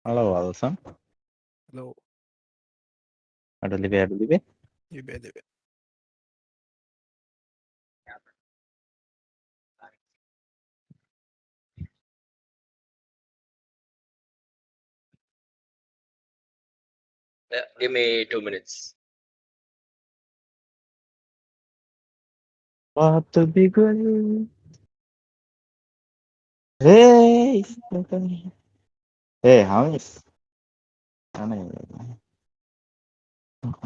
Halo Wilson, Halo, ada lebih. IBDB. Yeah, give me 2 minutes. What to be good? Hey, James মানে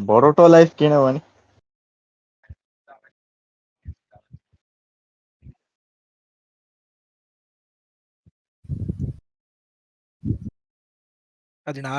বড়টো life কিনে মানে అది నా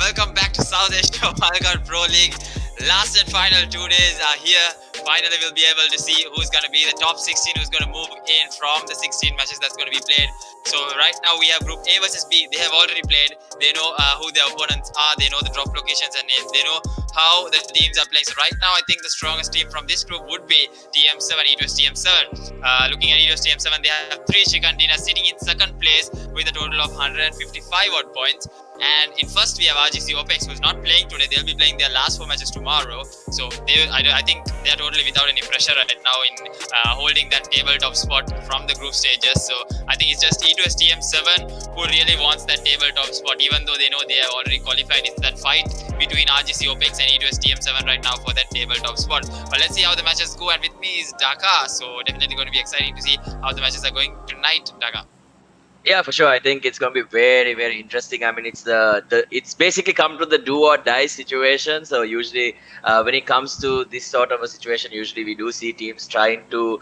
welcome back to South Asia Wildcard Pro League. Last and final 2 days are here. Finally, we'll be able to see who's going to be the top 16, who's going to move in from the 16 matches that's going to be played. So right now we have Group A versus B. They have already played. They know who their opponents are. They know the drop locations and names. They know how the teams are playing. So right now, I think the strongest team from this group would be TM7, E2S TM7. Looking at E2S TM7, they have 3 chicken dinners sitting in second place with a total of 155 odd points. And in first we have RGC OPEX, who's not playing today. They'll be playing their last 4 matches tomorrow. So I think they're totally without any pressure right now in holding that tabletop spot from the group stages. So I think it's just E2S TM7 who really wants that tabletop spot, even though they know they have already qualified. It's that fight between RGC OPEX and E2S TM7 right now for that tabletop spot. But let's see how the matches go. And with me is Dhaka. So definitely going to be exciting to see how the matches are going tonight, Dhaka. Yeah, for sure. I think it's going to be very, very interesting. I mean, it's basically come to the do or die situation. So usually when it comes to this sort of a situation, usually we do see teams trying to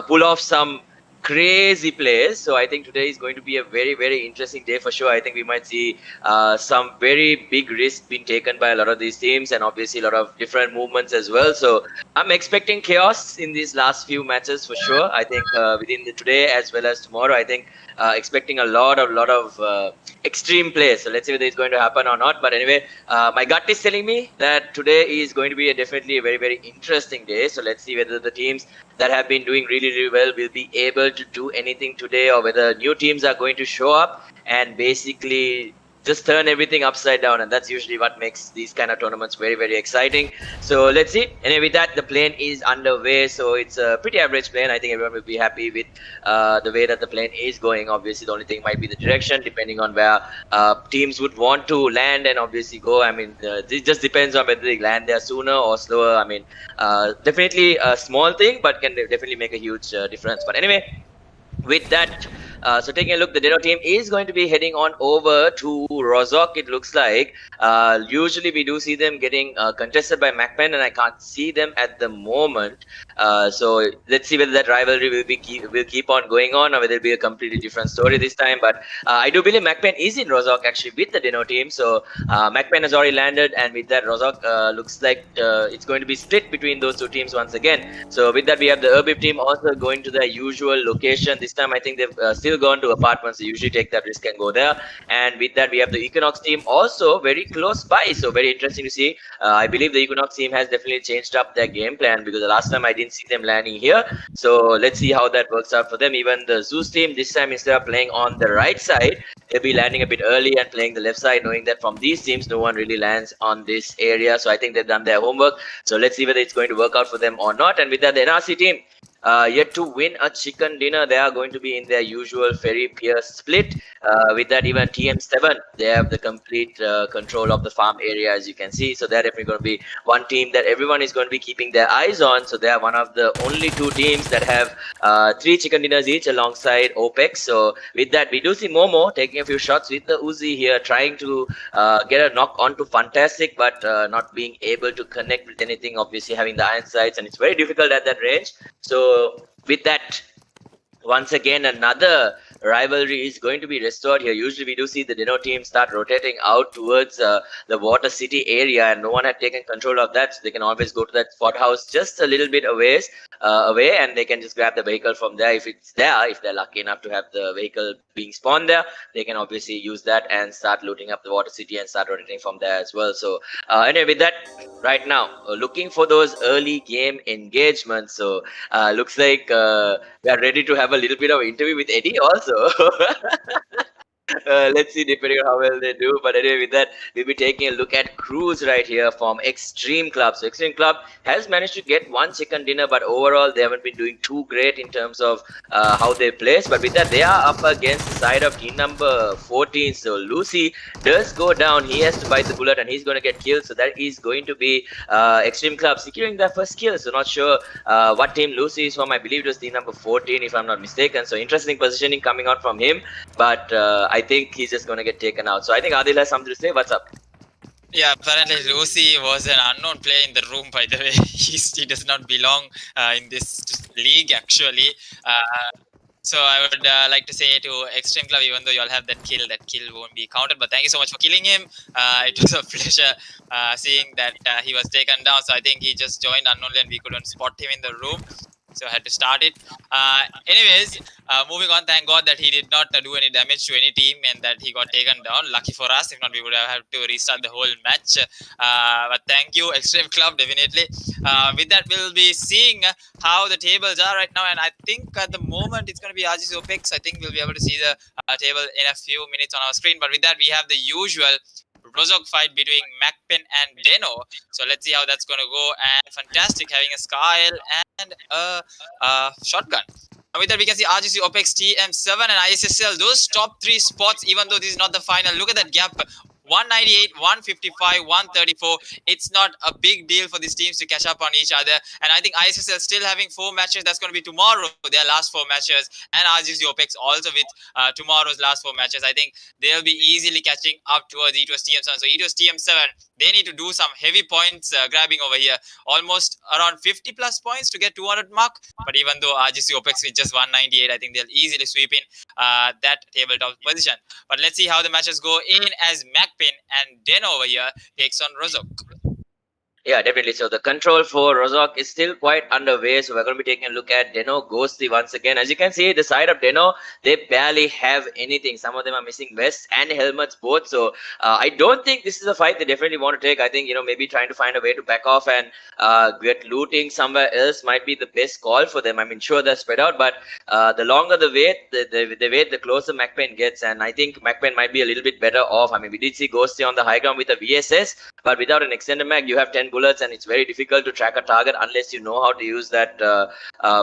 pull off some crazy plays. So I think today is going to be a very, very interesting day for sure. I think we might see some very big risks being taken by a lot of these teams, and obviously a lot of different movements as well. So I'm expecting chaos in these last few matches for sure. I think within the today as well as tomorrow, I think expecting a lot of extreme plays. So let's see whether it's going to happen or not. But anyway, my gut is telling me that today is going to be definitely a very, very interesting day. So let's see whether the teams that have been doing really, really well will be able to do anything today, or whether new teams are going to show up and basically just turn everything upside down. And that's usually what makes these kind of tournaments very, very exciting. So let's see. Anyway, with that, the plane is underway. So it's a pretty average plane. I think everyone will be happy with the way that the plane is going. Obviously, the only thing might be the direction, depending on where teams would want to land and obviously go. I mean, it just depends on whether they land there sooner or slower. I mean, definitely a small thing, but can definitely make a huge difference. But anyway, with that, so taking a look, the Deno team is going to be heading on over to Rozok, it looks like. Usually we do see them getting contested by MacPen, and I can't see them at the moment. So let's see whether that rivalry will keep on going on, or whether it'll be a completely different story this time. But I do believe MacPen is in Rozok actually with the Deno team. So MacPen has already landed, and with that Rozok looks like it's going to be split between those two teams once again. So with that, we have the Urbib team also going to their usual location. This time I think they've still gone to apartments. They usually take that risk and go there. And with that, we have the Equinox team also very close by. So very interesting to see. I believe the Equinox team has definitely changed up their game plan, because the last time I didn't see them landing here. So let's see how that works out for them. Even the Zeus team this time, instead of playing on the right side, they'll be landing a bit early and playing the left side, knowing that from these teams no one really lands on this area. So I think they've done their homework. So let's see whether it's going to work out for them or not. And with that, the NRC team yet to win a chicken dinner. They are going to be in their usual ferry pier split. With that, even TM7, they have the complete control of the farm area, as you can see. So they're definitely going to be one team that everyone is going to be keeping their eyes on. So they are one of the only 2 teams that have 3 chicken dinners each alongside OPEX. So with that, we do see Momo taking a few shots with the Uzi here, trying to get a knock onto Fantastic, but not being able to connect with anything, obviously having the iron sights, and it's very difficult at that range. So with that, once again, another rivalry is going to be restored here. Usually we do see the Deno team start rotating out towards the Water City area, and no one had taken control of that. So they can always go to that spot house just a little bit away, and they can just grab the vehicle from there if it's there. If they're lucky enough to have the vehicle being spawned there, they can obviously use that and start looting up the Water City and start rotating from there as well. So anyway, with that, right now, looking for those early game engagements. So looks like we are ready to have a little bit of interview with Eddie also. Let's see, depending on how well they do. But anyway, with that, we'll be taking a look at Cruz right here from Xtreme Club. So Xtreme Club has managed to get 1 chicken dinner, but overall they haven't been doing too great in terms of how they place. But with that, they are up against the side of team number 14. So Lucy does go down. He has to bite the bullet and he's going to get killed. So that is going to be Xtreme Club securing their first kill. So not sure what team Lucy is from. I believe it was team number 14 if I'm not mistaken. So interesting positioning coming out from him. But I think he's just going to get taken out. So I think Adil has something to say. What's up? Yeah, apparently Lucy was an unknown player in the room, by the way. He does not belong in this league, actually. So I would like to say to Xtreme Club, even though you all have that kill won't be counted. But thank you so much for killing him. It was a pleasure seeing that he was taken down. So I think he just joined unknowingly and we couldn't spot him in the room. So I had to start it. Anyways, moving on. Thank God that he did not do any damage to any team and that he got taken down. Lucky for us. If not, we would have had to restart the whole match. But thank you, Xtreme Club, definitely. With that, we'll be seeing how the tables are right now. And I think at the moment, it's going to be RGC OPEX. I think we'll be able to see the table in a few minutes on our screen. But with that, we have the usual Rozok fight between MacPen and Deno. So let's see how that's going to go. And fantastic having a Skyle and a shotgun. And with that, we can see RGC OPEX TM7 and ISSL. Those top 3 spots, even though this is not the final. Look at that gap. 198, 155, 134. It's not a big deal for these teams to catch up on each other. And I think ISSL still having 4 matches. That's going to be tomorrow, their last 4 matches. And RGC OPEX also with tomorrow's last 4 matches. I think they'll be easily catching up towards E2S TM7. So E2S TM7, they need to do some heavy points grabbing over here. Almost around 50 plus points to get 200 mark. But even though RGC OPEX with just 198, I think they'll easily sweep in that tabletop position. But let's see how the matches go in as MacPen and Deno over here takes on Rozok. Yeah, definitely. So the control for Rozok is still quite underway. So we're going to be taking a look at Deno Ghosty once again. As you can see, the side of Deno, they barely have anything. Some of them are missing vests and helmets both. So I don't think this is a fight they definitely want to take. I think, maybe trying to find a way to back off and get looting somewhere else might be the best call for them. I mean, sure, they're spread out, but the longer the wait, the wait, the closer MacPen gets. And I think MacPen might be a little bit better off. I mean, we did see Ghosty on the high ground with a VSS, but without an extended mag, you have 10 bullets and it's very difficult to track a target unless you know how to use that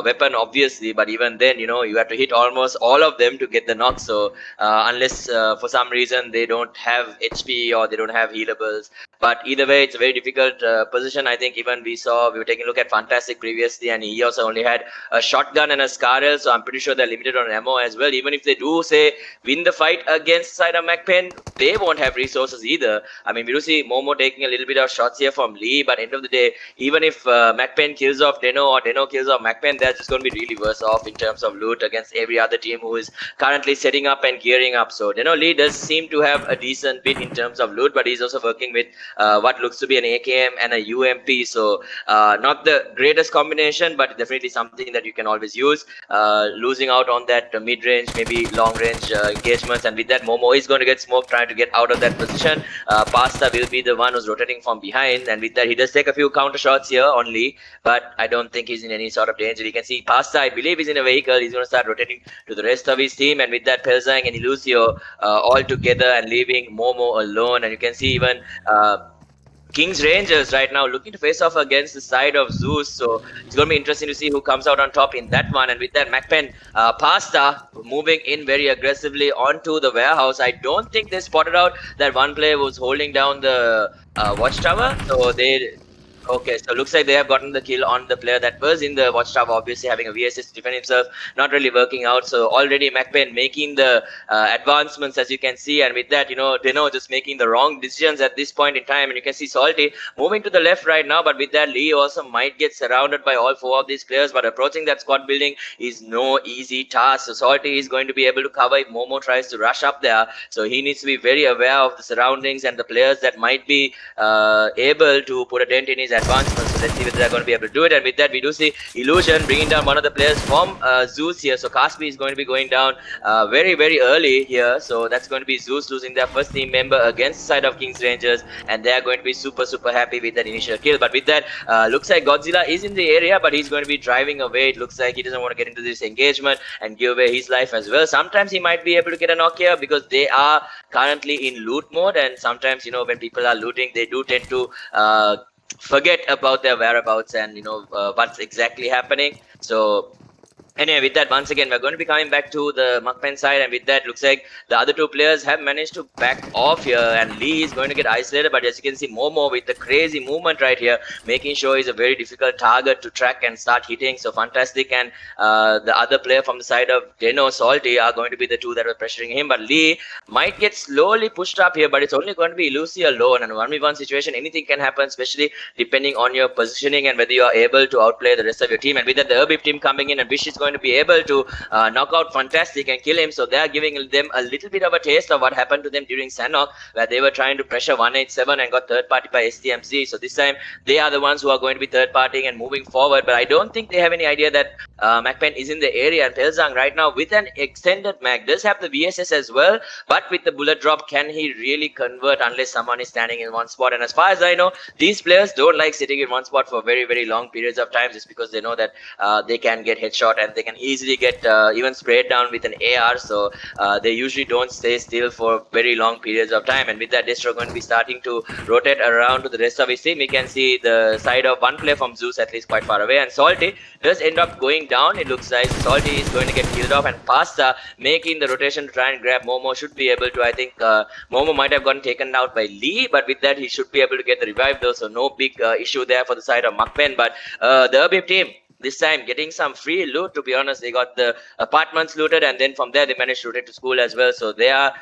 weapon, obviously. But even then, you have to hit almost all of them to get the knock. So unless for some reason they don't have HP or they don't have healables. But either way, it's a very difficult position. I think even we were taking a look at Fantastic previously, and he also only had a shotgun and a Scarrel, so I'm pretty sure they're limited on ammo as well. Even if they do, say, win the fight against side of MacPen, they won't have resources either. I mean, we do see Momo taking a little bit of shots here from Lee, but end of the day, even if MacPen kills off Deno or Deno kills off MacPen, they're just going to be really worse off in terms of loot against every other team who is currently setting up and gearing up. So Deno Lee does seem to have a decent bit in terms of loot, but he's also working with what looks to be an AKM and a UMP. So not the greatest combination, but definitely something that you can always use. Losing out on that mid-range, maybe long-range engagements, and with that, Momo is going to get smoked trying to get out of that position. Pasta will be the one who's rotating from behind, and with that, he does take a few counter shots here on Lee, but I don't think he's in any sort of danger. You can see Pasta, I believe, is in a vehicle. He's going to start rotating to the rest of his team, and with that, Pelzang and Ilusio all together and leaving Momo alone. And you can see even KINGxRANGERS right now looking to face off against the side of Zeus. So it's going to be interesting to see who comes out on top in that one. And with that, MacPen, Pasta moving in very aggressively onto the warehouse. I don't think they spotted out that one player was holding down the watchtower. So okay, so looks like they have gotten the kill on the player that was in the watchtower, obviously having a VSS to defend himself, not really working out. So already MacPen making the advancements, as you can see, and with that, Deno just making the wrong decisions at this point in time. And you can see Salty moving to the left right now, but with that, Lee also might get surrounded by all 4 of these players, but approaching that squad building is no easy task. So Salty is going to be able to cover if Momo tries to rush up there. So he needs to be very aware of the surroundings and the players that might be able to put a dent in his advancements. So let's see whether they're going to be able to do it. And with that, we do see Illusion bringing down one of the players from Zeus here. So Kaspi is going to be going down very, very early here. So that's going to be Zeus losing their first team member against the side of KINGxRANGERS, and they are going to be super, super happy with that initial kill. But with that, looks like Godzilla is in the area, but he's going to be driving away. It looks like he doesn't want to get into this engagement and give away his life as well. Sometimes he might be able to get a knock here because they are currently in loot mode, and sometimes, when people are looting, they do tend to forget about their whereabouts and what's exactly happening. So anyway, with that, once again, we're going to be coming back to the MacPen side, and with that, looks like the other 2 players have managed to back off here, and Lee is going to get isolated. But as you can see, Momo with the crazy movement right here, making sure he's a very difficult target to track and start hitting. So Fantastic and the other player from the side of Deno, Salty, are going to be the 2 that were pressuring him. But Lee might get slowly pushed up here, but it's only going to be Lucy alone, and 1v1 situation, anything can happen, especially depending on your positioning and whether you are able to outplay the rest of your team. And with that, the Urbib team coming in, and Bish is going going to be able to knock out Fantastic and kill him. So they are giving them a little bit of a taste of what happened to them during Sanhok, where they were trying to pressure 187 and got third party by STMC. So this time they are the ones who are going to be third partying and moving forward. But I don't think they have any idea that MacPen is in the area, and Pelzang right now with an extended mag does have the VSS as well, but with the bullet drop, can he really convert unless someone is standing in one spot? And as far as I know, these players don't like sitting in one spot for very, very long periods of time, just because they know that they can get headshot and they can easily get even sprayed down with an AR. So they usually don't stay still for very long periods of time. And with that, Destro going to be starting to rotate around to the rest of his team. We can see the side of one player from Zeus at least quite far away, and Salty does end up going down. It looks like Salty is going to get killed off, and Pasta making the rotation to try and grab Momo should be able to. I think Momo might have gotten taken out by Lee, but with that he should be able to get the revive though, so no big issue there for the side of MacPen. But the Urbib team this time getting some free loot. To be honest, they got the apartments looted, and then from there they managed to rotate to school as well. So they are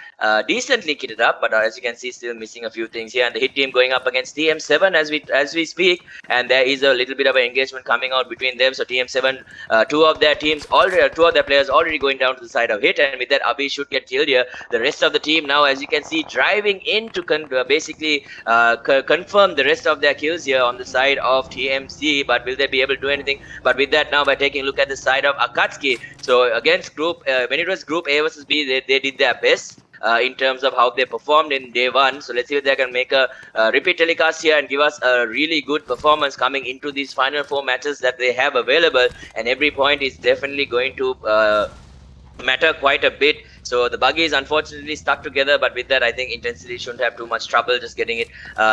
decently kitted up, but as you can see, still missing a few things here. And the hit team going up against TM7 as we speak, and there is a little bit of an engagement coming out between them. So TM7, two of their players already going down to the side of hit, and with that Abhi should get killed here. The rest of the team now, as you can see, driving in to basically confirm the rest of their kills here on the side of TMC. But will they be able to do anything? But with that, now by taking a look at the side of Akatsuki, so against group, when it was group A versus B, they did their best in terms of how they performed in day one. So let's see if they can make a repeat telecast here and give us a really good performance coming into these final 4 matches that they have available. And every point is definitely going to matter quite a bit. So the buggy is unfortunately stuck together, but with that, I think Intensity shouldn't have too much trouble just getting it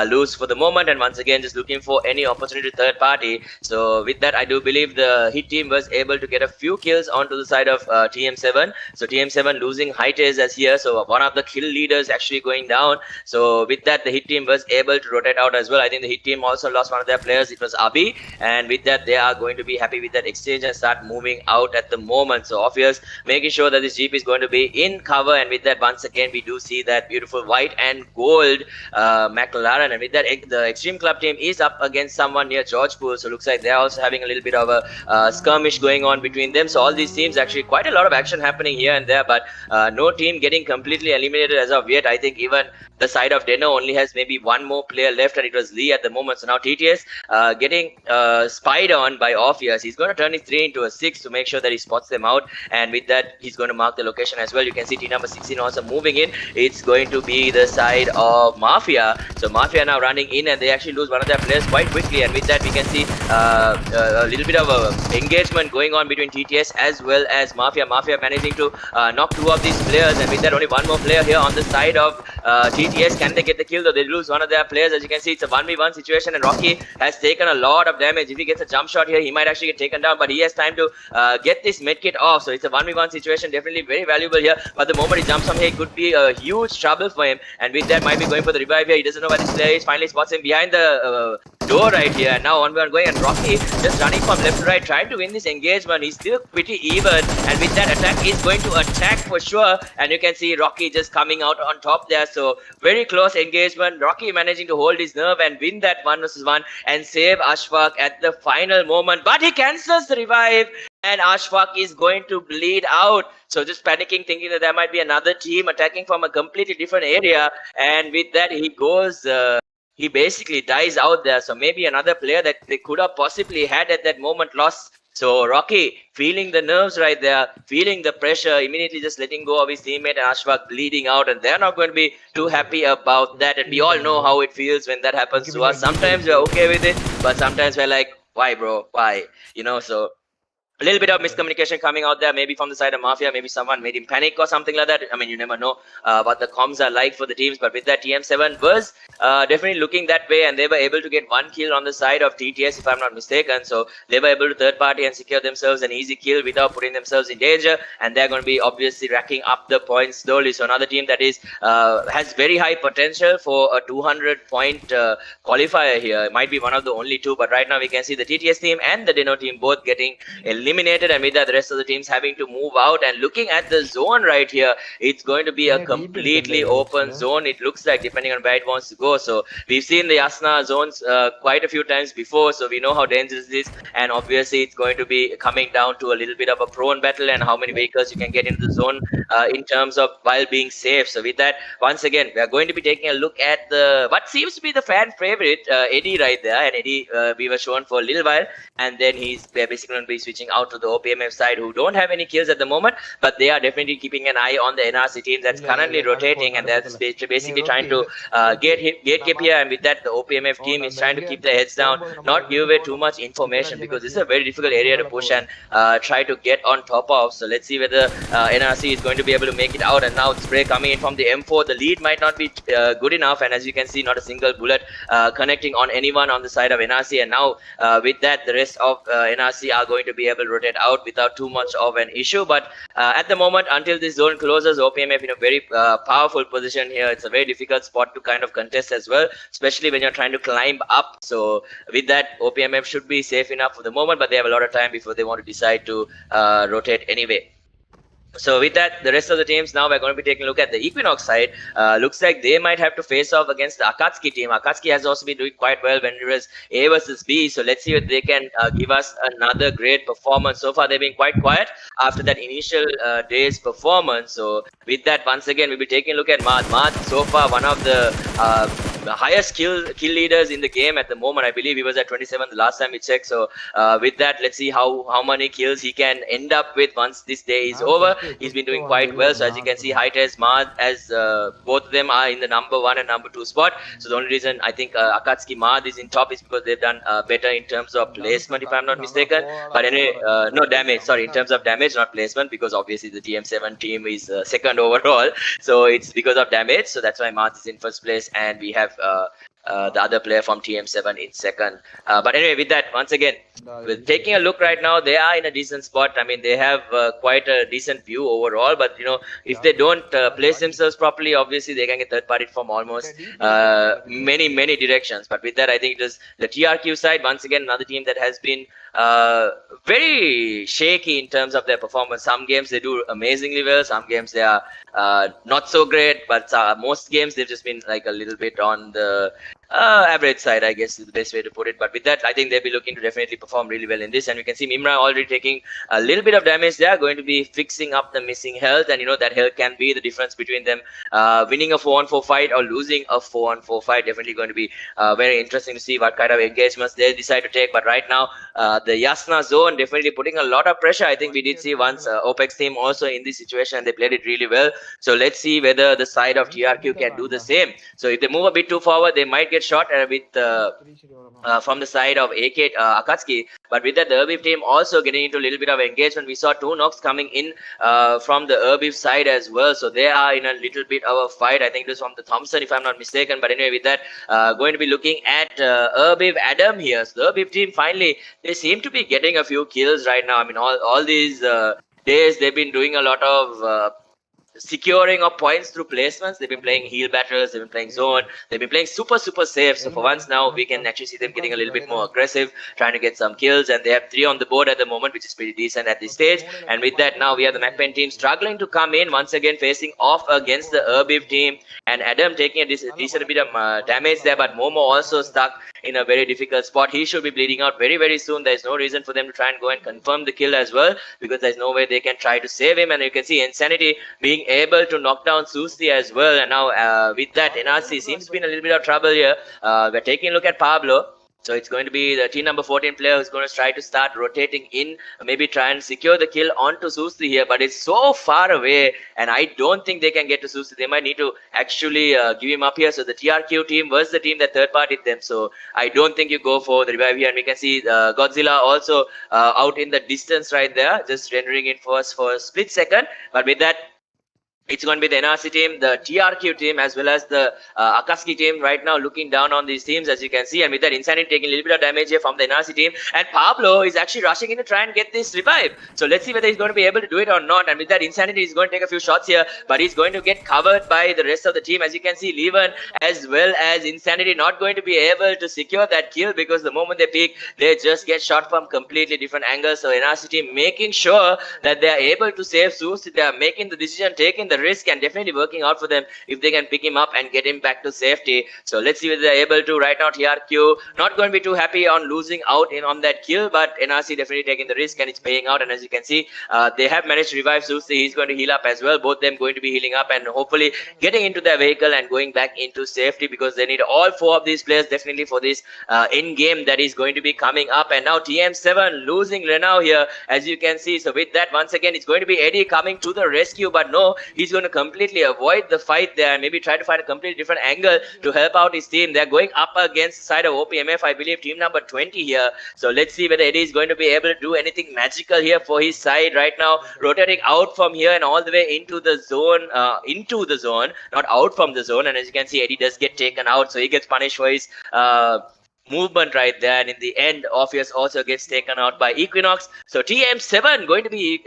loose for the moment. And once again, just looking for any opportunity to third party. So with that, I do believe the hit team was able to get a few kills onto the side of TM7. So TM7 losing Hightails as here. So one of the kill leaders actually going down. So with that, the hit team was able to rotate out as well. I think the hit team also lost one of their players. It was Abhi. And with that, they are going to be happy with that exchange and start moving out at the moment. So obvious, making sure that this Jeep is going to be in cover, and with that, once again we do see that beautiful white and gold McLaren, and with that the Xtreme Club team is up against someone near Georgepool. So looks like they're also having a little bit of a skirmish going on between them. So all these teams, actually quite a lot of action happening here and there, but no team getting completely eliminated as of yet. I think even the side of Deno only has maybe one more player left, and it was Lee at the moment. So now TTS getting spied on by Orpheus. He's going to turn his 3 into a 6 to make sure that he spots them out, and with that he's going to mark the location as well. You can see team number 16 also moving in. It's going to be the side of MaFiA. So MaFiA now running in, and they actually lose one of their players quite quickly, and with that we can see a little bit of a engagement going on between TTS as well as MaFiA. MaFiA managing to knock 2 of these players, and with that only one more player here on the side of TTS. Can they get the kill though? They lose one of their players. As you can see, it's a 1v1 situation, and Rocky has taken a lot of damage. If he gets a jump shot here, he might actually get taken down, but he has time to get this medkit off. So it's a 1v1 situation, definitely very valuable here. But the moment he jumps from here, it could be a huge trouble for him, and with that might be going for the revive here. He doesn't know where this player is. Finally spots him behind the door right here, and now 1v1 going, and Rocky just running from left to right, trying to win this engagement. He's still pretty even, and with that attack is going to attack for sure, and you can see Rocky just coming out on top there. So very close engagement. Rocky managing to hold his nerve and win that 1 versus 1 and save Ashfaq at the final moment, but he cancels the revive, and Ashfaq is going to bleed out. So just panicking, thinking that there might be another team attacking from a completely different area, and with that he goes he basically dies out there. So maybe another player that they could have possibly had at that moment lost. So Rocky feeling the nerves right there, feeling the pressure, immediately just letting go of his teammate, and Ashfaq bleeding out, and they're not going to be too happy about that. And we all know how it feels when that happens to us. Sometimes we're okay with it, but sometimes we're like, why bro, why? You know, so a little bit of miscommunication coming out there, maybe from the side of MaFiA, maybe someone made him panic or something like that. I mean, you never know what the comms are like for the teams, but with that, TM7 was definitely looking that way, and they were able to get 1 kill on the side of TTS, if I'm not mistaken. So they were able to third party and secure themselves an easy kill without putting themselves in danger, and they're going to be obviously racking up the points slowly. So another team that is has very high potential for a 200-point qualifier here. It might be one of the only 2, but right now we can see the TTS team and the Deno team both getting a eliminated, and with that, the rest of the teams having to move out. And looking at the zone right here, it's going to be a completely open zone. It looks like, depending on where it wants to go. So we've seen the Yasna zones quite a few times before, so we know how dangerous it is. And obviously, it's going to be coming down to a little bit of a prone battle and how many vehicles you can get into the zone in terms of while being safe. So with that, once again, we are going to be taking a look at the what seems to be the fan favorite, Eddie right there. And Eddie, we were shown for a little while, and then he's basically going to be switching out to the OPMF side, who don't have any kills at the moment, but they are definitely keeping an eye on the NRC team that's currently rotating, and that's basically trying to gatekeep here. And with that, the OPMF team is trying to keep their heads down, not give away too much information, because this is a very difficult area to push and try to get on top of. So let's see whether NRC is going to be able to make it out. And now spray coming in from the M4. The lead might not be good enough, and as you can see, not a single bullet connecting on anyone on the side of NRC. And now with that, the rest of NRC are going to be able to rotate out without too much of an issue. But at the moment, until this zone closes, OPMF in a very powerful position here. It's a very difficult spot to kind of contest as well, especially when you're trying to climb up. So with that, OPMF should be safe enough for the moment, but they have a lot of time before they want to decide to rotate anyway. So with that, the rest of the teams, now we're going to be taking a look at the Equinox side. Looks like they might have to face off against the Akatsuki team. Akatsuki has also been doing quite well when it was A versus B. So let's see if they can give us another great performance. So far, they've been quite quiet after that initial day's performance. So with that, once again, we'll be taking a look at Maad. Maad, so far, one of the highest kill leaders in the game at the moment. I believe he was at 27 the last time we checked. So with that, let's see how many kills he can end up with once this day is over. He's been doing quite well. So as you can see, Hightest, Maad, as both of them are in the number 1 and number 2 spot. So the only reason I think Akatsuki Maad is in top is because they've done better in terms of placement, if I'm not mistaken. But anyway, no damage. Sorry, in terms of damage, not placement, because obviously the TM7 team is second overall. So it's because of damage. So that's why Maad is in first place, and we have the other player from TM7 in second. But anyway, with that, once again, with taking a look right now, they are in a decent spot. I mean, they have quite a decent view overall, but you know, if they don't place themselves properly, obviously they can get third party from almost many directions. But with that, I think it was the TRQ side, once again, another team that has been very shaky in terms of their performance. Some games they do amazingly well, some games they are not so great, but most games they've just been like a little bit on the average side, I guess is the best way to put it. But with that, I think they'll be looking to definitely perform really well in this. And we can see Mimra already taking a little bit of damage. They are going to be fixing up the missing health, and you know that health can be the difference between them winning a 4-on-4 fight or losing a 4-on-4 fight. Definitely going to be very interesting to see what kind of engagements they decide to take. But right now, the Yasna zone definitely putting a lot of pressure. I think we did see once OPEX team also in this situation, and they played it really well. So let's see whether the side of TRQ can do the same. So if they move a bit too forward, they might get shot with from the side of Akatsuki. But with that, the Erbif team also getting into a little bit of engagement. We saw 2 knocks coming in from the Erbif side as well. So they are in a little bit of a fight. I think it was from the Thompson, if I'm not mistaken. But anyway, with that, going to be looking at Erbif Adam here. So the Erbif team, finally, they seem to be getting a few kills right now. I mean, all these days, they've been doing a lot of securing of points through placements. They've been playing heal battles, they've been playing zone, they've been playing super safe. So for once now, we can actually see them getting a little bit more aggressive, trying to get some kills, and they have 3 on the board at the moment, which is pretty decent at this stage. And with that, now we have the MacPen team struggling to come in once again, facing off against the Erbif team, and Adam taking a decent bit of damage there, but Momo also stuck in a very difficult spot. He should be bleeding out very soon. There's no reason for them to try and go and confirm the kill as well, because there's no way they can try to save him. And you can see Insanity being able to knock down Susti as well. And now with that, NRC seems to be in a little bit of trouble here. We're taking a look at Pablo. So it's going to be the team number 14 player who's going to try to start rotating in, maybe try and secure the kill onto Susti here. But it's so far away, and I don't think they can get to Susti. They might need to actually give him up here. So the TRQ team was the team that third partied them. So I don't think you go for the revive here. And we can see Godzilla also out in the distance right there, just rendering it for us for a split second. But with that, It's going to be the NRC team, the TRQ team, as well as the AKATSUKI team right now looking down on these teams, as you can see. And with that, Insanity taking a little bit of damage here from the NRC team. And Pablo is actually rushing in to try and get this revive. So let's see whether he's going to be able to do it or not. And with that, Insanity is going to take a few shots here, but he's going to get covered by the rest of the team. As you can see, Leven as well as Insanity not going to be able to secure that kill, because the moment they peek, they just get shot from completely different angles. So NRC team making sure that they are able to save Zeus. They are making the decision, taking the risk, and definitely working out for them if they can pick him up and get him back to safety. So let's see whether they're able to. Right now, TRQ not going to be too happy on losing out on that kill, but NRC definitely taking the risk and it's paying out. And as you can see, they have managed to revive Zeus. He's going to heal up as well. Both them going to be healing up and hopefully getting into their vehicle and going back into safety, because they need all four of these players definitely for this in game that is going to be coming up. And now TM7 losing Renau here, as you can see. So with that, once again, it's going to be Eddie coming to the rescue, but no, he's going to completely avoid the fight there and maybe try to find a completely different angle to help out his team. They're going up against the side of OPMF, I believe team number 20 here. So let's see whether Eddie is going to be able to do anything magical here for his side right now, rotating out from here and all the way into the zone, not out from the zone. And as you can see, Eddie does get taken out, so he gets punished for his movement right there, and in the end, Orpheus also gets taken out by Equinox. So TM7 going to be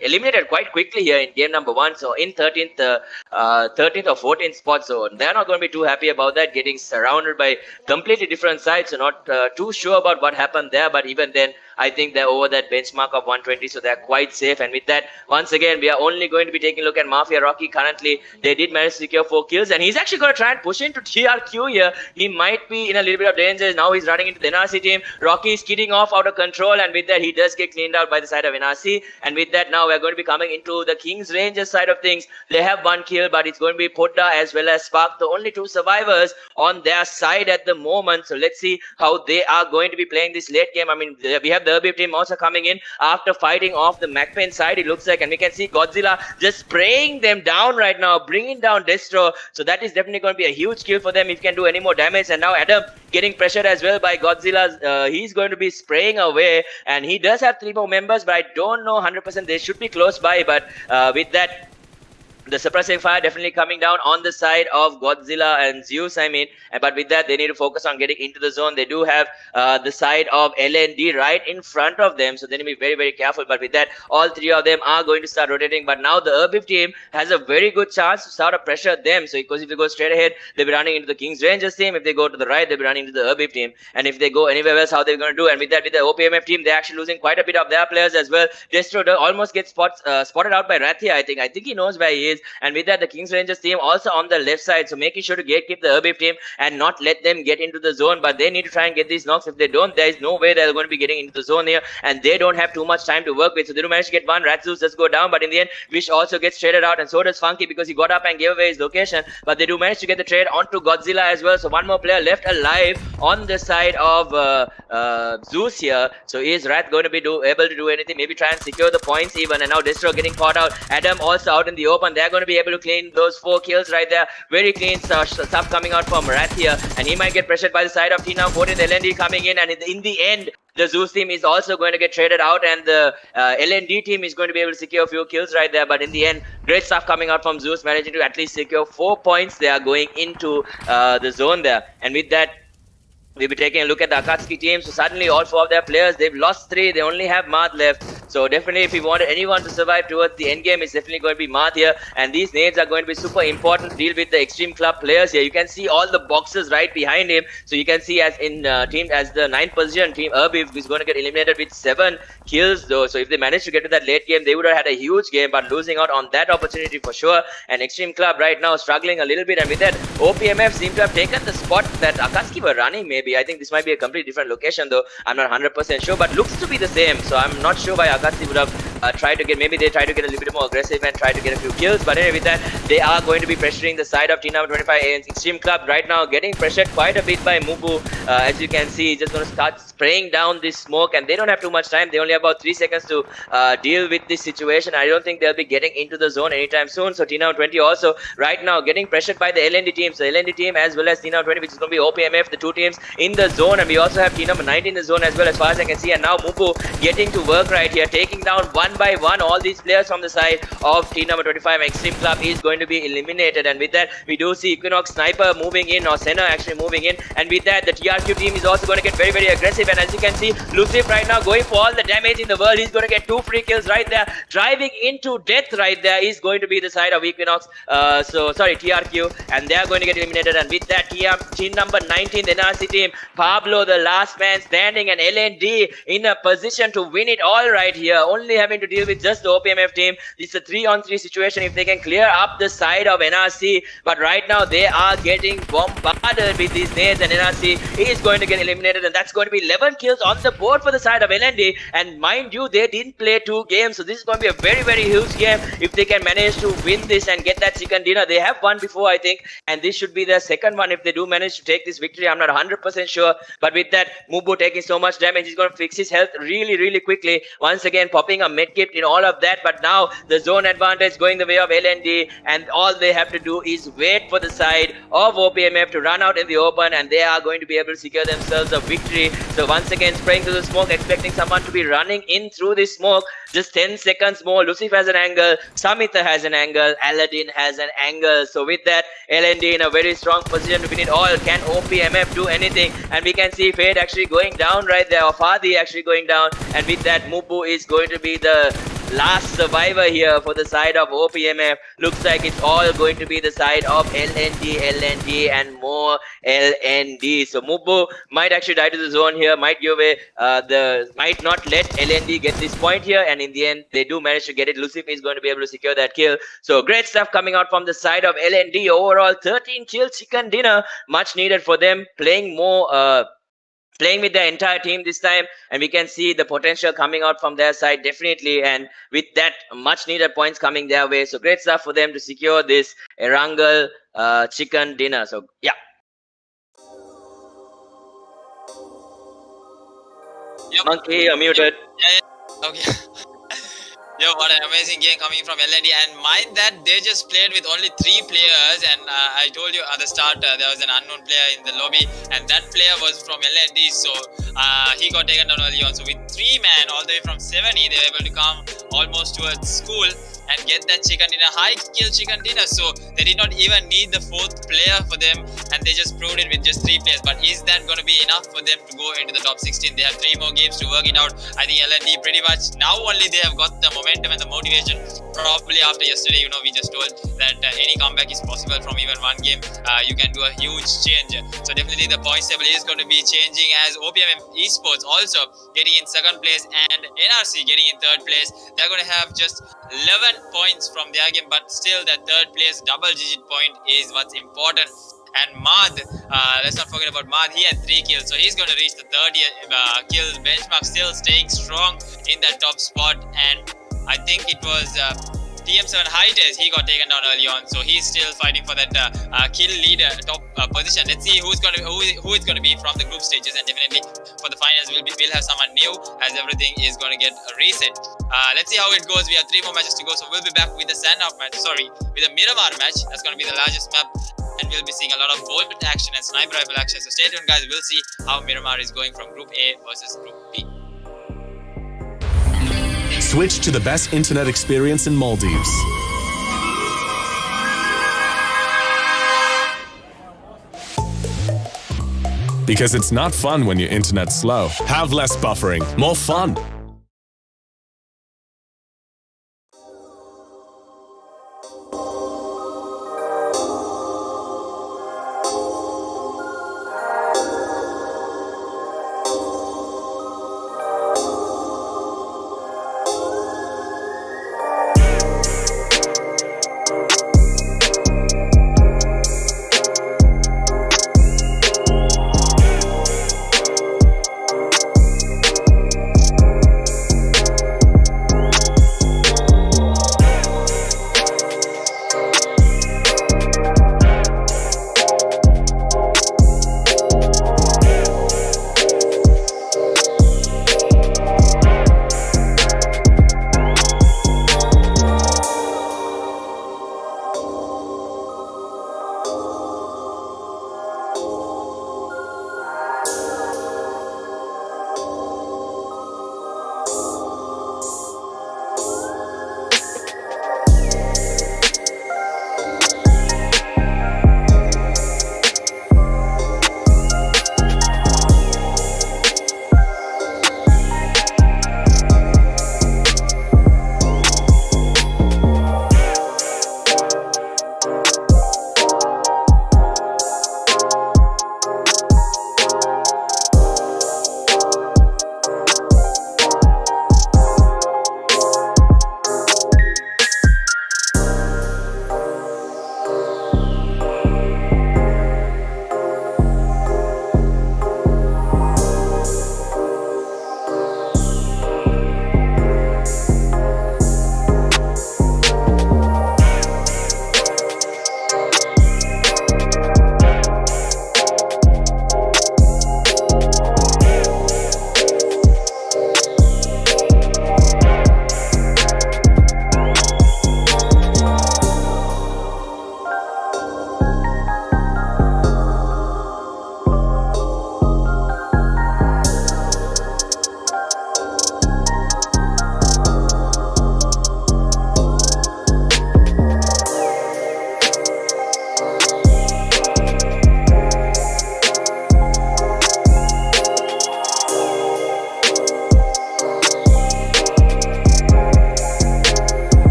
eliminated quite quickly here in game number 1. So in 13th or 14th spot, so they're not going to be too happy about that, getting surrounded by completely different sides. So not too sure about what happened there, but even then, I think they're over that benchmark of 120, so they're quite safe. And with that, once again, we are only going to be taking a look at MaFiA Rocky. Currently, they did manage to secure 4 kills, and he's actually going to try and push into TRQ here. He might be in a little bit of danger. Now he's running into the NRC team. Rocky is skidding off out of control, and with that, he does get cleaned out by the side of NRC. And with that, now we're going to be coming into the KINGxRANGERS side of things. They have 1 kill, but it's going to be Podda as well as Spark, the only 2 survivors on their side at the moment. So let's see how they are going to be playing this late game. I mean, we have the Urbib team also coming in after fighting off the MacPain side, it looks like, and we can see Godzilla just spraying them down right now, bringing down Destro. So that is definitely going to be a huge kill for them if you can do any more damage. And now Adam getting pressured as well by Godzilla. He's going to be spraying away, and he does have 3 more members, but I don't know 100%. They should be close by, but with that, the suppressing fire definitely coming down on the side of Godzilla and Zeus, I mean. But with that, they need to focus on getting into the zone. They do have the side of LND right in front of them, so they need to be very, very careful. But with that, all 3 of them are going to start rotating. But now the Urbib team has a very good chance to start to pressure them. So because if they go straight ahead, they'll be running into the KINGxRANGERS team. If they go to the right, they'll be running into the Urbib team. And if they go anywhere else, how they're going to do? And with that, with the OPMF team, they're actually losing quite a bit of their players as well. Destro almost gets spotted out by Rathia, I think. I think he knows where he is. And with that, the KINGxRANGERS team also on the left side, so making sure to gatekeep the Urbib team and not let them get into the zone. But they need to try and get these knocks. If they don't, there is no way they're going to be getting into the zone here, and they don't have too much time to work with. So they do manage to get 1. Ratzus does go down, but in the end, Wish also gets traded out, and so does Funky, because he got up and gave away his location. But they do manage to get the trade onto Godzilla as well. So 1 more player left alive on the side of Zeus here. So is Wrath going to be able to do anything? Maybe try and secure the points even. And now Destro getting caught out. Adam also out in the open. They're going to be able to clean those 4 kills right there. Very clean stuff coming out from Wrath here. And he might get pressured by the side of Tina 14. The LND coming in. And in the end, the Zeus team is also going to get traded out, and the LND team is going to be able to secure a few kills right there. But in the end, great stuff coming out from Zeus, managing to at least secure 4 points. They are going into the zone there. And with that, we'll be taking a look at the AKATSUKI team. So suddenly all 4 of their players, they've lost 3. They only have Marth left. So definitely if we wanted anyone to survive towards the end game, it's definitely going to be Marth here. And these nades are going to be super important to deal with the Xtreme Club players here. You can see all the boxes right behind him. So you can see as in team as the 9th position, team Urbib is going to get eliminated with 7 kills though. So if they manage to get to that late game, they would have had a huge game, but losing out on that opportunity for sure. And Xtreme Club right now struggling a little bit. And with that, OPMF seem to have taken the spot that AKATSUKI were running maybe. I think this might be a completely different location though. I'm not 100% sure, but looks to be the same. So I'm not sure why AKATSUKI would have tried to get, maybe they tried to get a little bit more aggressive and try to get a few kills. But anyway, with that, they are going to be pressuring the side of team number 25 and Xtreme Club right now, getting pressured quite a bit by Mubu. As you can see, he's just going to start spraying down this smoke, and they don't have too much time. They only have about 3 seconds to deal with this situation. I don't think they'll be getting into the zone anytime soon. So T-Now 20 also right now getting pressured by the LND team. So LND team as well as T-Now 20, which is going to be OPMF, the 2 teams in the zone. And we also have T number 19 in the zone as well, as far as I can see. And now Mubu getting to work right here, taking down 1 one by one, all these players from the side of team number 25 Xtreme Club is going to be eliminated. And with that, we do see Equinox Sniper moving in, or Senna actually moving in. And with that, the TRQ team is also going to get very, very aggressive. And as you can see, Lucif right now going for all the damage in the world. He's going to get 2 free kills right there. Driving into death right there is going to be the side of Equinox. TRQ. And they are going to get eliminated. And with that, team number 19, the NRC team, Pablo, the last man standing, and LND in a position to win it all right here. Only having to deal with just the OPMF team. It's a 3-on-3 situation if they can clear up the side of NRC. But right now, they are getting bombarded with these nades, and NRC is going to get eliminated. And that's going to be 11 kills on the board for the side of LND. And mind you, they didn't play 2 games. So this is going to be a very, very huge game if they can manage to win this and get that chicken dinner. They have won before, I think. And this should be their second one if they do manage to take this victory. I'm not 100% sure. But with that, Mubu taking so much damage, he's going to fix his health really, really quickly. Once again, popping a medkit in all of that. But now the zone advantage going the way of LND. And all they have to do is wait for the side of OPMF to run out in the open. And they are going to be able to secure themselves a victory. So once again, spraying through the smoke, expecting someone to be running in through the smoke. Just 10 seconds more. Lucif has an angle. Samitha has an angle. Aladdin has an angle. So with that, LND in a very strong position to win it all. Can OPMF do anything? And we can see Fade actually going down right there. Or Fadi actually going down. And with that, Mubu is going to be the last survivor here for the side of OPMF. Looks like it's all going to be the side of LND, and more LND. So Mubu might actually die to the zone here, might give away might not let LND get this point here, and in the end they do manage to get it. Lucif is going to be able to secure that kill. So great stuff coming out from the side of LND. Overall 13 kill chicken dinner, much needed for them, playing more playing with the entire team this time, and we can see the potential coming out from their side definitely, and with that much needed points coming their way. So great stuff for them to secure this Erangel chicken dinner. So yeah. Yep. Monkey, you're muted. Yeah. Okay. Yo, what an amazing game coming from LND, and mind that they just played with only 3 players, and I told you at the start there was an unknown player in the lobby, and that player was from LND, so he got taken down early on. So with 3 man all the way from 70, they were able to come almost towards school and get that chicken dinner, high kill chicken dinner. So they did not even need the 4th player for them, and they just proved it with just 3 players. But is that going to be enough for them to go into the top 16? They have 3 more games to work it out. I think LND pretty much now only they have got the momentum and the motivation. Probably after yesterday, we just told that any comeback is possible from even 1 game. You can do a huge change. So definitely the points table is going to be changing, as OPM Esports also getting in 2nd place and NRC getting in 3rd place. They're going to have just 11 points from their game, but still that 3rd place double-digit point is what's important. And Mad, let's not forget about Mad. He had 3 kills, so he's going to reach the 30 kills benchmark, still staying strong in that top spot. And I think it was TM7 Hightails, he got taken down early on, so he's still fighting for that kill leader top position. Let's see who is going to be from the group stages, and definitely for the finals we'll have someone new, as everything is going to get reset. Let's see how it goes. We have 3 more matches to go, so we'll be back with the Sanhok match. With the Miramar match. That's going to be the largest map, and we'll be seeing a lot of bolt action and sniper rifle action. So stay tuned, guys. We'll see how Miramar is going from Group A versus Group B. Switch to the best internet experience in Maldives. Because it's not fun when your internet's slow. Have less buffering, more fun.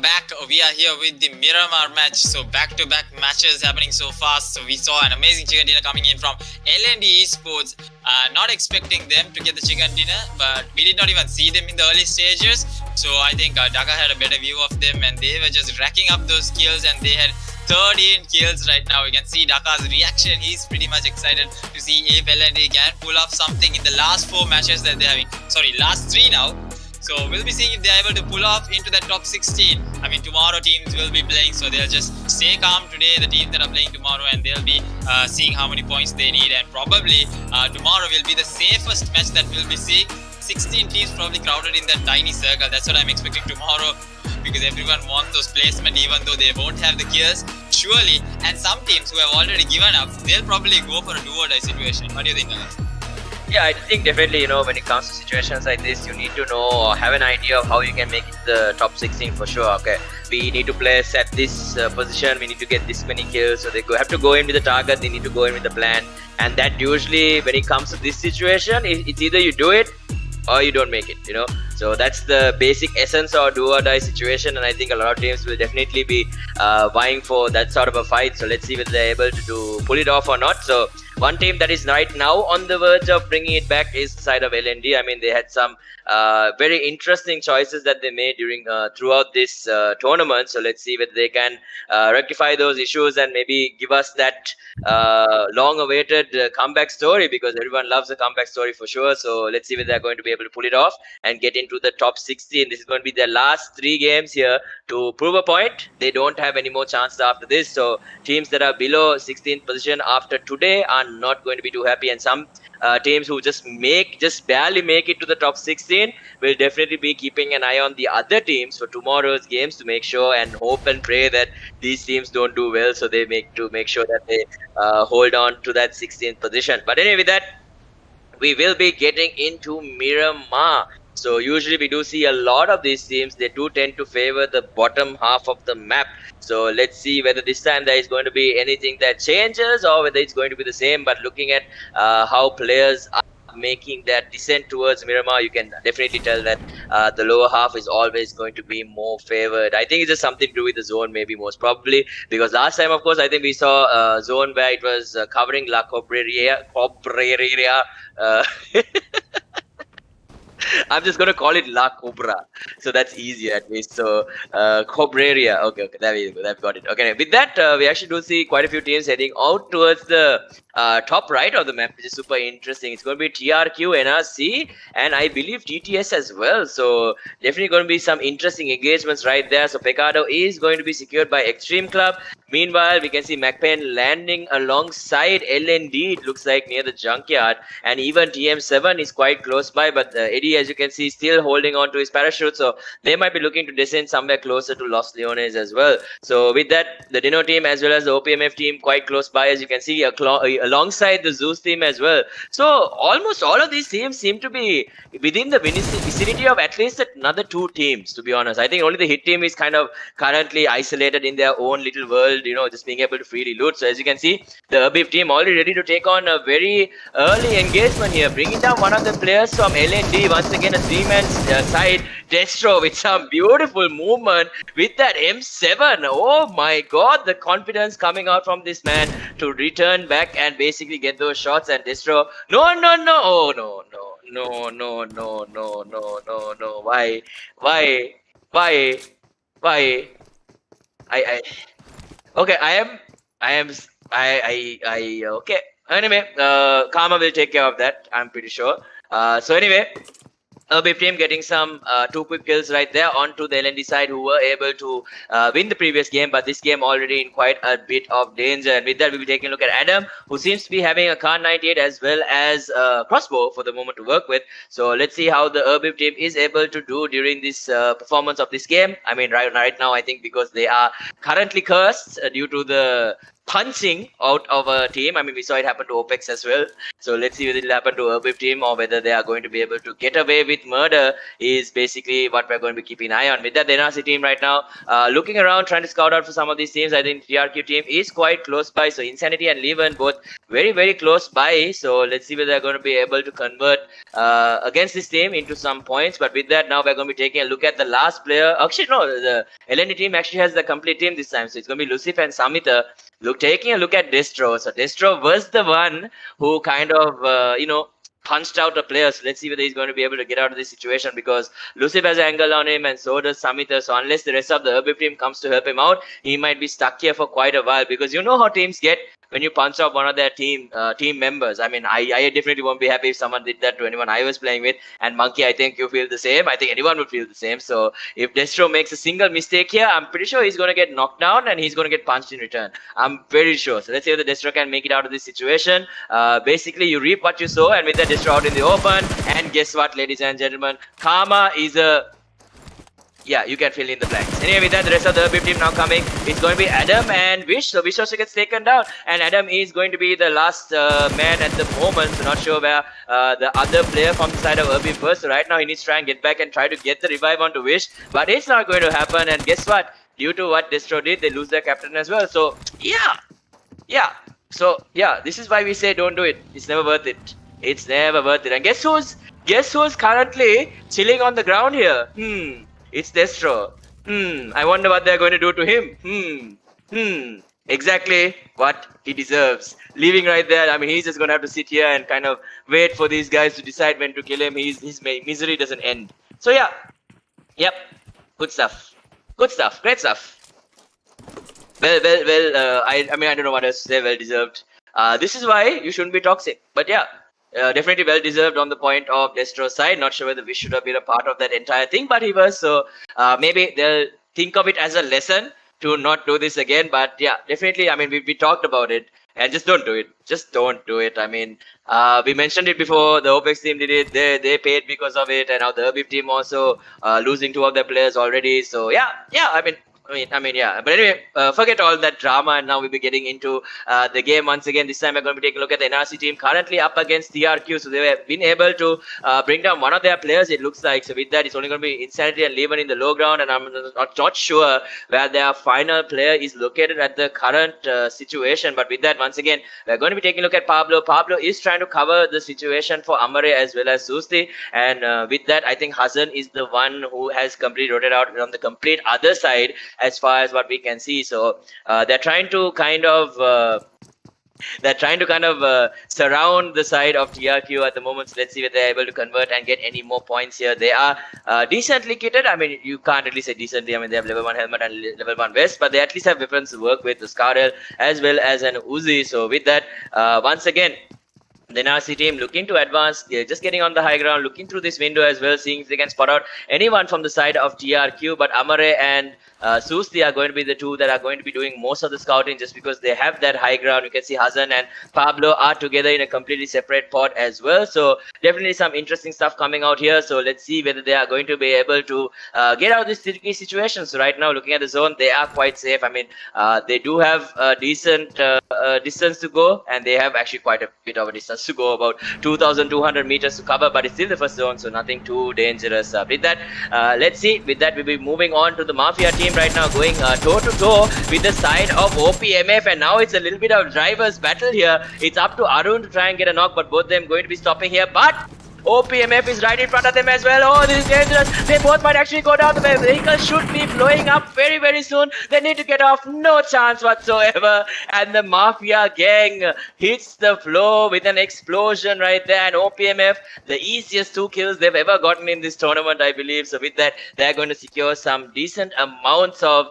back. We are here with the Miramar match. So back-to-back matches happening so fast. So we saw an amazing chicken dinner coming in from NRC Esports. Not expecting them to get the chicken dinner, but we did not even see them in the early stages. So I think Dhaka had a better view of them, and they were just racking up those kills, and they had 13 kills right now. You can see Dhaka's reaction. He's pretty much excited to see if LND can pull off something in the last 4 matches that they're having. Sorry, last 3 now. So we'll be seeing if they're able to pull off into that top 16. I mean, tomorrow teams will be playing, so they'll just stay calm today, the teams that are playing tomorrow, and they'll be seeing how many points they need. And probably tomorrow will be the safest match that we'll be seeing. 16 teams probably crowded in that tiny circle. That's what I'm expecting tomorrow, because everyone wants those placement even though they won't have the gears, surely. And some teams who have already given up, they'll probably go for a do or die situation. What do you think, Alex? Yeah, I think definitely, when it comes to situations like this, you need to know or have an idea of how you can make it the top 16 for sure. Okay, we need to place at this position, we need to get this many kills, so they have to go in with the target, they need to go in with the plan. And that usually, when it comes to this situation, it's either you do it or you don't make it, So that's the basic essence of do or die situation, and I think a lot of teams will definitely be vying for that sort of a fight. So let's see whether they're able to pull it off or not. So one team that is right now on the verge of bringing it back is the side of LND. I mean, they had some very interesting choices that they made during throughout this tournament. So let's see whether they can rectify those issues and maybe give us that long-awaited comeback story, because everyone loves a comeback story for sure. So let's see whether they're going to be able to pull it off and get into the top 16. This is going to be their last 3 games here to prove a point. They don't have any more chances after this. So teams that are below 16th position after today are not going to be too happy, and some teams who just barely make it to the top 16 will definitely be keeping an eye on the other teams for tomorrow's games to make sure and hope and pray that these teams don't do well, so they make sure that they hold on to that 16th position. But anyway, with that, we will be getting into Miramar. So usually we do see a lot of these teams, they do tend to favor the bottom half of the map. So let's see whether this time there is going to be anything that changes or whether it's going to be the same. But looking at how players are making that descent towards Miramar, you can definitely tell that the lower half is always going to be more favored. I think it's just something to do with the zone, maybe most probably, because last time, of course, I think we saw a zone where it was covering La Cobreria. I'm just going to call it La Cobra, so that's easier at least. So Cobreria, okay, there we go, I've got it. Okay, with that, we actually do see quite a few teams heading out towards the top right of the map, which is super interesting. It's going to be TRQ, NRC, and I believe TTS as well. So definitely going to be some interesting engagements right there. So Pecado is going to be secured by Xtreme Club. Meanwhile, we can see McPain landing alongside LND, it looks like, near the junkyard, and even TM7 is quite close by, but Eddie, as you can see, still holding on to his parachute, so they might be looking to descend somewhere closer to Los Leones as well. So with that, the Dino team as well as the OPMF team quite close by, as you can see, alongside the Zeus team as well. So almost all of these teams seem to be within the vicinity of at least another 2 teams, to be honest. I think only the Hit team is kind of currently isolated in their own little world, just being able to freely loot. So as you can see, the Urbif team already ready to take on a very early engagement here, bringing down one of the players from LND. Once again, a 3-man side. Destro with some beautiful movement with that M7. Oh my god, the confidence coming out from this man to return back and basically get those shots. And Destro, no, oh no, why, okay, okay. Anyway, Karma will take care of that, I'm pretty sure. So anyway, Urbif team getting some 2 quick kills right there onto the LND side, who were able to win the previous game, but this game already in quite a bit of danger. And with that, we'll be taking a look at Adam, who seems to be having a Kar 98 as well as a crossbow for the moment to work with. So let's see how the Urbif team is able to do during this performance of this game. I mean, right now, I think because they are currently cursed due to the punching out of a team. I mean, we saw it happen to OPEX as well. So let's see whether it will happen to Urbib team or whether they are going to be able to get away with murder is basically what we're going to be keeping an eye on. With that, the NRC team right now looking around, trying to scout out for some of these teams. I think TRQ team is quite close by. So Insanity and Leven both very, very close by. So let's see whether they're going to be able to convert against this team into some points. But with that, now we're going to be taking a look at the last player. Actually, no, the LND team actually has the complete team this time. So it's going to be Lucif and Samita. Taking a look at Destro. So Destro was the one who kind of, punched out a player. So let's see whether he's going to be able to get out of this situation, because Lucif has an angle on him and so does Samita. So unless the rest of the Urbib team comes to help him out, he might be stuck here for quite a while, because you know how teams get when you punch off one of their team members. I mean, I definitely won't be happy if someone did that to anyone I was playing with. And Monkey, I think you feel the same. I think anyone would feel the same. So if Destro makes a single mistake here, I'm pretty sure he's going to get knocked down and he's going to get punched in return. I'm very sure. So let's see if the Destro can make it out of this situation. Basically, you reap what you sow, and with that Destro out in the open. And guess what, ladies and gentlemen? Karma is a... Yeah, you can fill in the blanks. Anyway, with that, the rest of the Urbib team now coming. It's going to be Adam and Wish. So Wish also gets taken down. And Adam is going to be the last man at the moment. So not sure where the other player from the side of Urbib was. So right now he needs to try and get back and try to get the revive onto Wish. But it's not going to happen. And guess what? Due to what Destro did, they lose their captain as well. So yeah. So yeah, this is why we say don't do it. It's never worth it. It's never worth it. And guess who's currently chilling on the ground here? It's Destro. I wonder what they're going to do to him. Exactly what he deserves. Leaving right there. I mean, he's just going to have to sit here and kind of wait for these guys to decide when to kill him. His misery doesn't end. So yeah. Yep. Good stuff. Great stuff. Well. I mean, I don't know what else to say. Well deserved. This is why you shouldn't be toxic. But yeah. Definitely well deserved on the point of Destro's side. Not sure whether we should have been a part of that entire thing, but he was. So maybe they'll think of it as a lesson to not do this again. But yeah, definitely. I mean, we talked about it, and just don't do it. Just don't do it. I mean, we mentioned it before. The OPEX team did it. They paid because of it, and now the Urbib team also losing 2 of their players already. So yeah. I mean, yeah. But anyway, forget all that drama, and now we'll be getting into the game once again. This time we're going to be taking a look at the NRC team currently up against TRQ. So they have been able to bring down one of their players, it looks like. So with that, it's only going to be Insanity and Leven in the low ground, and I'm not sure where their final player is located at the current situation. But with that, once again, we're going to be taking a look at Pablo. Pablo is trying to cover the situation for Amare as well as Susti. And with that, I think Hassan is the one who has completely rotated out on the complete other side, as far as what we can see. So they're trying to kind of surround the side of TRQ at the moment. So let's see if they're able to convert and get any more points here. They are decently kitted. I mean, you can't really say decently. I mean, they have level 1 helmet and level 1 vest, but they at least have weapons to work with, the Scarel as well as an Uzi. So with that, once again, the NRC team looking to advance. They're just getting on the high ground, looking through this window as well, seeing if they can spot out anyone from the side of TRQ. But Amare and Susti are going to be the two that are going to be doing most of the scouting, just because they have that high ground. You can see Hassan and Pablo are together in a completely separate pod as well. So definitely some interesting stuff coming out here. So let's see whether they are going to be able to get out of this tricky situation. So right now, looking at the zone, they are quite safe. I mean, they do have a decent distance to go, and they have actually quite a bit of a distance to go, about 2,200 meters to cover, but it's still the first zone, so nothing too dangerous. With that, let's see. With that, we'll be moving on to the MaFiA team right now, going toe-to-toe with the side of OPMF, and now it's a little bit of driver's battle here. It's up to Arun to try and get a knock, but both of them going to be stopping here. But OPMF is right in front of them as well. Oh, this is dangerous. They both might actually go down. The vehicle should be blowing up very, very soon. They need to get off. No chance whatsoever. And the MaFiA gang hits the floor with an explosion right there. And OPMF, the easiest 2 kills they've ever gotten in this tournament, I believe. So with that, they're going to secure some decent amounts of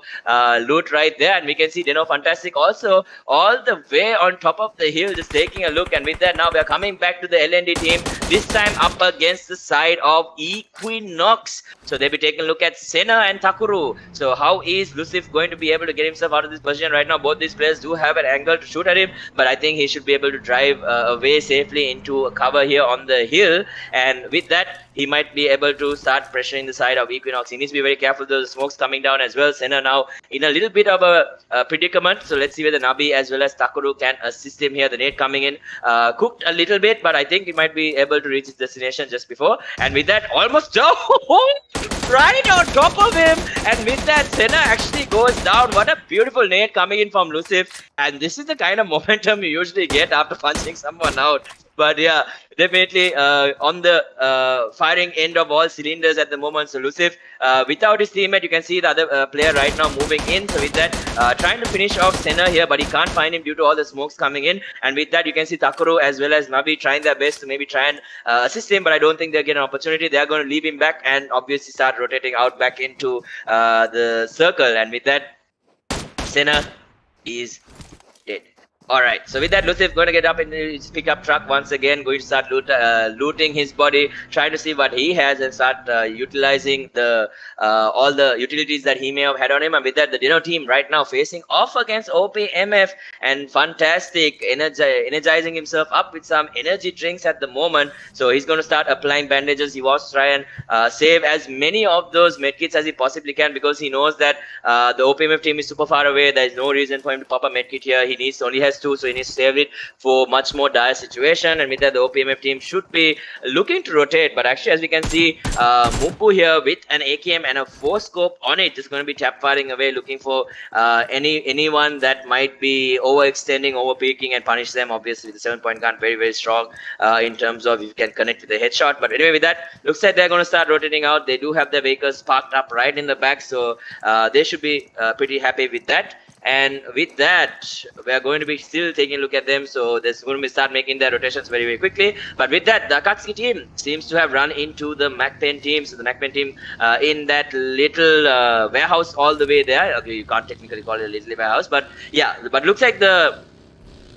loot right there. And we can see Deno Fantastic also all the way on top of the hill, just taking a look. And with that, now we're coming back to the LND team. This time up against the side of Equinox. So they'll be taking a look at Senna and Takuru. So how is Lucif going to be able to get himself out of this position right now? Both these players do have an angle to shoot at him, but I think he should be able to drive away safely into a cover here on the hill. And with that, he might be able to start pressuring the side of Equinox. He needs to be very careful. Those smokes coming down as well. Senna now in a little bit of a predicament. So let's see whether Nabi as well as Takuru can assist him here. The nade coming in, cooked a little bit, but I think he might be able to reach his destination just before. And with that, almost right on top of him. And with that, Senna actually goes down. What a beautiful nade coming in from Lucif. And this is the kind of momentum you usually get after punching someone out. But yeah, definitely on the firing end of all cylinders at the moment. So Lucif, without his teammate, you can see the other player right now moving in. So with that, trying to finish off Senna here, but he can't find him due to all the smokes coming in. And with that, you can see Takuru as well as Nabi trying their best to maybe try and assist him, but I don't think they'll get an opportunity. They're going to leave him back and obviously start rotating out back into the circle. And with that, Senna is dead. Alright, so with that, Lucif going to get up in his pickup truck once again, going to start looting his body, trying to see what he has and start utilizing the all the utilities that he may have had on him. And with that, the Dino team right now facing off against OPMF and fantastic, energizing himself up with some energy drinks at the moment. So he's going to start applying bandages. He wants to try and save as many of those medkits as he possibly can, because he knows that the OPMF team is super far away. There is no reason for him to pop a medkit here. He only has 2, so he needs to save it for much more dire situation. And with that, the OPMF team should be looking to rotate, but actually, as we can see, Mupu here with an AKM and a 4-scope on it is going to be tap firing away, looking for anyone that might be overextending, overpeaking, and punish them. Obviously, the 7-point gun very, very strong in terms of if you can connect with the headshot. But anyway, with that, looks like they're going to start rotating out. They do have their vehicles parked up right in the back, so they should be pretty happy with that. And with that, we are going to be still taking a look at them. So there's going to be start making their rotations very, very quickly. But with that, the AKATSUKI team seems to have run into the MacPen team. So the MacPen team in that little warehouse all the way there. Okay, you can't technically call it a little warehouse, but yeah. But looks like the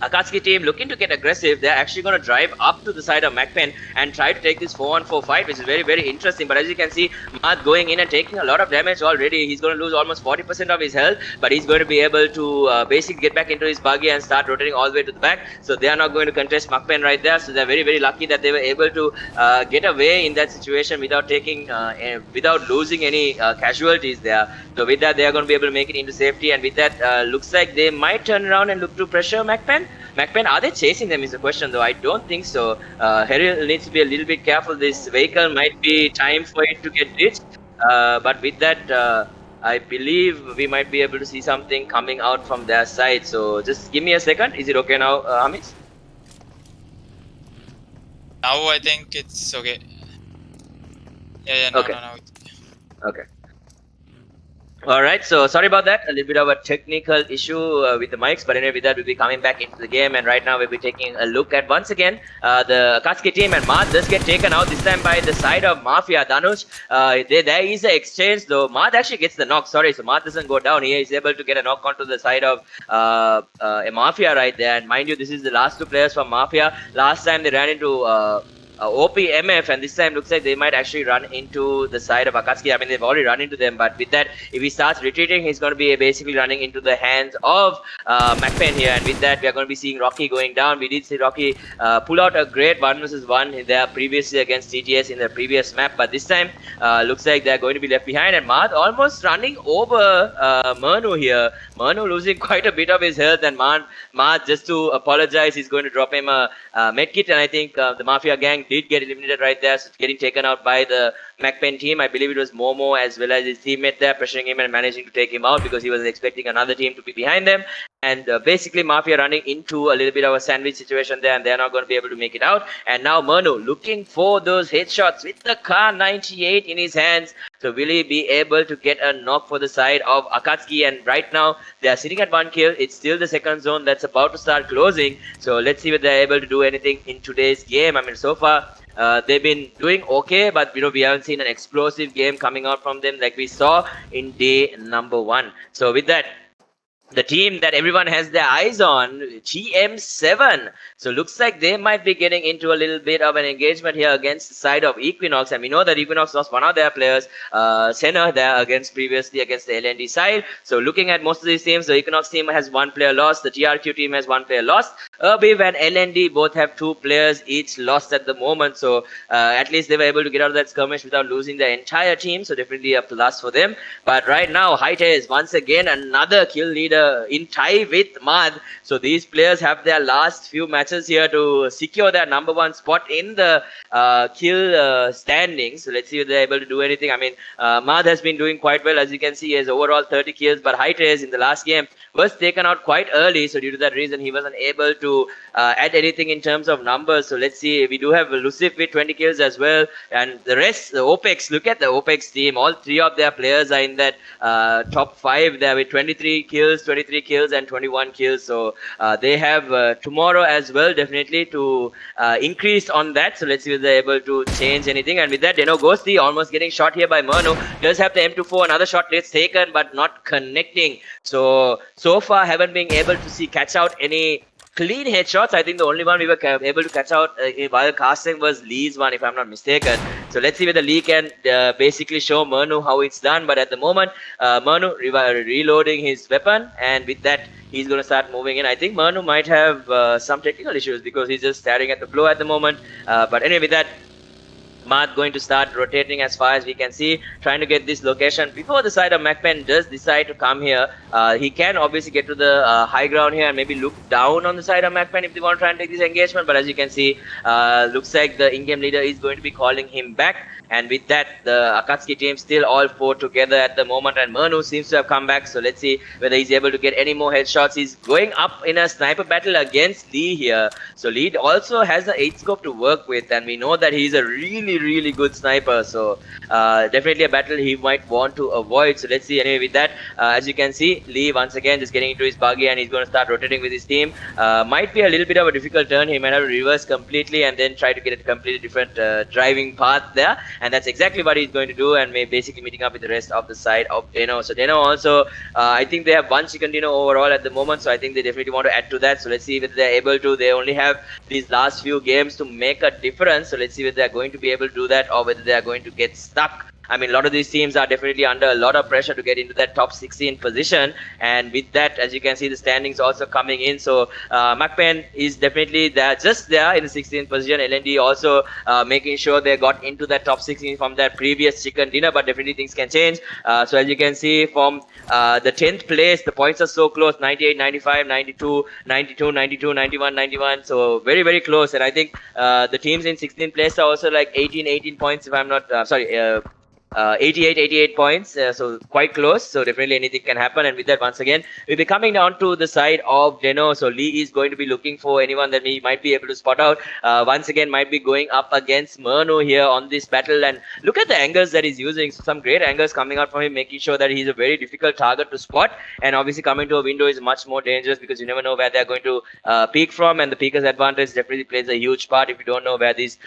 AKATSUKI team looking to get aggressive. They're actually going to drive up to the side of MacPen and try to take this 4-on-4 fight, which is very, very interesting. But as you can see, Math going in and taking a lot of damage already. He's going to lose almost 40% of his health, but he's going to be able to basically get back into his buggy and start rotating all the way to the back. So they are not going to contest MacPen right there. So they're very, very lucky that they were able to get away in that situation without taking, without losing any casualties there. So with that, they are going to be able to make it into safety. And with that, looks like they might turn around and look to pressure MacPen. MacPen, are they chasing them is the question, though. I don't think so. Harry needs to be a little bit careful. This vehicle might be time for it to get ditched. But with that, I believe we might be able to see something coming out from their side. So just give me a second. Is it okay now, Hamid? Now I think it's okay. Yeah, no, okay. no. Okay. Alright, so sorry about that, a little bit of a technical issue with the mics, but anyway, with that, we'll be coming back into the game, and right now we'll be taking a look at, once again, the AKATSUKI team, and Math does get taken out, this time by the side of MaFiA. Danush, there is an exchange, though. Math actually gets the knock, sorry, so Math doesn't go down. He is able to get a knock onto the side of MaFiA right there, and mind you, this is the last 2 players from MaFiA. Last time they ran into OPMF, and this time looks like they might actually run into the side of AKATSUKI. I mean, they've already run into them, but with that, if he starts retreating, he's going to be basically running into the hands of MacPen here. And with that, we are going to be seeing Rocky going down. We did see Rocky pull out a great 1v1 there previously against TTS in the previous map, but this time looks like they're going to be left behind. And Math almost running over Manu here. Manu losing quite a bit of his health, and Math, just to apologize, he's going to drop him a medkit, and I think the MaFiA gang did get eliminated right there, so getting taken out by the MacPen team. I believe it was Momo as well as his teammate there pressuring him and managing to take him out because he was expecting another team to be behind them. And basically MaFiA running into a little bit of a sandwich situation there, and they're not going to be able to make it out. And now Manu looking for those headshots with the Kar 98 in his hands. So will he be able to get a knock for the side of AKATSUKI? And right now they are sitting at 1 kill. It's still the second zone that's about to start closing. So let's see whether they're able to do anything in today's game. I mean, so far they've been doing okay, but we haven't seen an explosive game coming out from them like we saw in day number 1. So with that, the team that everyone has their eyes on, TM7. So looks like they might be getting into a little bit of an engagement here against the side of Equinox, and we know that Equinox lost one of their players, Senna, there previously against the LND side. So looking at most of these teams, the Equinox team has one player lost, the TRQ team has one player lost, Urbiv and LND both have two players each lost at the moment. So at least they were able to get out of that skirmish without losing the entire team, so definitely a plus for them. But right now, Hightails once again another kill leader in tie with Mad. So these players have their last few matches here to secure their number one spot in the kill standings. So let's see if they're able to do anything. I mean, Mad has been doing quite well, as you can see. He has overall 30 kills, but Hightails in the last game was taken out quite early. So due to that reason, he wasn't able to add anything in terms of numbers. So let's see. We do have Lucif with 20 kills as well, and the rest, the OPEX. Look at the OPEX team. All three of their players are in that top 5 there with 23 kills, and 21 kills. So they have tomorrow as well, definitely to increase on that. So let's see if they're able to change anything. And with that, Ghosty almost getting shot here by Manu. Does have the M24. Another shot gets taken, but not connecting. So far haven't been able to catch out any clean headshots. I think the only one we were able to catch out while casting was Lee's one, if I'm not mistaken. So let's see whether Lee can basically show Manu how it's done. But at the moment, Manu reloading his weapon, and with that, he's going to start moving in. I think Manu might have some technical issues because he's just staring at the floor at the moment. But anyway, with that, Mad going to start rotating as far as we can see, trying to get this location before the side of MacPen does decide to come here. He can obviously get to the high ground here and maybe look down on the side of MacPen if they want to try and take this engagement. But as you can see, looks like the in-game leader is going to be calling him back. And with that, the Akatsuki team still all 4 together at the moment, and Manu seems to have come back. So let's see whether he's able to get any more headshots. He's going up in a sniper battle against Lee here. So Lee also has an 8 scope to work with, and we know that he's a really good sniper. So definitely a battle he might want to avoid. So let's see. Anyway, with that, as you can see, Lee once again just getting into his buggy, and he's going to start rotating with his team. Might be a little bit of a difficult turn. He might have to reverse completely and then try to get a completely different driving path there. And that's exactly what he's going to do, and basically meeting up with the rest of the side of Deno. So Deno also, I think they have 1 chicken dinner overall at the moment, so I think they definitely want to add to that. So let's see if they're able to. They only have these last few games to make a difference, so let's see if they're going to be able to do that or whether they're going to get stuck. I mean, a lot of these teams are definitely under a lot of pressure to get into that top 16 position. And with that, as you can see, the standings also coming in. So MacPen is definitely there, just there in the 16th position. LND also making sure they got into that top 16 from that previous chicken dinner, but definitely things can change. So as you can see, from the 10th place, the points are so close: 98, 95, 92, 92, 92, 91, 91. So very close. And I think the teams in 16th place are also like 18 points, if I'm not sorry. 88 points, so quite close. So definitely anything can happen. And with that, once again, we'll be coming down to the side of Deno. So Lee is going to be looking for anyone that we might be able to spot out. Once again, might be going up against Manu here on this battle. And look at the angles that he's using. So some great angles coming out from him, making sure that he's a very difficult target to spot. And obviously coming to a window is much more dangerous because you never know where they're going to peek from. And the peeker's advantage definitely plays a huge part if you don't know where these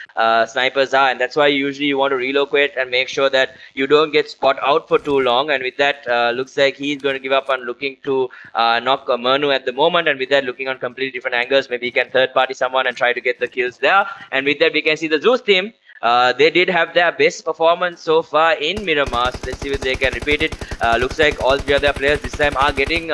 snipers are. And that's why usually you want to relocate and make sure that you don't get spot out for too long. And with that, looks like he's going to give up on looking to knock Manu at the moment. And with that, looking on completely different angles, maybe he can third party someone and try to get the kills there. And with that, we can see the Zeus team. They did have their best performance so far in Miramar. So let's see if they can repeat it. Looks like all 3 other players this time are getting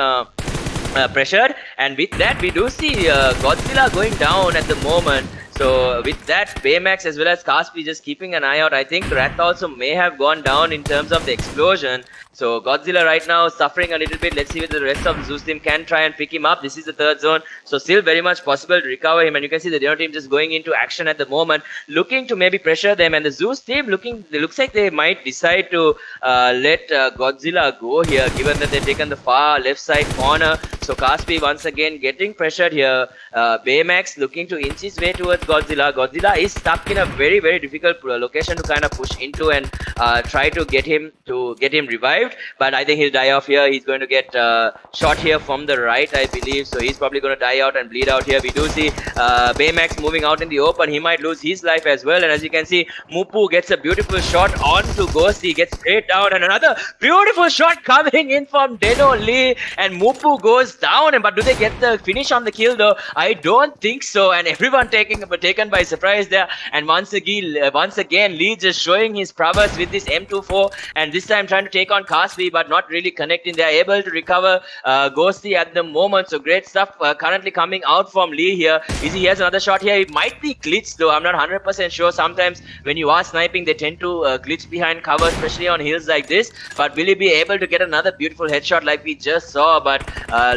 pressured. And with that, we do see Godzilla going down at the moment. So with that, Baymax as well as Kaspi just keeping an eye out. I think Wrath also may have gone down in terms of the explosion. So Godzilla right now suffering a little bit. Let's see whether the rest of the Zeus team can try and pick him up. This is the 3rd zone, so still very much possible to recover him. And you can see the Deno team just going into action at the moment, looking to maybe pressure them. And the Zeus team looks like they might decide to let Godzilla go here, given that they've taken the far left side corner. So Kaspi once again getting pressured here. Baymax looking to inch his way towards Godzilla. Godzilla is stuck in a very difficult location to kind of push into, and try to get him revived, but I think he'll die off here. He's going to get shot here from the right, I believe, so he's probably going to die out and bleed out here. We do see Baymax moving out in the open. He might lose his life as well, and as you can see, Mupu gets a beautiful shot onto Ghosty, gets straight down, and another beautiful shot coming in from Deno Lee, and Mupu goes down. But do they get the finish on the kill though? I don't think so, and everyone taken by surprise there. And once again, Lee just showing his prowess with this M24, and this time trying to take on Kasvi, but not really connecting. They are able to recover Ghosty at the moment, so great stuff currently coming out from Lee here. He has another shot here. It might be glitched though, I'm not 100% sure. Sometimes when you are sniping, they tend to glitch behind cover, especially on hills like this. But will he be able to get another beautiful headshot like we just saw? But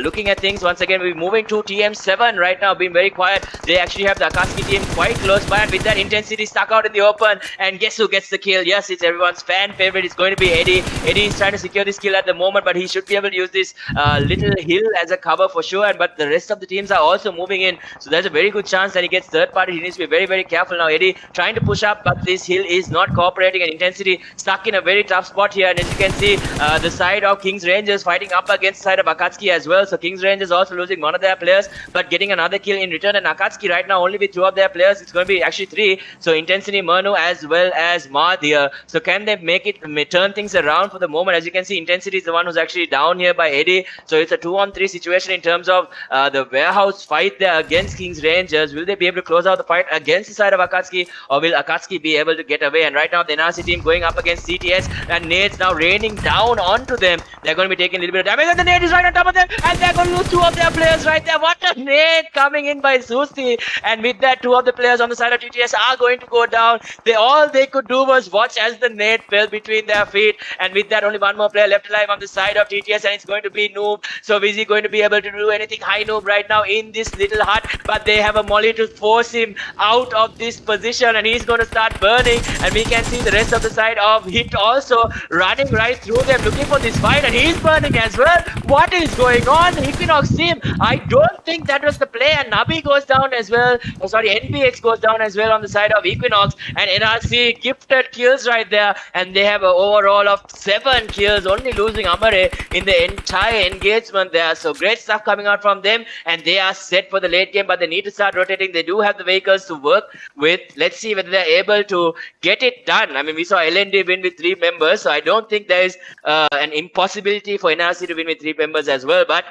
looking at things once again, we're moving to TM7 right now, being very quiet. They actually have the Akatsuki team quite close by, and with that intensity stuck out in the open, and guess who gets the kill? Yes, it's everyone's fan favorite. It's going to be Eddie. Eddie is trying to secure this kill at the moment, but he should be able to use this little hill as a cover for sure. But the rest of the teams are also moving in, so there's a very good chance that he gets third party. He needs to be very, very careful now. Eddie trying to push up, but this hill is not cooperating, and intensity stuck in a very tough spot here. And as you can see, the side of KINGxRANGERS fighting up against the side of Akatsuki as well. So KINGxRANGERS also losing one of their players, but getting another kill in return. And Akatsuki right now only with two of their players. It's going to be actually three. So Intensity, Manu as well as Mad here. So can they turn things around for the moment? As you can see, Intensity is the one who's actually down here by Eddie. So it's a 2-on-3 situation in terms of the warehouse fight there against KINGxRANGERS. Will they be able to close out the fight against the side of Akatsuki, or will Akatsuki be able to get away? And right now the NRC team going up against CTS, and nades now raining down onto them. They're going to be taking a little bit of damage, and the nade is right on top of them, and they're going to lose two of their players right there. What a nade coming in by Susi, and with that, two of the players on the side of TTS are going to go down. All they could do was watch as the nade fell between their feet, and with that, only one more player left alive on the side of TTS, and it's going to be Noob. So is he going to be able to do anything? High Noob right now in this little hut, but they have a molly to force him out of this position, and he's going to start burning. And we can see the rest of the side of Hit also running right through them, looking for this fight, and he's burning as well. What is going on? EQUINOX team, I don't think that was the play, and Nabi goes down as well. Oh, sorry, NBX goes down as well on the side of EQUINOX, and NRC gifted kills right there, and they have an overall of 7 kills, only losing Amare in the entire engagement there. So great stuff coming out from them, and they are set for the late game, but they need to start rotating. They do have the vehicles to work with. Let's see whether they're able to get it done. I mean, we saw LND win with 3 members, so I don't think there is an impossibility for NRC to win with 3 members as well. But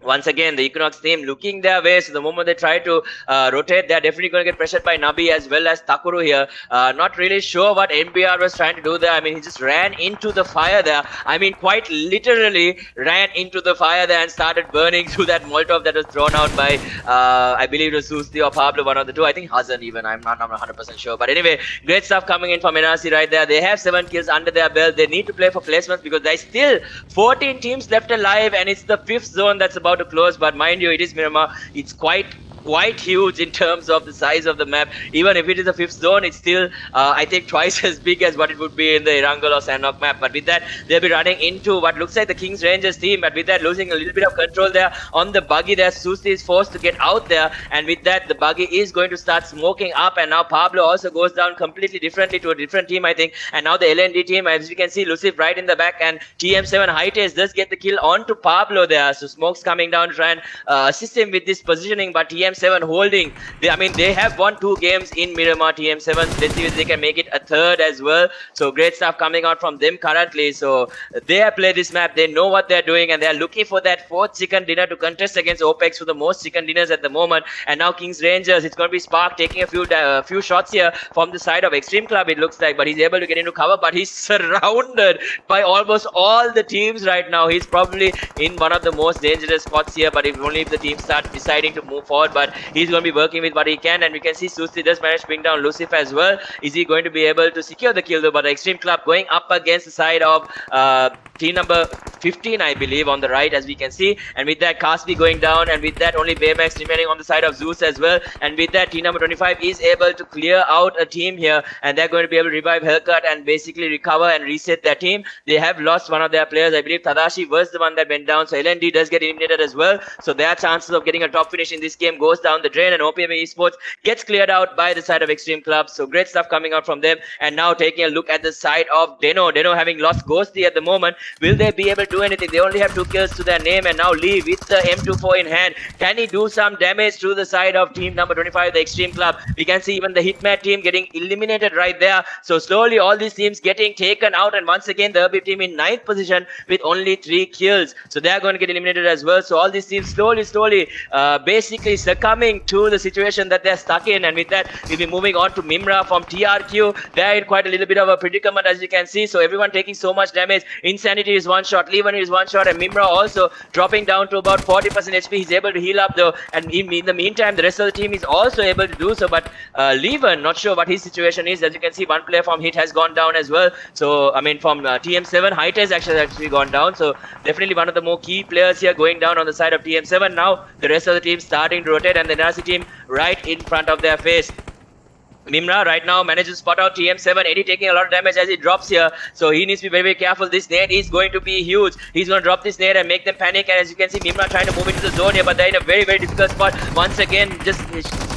once again, the EQUINOX team looking their way. So the moment they try to rotate, they're definitely going to get pressured by Nabi as well as Takuru here. Not really sure what NBR was trying to do there. I mean, he just ran into the fire there. I mean, quite literally ran into the fire there and started burning through that Molotov that was thrown out by, I believe it was Susti or Pablo, one of the two. I think Hazan even. I'm not 100% sure. But anyway, great stuff coming in from NRC right there. They have 7 kills under their belt. They need to play for placements because there's still 14 teams left alive, and it's the 5th zone that's about to close. But mind you, it is Miramar. It's quite huge in terms of the size of the map. Even if it is a 5th zone, it's still I think twice as big as what it would be in the Erangel or Sanhok map. But with that, they'll be running into what looks like the KINGxRANGERS team, but with that, losing a little bit of control there on the buggy there. Susti is forced to get out there, and with that, the buggy is going to start smoking up, and now Pablo also goes down completely differently to a different team, I think. And now the LND team, as you can see, Lucif right in the back, and TM7 Hightaste does get the kill onto Pablo there. So Smoke's coming down to try and assist him with this positioning, but TM7 holding. I mean, they have won 2 games in Miramar, TM7. Let's see if they can make it a 3rd as well. So great stuff coming out from them currently. So they have played this map. They know what they're doing, and they're looking for that 4th chicken dinner to contest against OPEX for the most chicken dinners at the moment. And now KINGxRANGERS, it's going to be Spark taking a few shots here from the side of Xtreme Club, it looks like, but he's able to get into cover, but he's surrounded by almost all the teams right now. He's probably in one of the most dangerous spots here, but only if the team starts deciding to move forward. But he's going to be working with what he can, and we can see Susti does manage to bring down Lucif as well. Is he going to be able to secure the kill though? But the Xtreme Club going up against the side of team number 15, I believe, on the right, as we can see. And with that, Kaspi going down, and with that, only Baymax remaining on the side of Zeus as well. And with that, team number 25 is able to clear out a team here, and they're going to be able to revive Hellcut and basically recover and reset their team. They have lost one of their players. I believe Tadashi was the one that went down, so LND does get eliminated as well. So their chances of getting a top finish in this game goes goes down the drain, and OPM Esports gets cleared out by the side of Xtreme Club. So great stuff coming out from them. And now taking a look at the side of Deno. Deno having lost Ghosty at the moment. Will they be able to do anything? They only have 2 kills to their name, and now Lee with the M24 in hand. Can he do some damage to the side of team number 25, the Xtreme Club? We can see even the Hitman team getting eliminated right there. So slowly all these teams getting taken out, and once again the Herbib team in 9th position with only 3 kills. So they are going to get eliminated as well. So all these teams slowly basically succumbing to the situation that they're stuck in. And with that, we'll be moving on to Mimra from TRQ. They're in quite a little bit of a predicament, as you can see. So everyone taking so much damage. Insanity is 1 shot, Levan is 1 shot, and Mimra also dropping down to about 40% HP. He's able to heal up though, and in the meantime the rest of the team is also able to do so. But Levan, not sure what his situation is. As you can see, one player from Hit has gone down as well. So I mean, from TM7, Height has actually gone down. So definitely one of the more key players here going down on the side of TM7. Now the rest of the team starting to rotate, and the NRC team right in front of their face. Mimra right now manages to spot out TM7. Eddie taking a lot of damage as he drops here. So he needs to be very careful. This nade is going to be huge. He's going to drop this nade and make them panic. And as you can see, Mimra trying to move into the zone here, but they're in a very difficult spot. Once again, just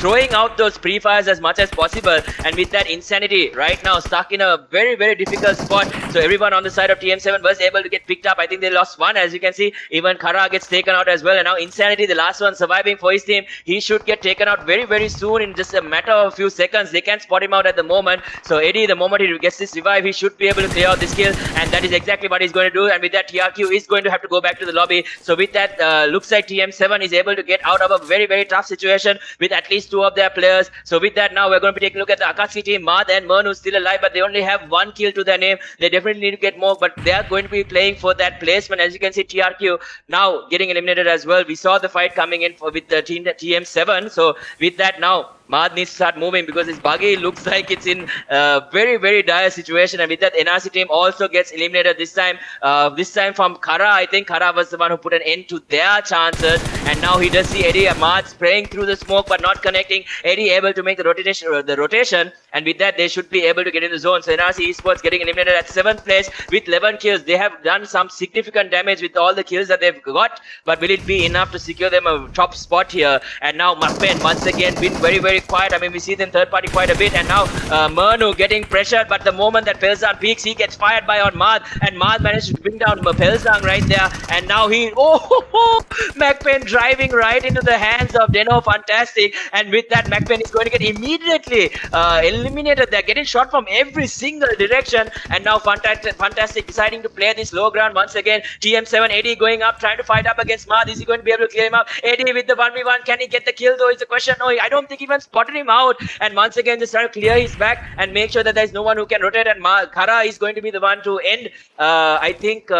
throwing out those pre-fires as much as possible. And with that, Insanity right now stuck in a very difficult spot. So everyone on the side of TM7 was able to get picked up. I think they lost one. As you can see, even Kara gets taken out as well. And now Insanity, the last one surviving for his team, he should get taken out very soon in just a matter of a few seconds. They can't spot him out at the moment. So Eddie, the moment he gets this revive, he should be able to clear out this kill, and that is exactly what he's going to do. And with that, TRQ is going to have to go back to the lobby. So with that, looks like TM7 is able to get out of a very tough situation with at least 2 of their players. So with that, now we're going to be taking a look at the Akatsuki team. Maad and Mern, who's still alive, but they only have 1 kill to their name. They definitely need to get more, but they are going to be playing for that placement. As you can see, TRQ now getting eliminated as well. We saw the fight coming in with the team TM7. So with that, now Maad needs to start moving because his buggy looks like it's in a very dire situation. And with that, NRC team also gets eliminated this time. This time from Kara. I think Kara was the one who put an end to their chances. And now he does see Eddie. Maad spraying through the smoke but not connecting. Eddie able to make the rotation. And with that, they should be able to get in the zone. So NRC Esports getting eliminated at 7th place with 11 kills. They have done some significant damage with all the kills that they've got. But will it be enough to secure them a top spot here? And now Marpen once again been very quiet. I mean, we see them third party quite a bit. And now Murnu getting pressured. But the moment that Pelzan peaks, he gets fired by on Maad. And Maad manages to bring down Pelzan right there. And now he... MacPen driving right into the hands of Deno. Fantastic. And with that, MacPen is going to get immediately eliminated. They're getting shot from every single direction. And now Fantastic deciding to play this low ground once again. TM7 Eddie going up, trying to fight up against Maad. Is he going to be able to clear him up? Eddie with the 1v1. Can he get the kill though is the question. No, I don't think even spotted him out. And once again, just trying to clear his back and make sure that there's no one who can rotate. And Kara is going to be the one to end. I think...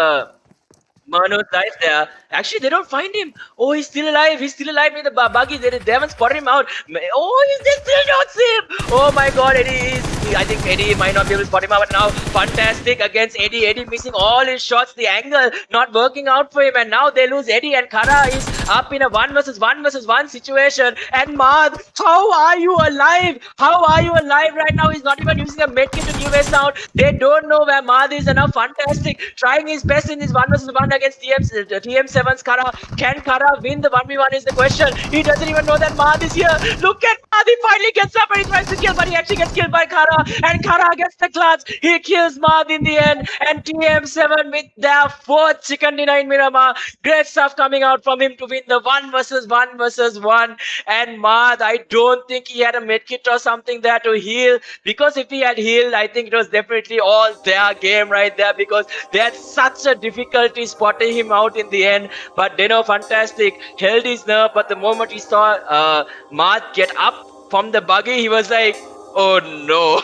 Mano's life there. Actually, they don't find him. Oh, he's still alive. He's still alive with the buggy. They haven't spotted him out. Oh, they still don't see him. Oh my god, Eddie is... I think Eddie might not be able to spot him out. But now, Fantastic against Eddie. Eddie missing all his shots. The angle not working out for him. And now they lose Eddie. And Kara is up in a 1 versus 1 situation. And Maad, how are you alive? How are you alive right now? He's not even using a medkit to give a sound. They don't know where Maad is. And now Fantastic trying his best in this 1 versus 1 against TM7's Kara. Can Kara win the 1v1 is the question. He doesn't even know that Maad is here. Look at Maad. He finally gets up and he tries to kill, but he actually gets killed by Kara. And Kara gets the clutch. He kills Maad in the end. And TM7 with their 4th chicken dinner in Miramar. Great stuff coming out from him to win the 1 versus 1. And Maad, I don't think he had a medkit or something there to heal. Because if he had healed, I think it was definitely all their game right there. Because they had such a difficulty spotting him out in the end. But Deno Fantastic held his nerve. But the moment he saw Maad get up from the buggy, he was like, oh no.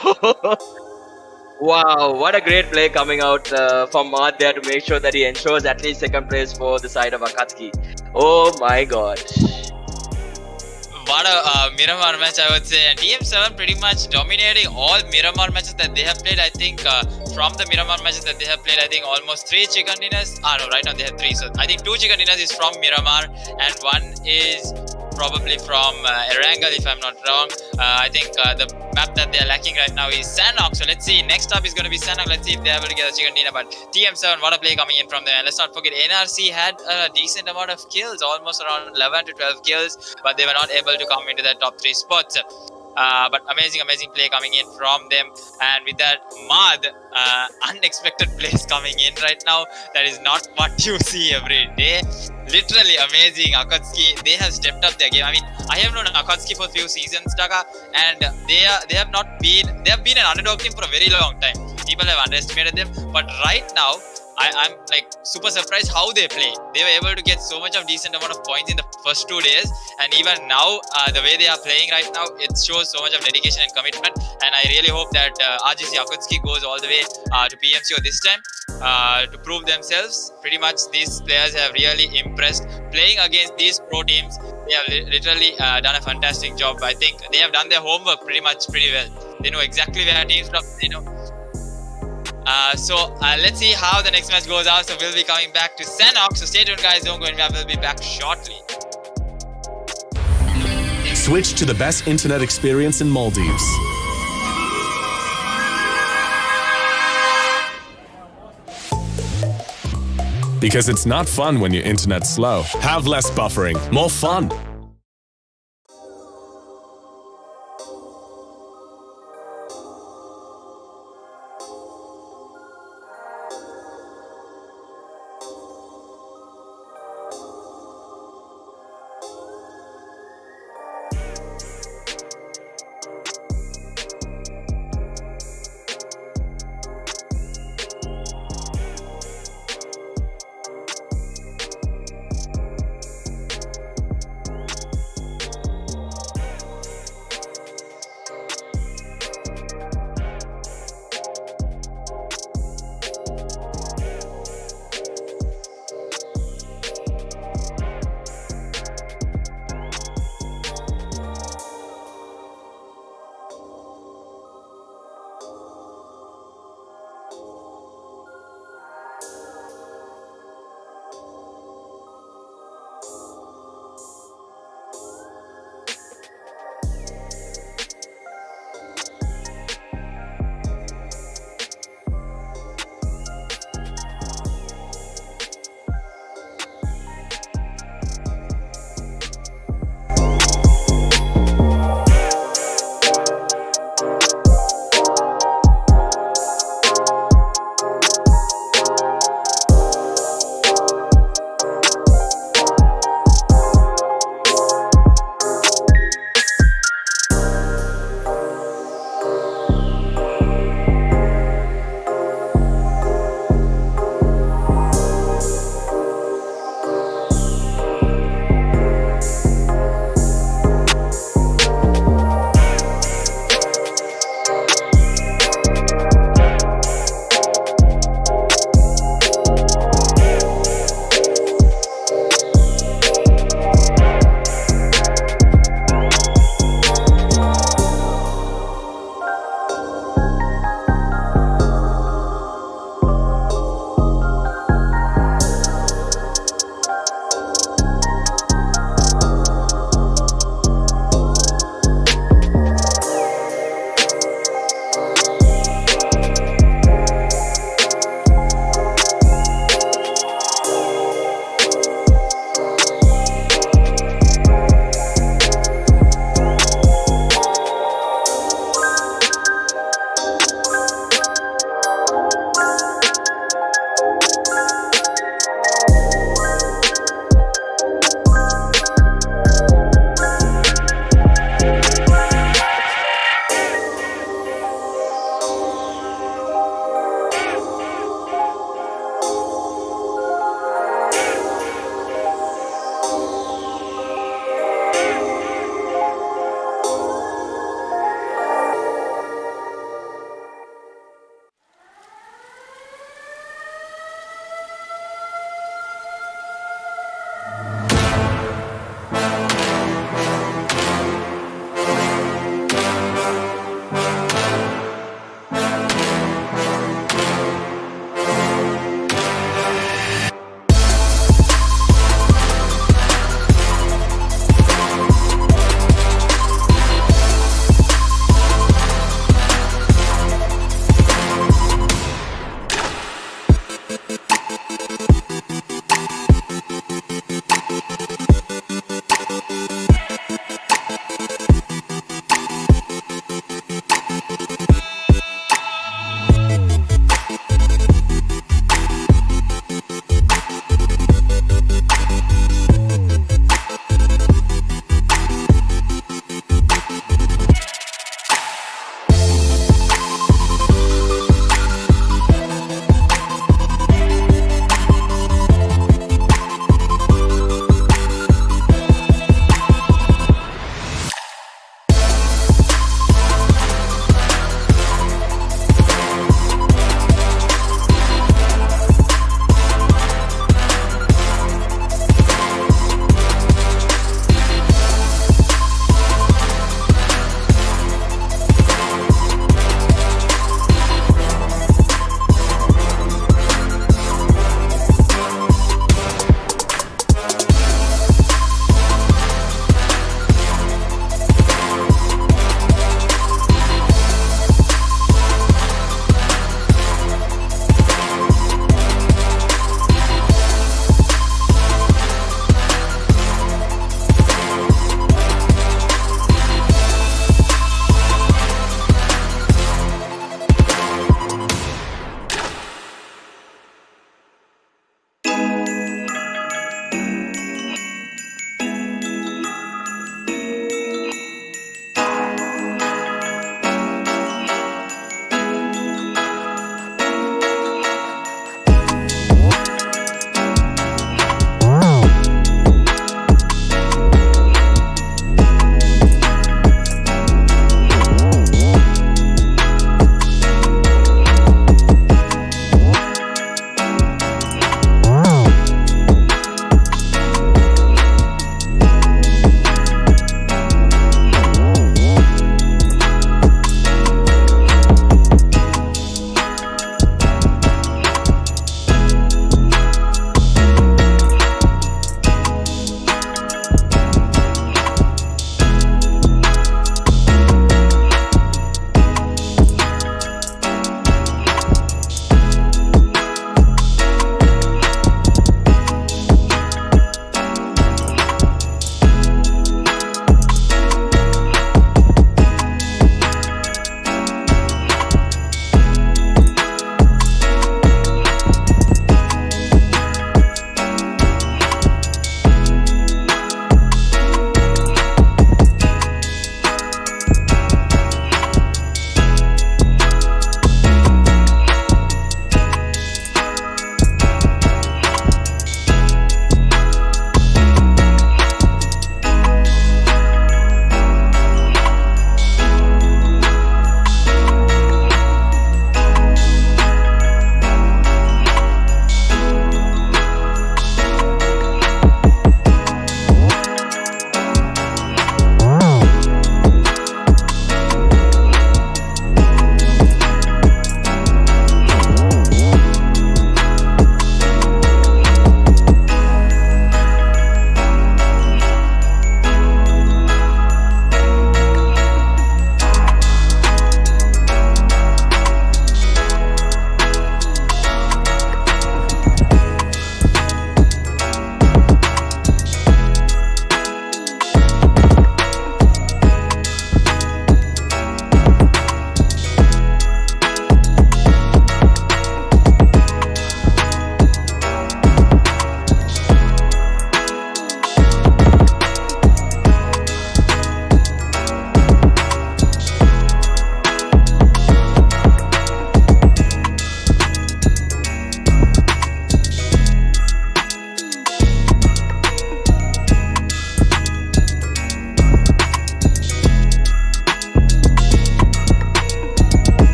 Wow, what a great play coming out from Maad there to make sure that he ensures at least 2nd place for the side of Akatsuki. Oh my god. What a Miramar match, I would say. And TM7 pretty much dominating all Miramar matches that they have played. I think from the Miramar matches that they have played, I think almost 3 chicken dinners. No, right now they have 3. So I think 2 chicken dinners is from Miramar and 1 is probably from Erangel, if I'm not wrong. I think the map that they're lacking right now is Sanhok. So let's see. Next up is going to be Sanhok. Let's see if they're able to get a chicken dinner. But TM7, what a play coming in from there. Let's not forget, NRC had a decent amount of kills, almost around 11 to 12 kills, but they were not able to come into the top 3 spots. But amazing play coming in from them. And with that, Mad, unexpected plays coming in right now. That is not what you see every day. Literally amazing. Akatsuki, they have stepped up their game. I mean, I have known Akatsuki for a few seasons, Daga, and they have been an underdog team for a very long time. People have underestimated them, but right now, I'm like super surprised how they play. They were able to get so much of decent amount of points in the first 2 days, and even now the way they are playing right now, it shows so much of dedication and commitment. And I really hope that RGC Akatsuki goes all the way to PMCO this time to prove themselves. Pretty much these players have really impressed playing against these pro teams. They have literally done a fantastic job. I think they have done their homework pretty well. They know exactly where teams from. They know. So let's see how the next match goes out. So we'll be coming back to Sanhok. So stay tuned, guys. Don't go anywhere. We'll be back shortly. Switch to the best internet experience in Maldives. Because it's not fun when your internet's slow. Have less buffering, more fun.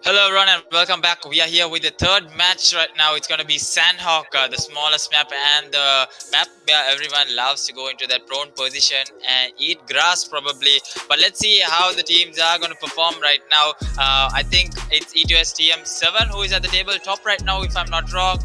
Hello everyone and welcome back. We are here with the third match right now. It's going to be Sanhok, the smallest map and the map where everyone loves to go into that prone position and eat grass probably. But let's see how the teams are going to perform right now. I think it's E2S TM7 who is at the table top right now if I'm not wrong.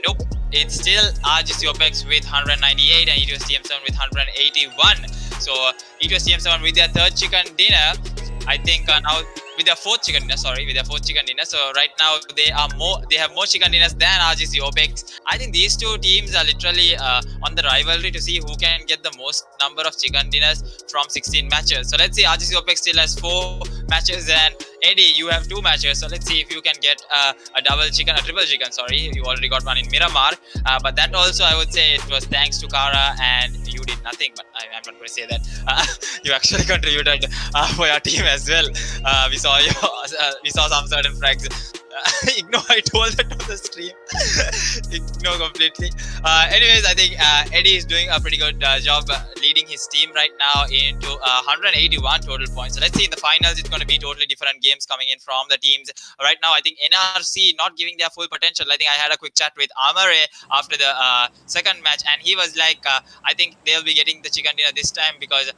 Nope, it's still RGC OPEX with 198 and E2S TM7 with 181. So E2S TM7 with their third chicken dinner. I think now with their fourth chicken dinner, So right now they have more chicken dinners than RGC OPEX. I think these two teams are literally on the rivalry to see who can get the most number of chicken dinners from 16 matches. So let's see, RGC OPEX still has 4 matches and Eddie, you have 2 matches. So let's see if you can get a triple chicken. Sorry, you already got one in Miramar. But that also, I would say, it was thanks to Kara and you did nothing. But I'm not going to say that. You actually contributed for your team as well. We saw some certain frags. Ignore, I told that on the stream. Ignore completely. Anyways, I think Eddie is doing a pretty good job leading his team right now into 181 total points. So let's see in the finals, it's going to be totally different games coming in from the teams. Right now, I think NRC not giving their full potential. I think I had a quick chat with Amare after the second match, and he was like, I think they'll be getting the chicken dinner this time because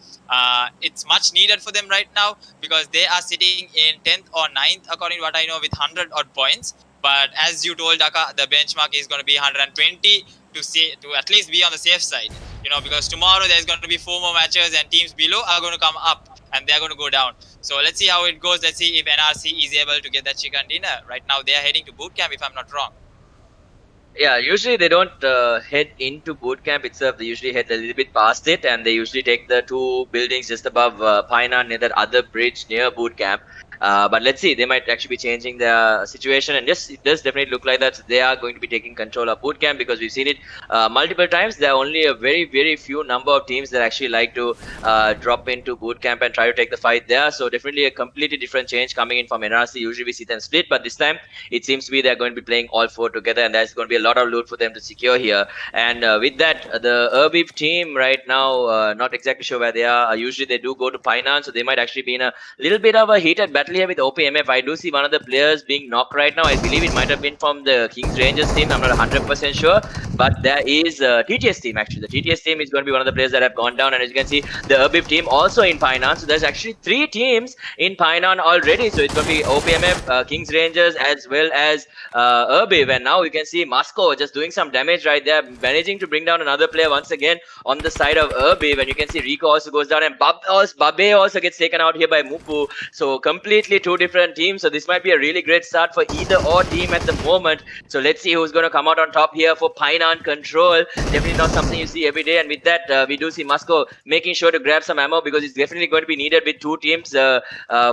it's much needed for them right now because they are sitting in 10th or 9th, according to what I know, with 100 odd points. But as you told Daka, the benchmark is going to be 120 to at least be on the safe side, because tomorrow there's going to be 4 more matches and teams below are going to come up and they're going to go down. So let's see how it goes. Let's see if NRC is able to get that chicken dinner. Right now they are heading to boot camp if I'm not wrong. Yeah, usually they don't head into boot camp itself. They usually head a little bit past it, and they usually take the 2 buildings just above Painan near that other bridge near boot camp. But let's see, they might actually be changing their situation, and yes, it does definitely look like that they are going to be taking control of boot camp because we've seen it multiple times. There are only a very, very few number of teams that actually like to drop into boot camp and try to take the fight there. So definitely a completely different change coming in from NRC. Usually we see them split, but this time it seems to be they're going to be playing all 4 together, and there's going to be a lot of loot for them to secure here. And with that, the Erbib team right now, not exactly sure where they are. Usually they do go to Painan, so they might actually be in a little bit of a heated battle here with OPMF. I do see one of the players being knocked right now. I believe it might have been from the KINGxRANGERS team. I'm not 100% sure, but there is a TTS team actually. The TTS team is going to be one of the players that have gone down, and as you can see, the Erbib team also in Painan. So there's actually 3 teams in Painan already. So it's going to be OPMF, KINGxRANGERS, as well as Erbib. And now you can see Moscow just doing some damage right there, managing to bring down another player once again on the side of Erbib. And you can see Rico also goes down, and Babe also gets taken out here by Mupu. So completely 2 different teams. So this might be a really great start for either or team at the moment. So let's see who's going to come out on top here for Painan control. Definitely not something you see every day. And with that, we do see Moscow making sure to grab some ammo because it's definitely going to be needed with 2 teams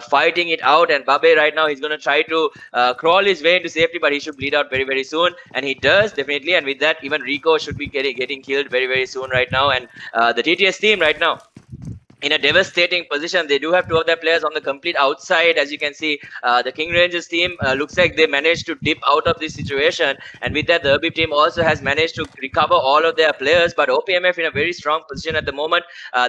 fighting it out. And Babe right now, he's going to try to crawl his way into safety, but he should bleed out very, very soon. And he does definitely. And with that, even Rico should be getting killed very, very soon right now. And the TTS team right now in a devastating position. They do have 2 of their players on the complete outside. As you can see, the KINGxRANGERS team looks like they managed to dip out of this situation, and with that, the Erbib team also has managed to recover all of their players. But OPMF in a very strong position at the moment.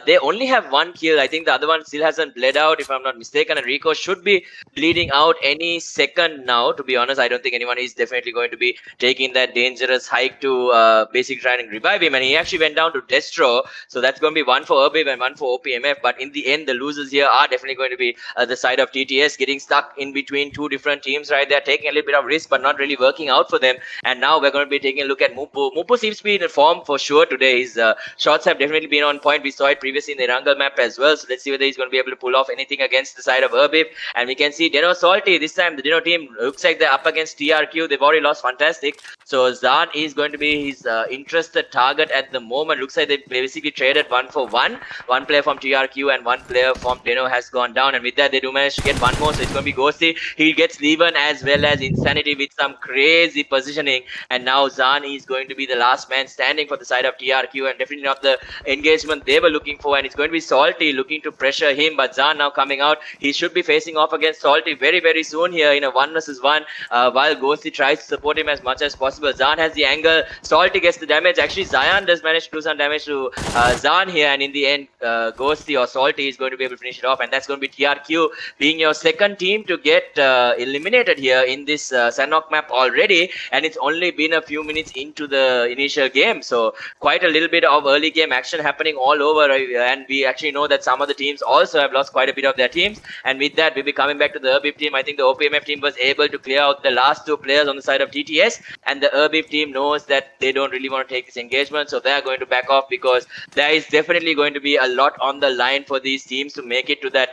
They only have 1 kill. I think the other one still hasn't bled out, if I'm not mistaken, and Rico should be bleeding out any second now. To be honest, I don't think anyone is definitely going to be taking that dangerous hike to basically try and revive him, and he actually went down to Destro. So that's going to be 1 for Erbib and 1 for OPMF. But in the end, the losers here are definitely going to be the side of TTS, getting stuck in between 2 different teams right there, taking a little bit of risk but not really working out for them. And now we're going to be taking a look at Mupu. Mupu seems to be in form for sure today. His shots have definitely been on point. We saw it previously in the Erangel map as well. So let's see whether he's going to be able to pull off anything against the side of Erbib. And we can see Deno Salty. This time the Deno team looks like they're up against TRQ. They've already lost Fantastic. So Zan is going to be his interested target at the moment. Looks like they basically traded 1 for 1. 1 player from TRQ and 1 player from Deno has gone down. And with that, they do manage to get 1 more. So it's going to be Ghosty. He gets Leven as well as Insanity with some crazy positioning. And now Zan is going to be the last man standing for the side of TRQ, and definitely not the engagement they were looking for. And it's going to be Salty looking to pressure him. But Zan now coming out. He should be facing off against Salty very, very soon here in a 1 versus 1. While Ghosty tries to support him as much as possible. Zan has the angle. Salty gets the damage. Actually, Zayan does manage to do some damage to Zan here. And in the end, Ghosty Ghosty or Salty is going to be able to finish it off, and that's going to be TRQ being your second team to get eliminated here in this Sanhok map already, and it's only been a few minutes into the initial game, so quite a little bit of early game action happening all over, and we actually know that some of the teams also have lost quite a bit of their teams, and with that we'll be coming back to the Urbib team. I think the OPMF team was able to clear out the last two players on the side of TTS, and the Urbib team knows that they don't really want to take this engagement, so they're going to back off because there is definitely going to be a lot on the line for these teams to make it to that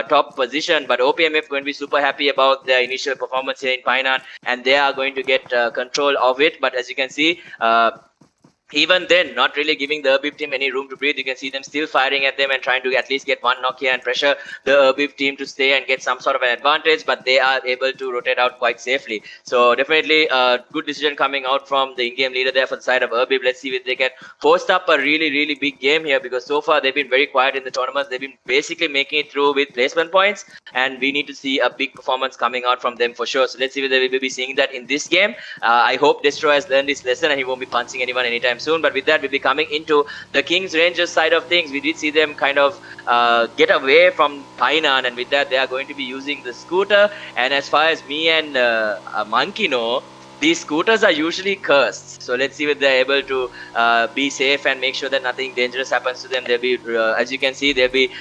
top position. But OPMF going to be super happy about their initial performance here in Painan, and they are going to get control of it. But as you can see, even then, not really giving the Urbib team any room to breathe. You can see them still firing at them and trying to at least get one knock here and pressure the Urbib team to stay and get some sort of an advantage, but they are able to rotate out quite safely. So definitely a good decision coming out from the in-game leader there for the side of Urbib. Let's see if they can post up a really big game here, because so far they've been very quiet in the tournaments. They've been basically making it through with placement points, and we need to see a big performance coming out from them for sure. So let's see whether we will be seeing that in this game. I hope Destro has learned his lesson and he won't be punching anyone anytime soon. But with that, we'll be coming into the KINGxRANGERS side of things. We did see them kind of get away from Painan, and with that they are going to be using the scooter. And as far as me and Monkey know, these scooters are usually cursed, so let's see if they're able to be safe and make sure that nothing dangerous happens to them. They'll be, as you can see, they'll be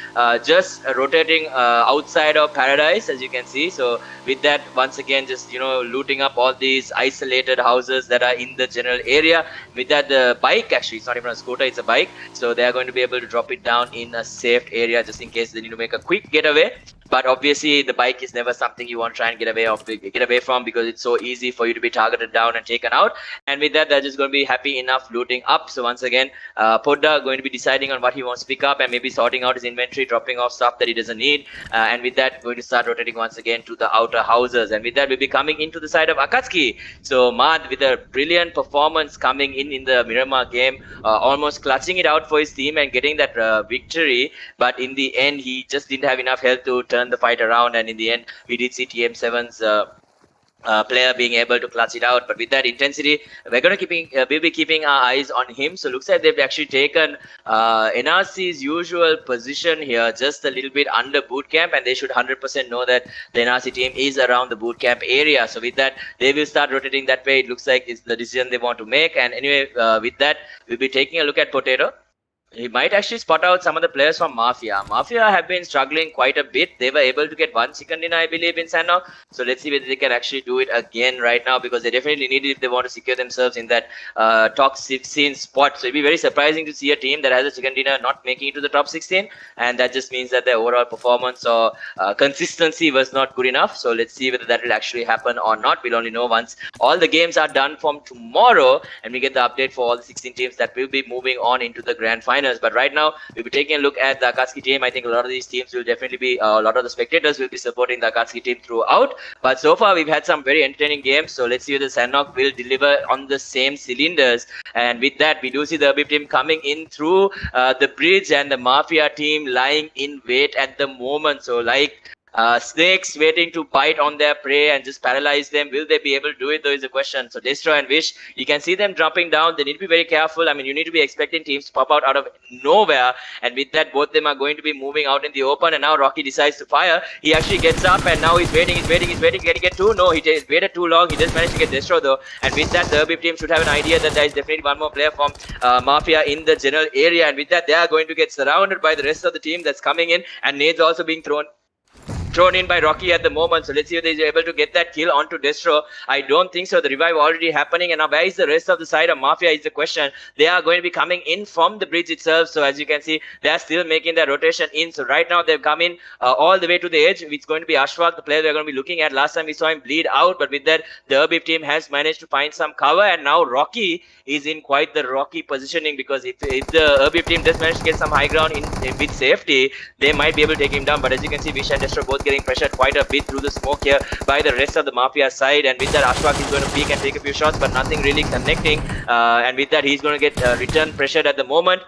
just rotating outside of Paradise, as you can see. So with that, once again, just looting up all these isolated houses that are in the general area. With that, the bike, actually, it's not even a scooter, it's a bike. So they are going to be able to drop it down in a safe area just in case they need to make a quick getaway. But obviously, the bike is never something you want to try and get away from, because it's so easy for you to be targeted down and taken out. And with that, they're just going to be happy enough looting up. So once again, Podda going to be deciding on what he wants to pick up and maybe sorting out his inventory, dropping off stuff that he doesn't need. And with that, going to start rotating once again to the outer houses. And with that, we'll be coming into the side of Akatsuki. So Mad with a brilliant performance coming in the Miramar game, almost clutching it out for his team and getting that victory. But in the end, he just didn't have enough health to turn the fight around, and in the end we did see TM7's player being able to clutch it out. But with that intensity, we'll be keeping our eyes on him. So looks like they've actually taken NRC's usual position here, just a little bit under boot camp, and they should 100% know that the NRC team is around the boot camp area. So with that, they will start rotating that way. It looks like it's the decision they want to make. And anyway, with that, we'll be taking a look at Potato. He might actually spot out some of the players from MaFiA. MaFiA have been struggling quite a bit. They were able to get one second dinner, I believe, in Sanhok. So let's see whether they can actually do it again right now, because they definitely need it if they want to secure themselves in that top 16 spot. So it'd be very surprising to see a team that has a second dinner not making it to the top 16. And that just means that their overall performance or consistency was not good enough. So let's see whether that will actually happen or not. We'll only know once all the games are done from tomorrow and we get the update for all the 16 teams that will be moving on into the grand final. But right now, we'll be taking a look at the Akatsuki team. I think a lot of these teams will definitely be, a lot of the spectators will be supporting the Akatsuki team throughout. But so far, we've had some very entertaining games. So let's see whether Sanhok will deliver on the same cylinders. And with that, we do see the Urbib team coming in through the bridge, and the MaFiA team lying in wait at the moment. So like snakes waiting to bite on their prey and just paralyze them. Will they be able to do it, though, is a question. So Destro and Wish, you can see them dropping down. They need to be very careful. I mean, you need to be expecting teams to pop out of nowhere, and with that, both of them are going to be moving out in the open. And now Rocky decides to fire. He actually gets up, and now he's waiting. Can he get two? No, he waited too long. He just managed to get Destro, though. And with that, the Urbib team should have an idea that there is definitely one more player from MaFiA in the general area. And with that, they are going to get surrounded by the rest of the team that's coming in, and nades also being thrown in by Rocky at the moment. So let's see if they're able to get that kill onto Destro. I don't think so. The revive already happening, and now where is the rest of the side of MaFiA is the question. They are going to be coming in from the bridge itself. So as you can see, they are still making their rotation in. So right now they've come in all the way to the edge. It's going to be Ashwak, the player they're going to be looking at. Last time we saw him bleed out, but with that, the Urbib team has managed to find some cover, and now Rocky is in quite the rocky positioning, because if the Urbib team does manage to get some high ground with safety, they might be able to take him down. But as you can see, Vish and Destro both getting pressured quite a bit through the smoke here by the rest of the MaFiA side. And with that, Ashwak is going to peek and take a few shots, but nothing really connecting. And with that, he's going to get return pressured at the moment.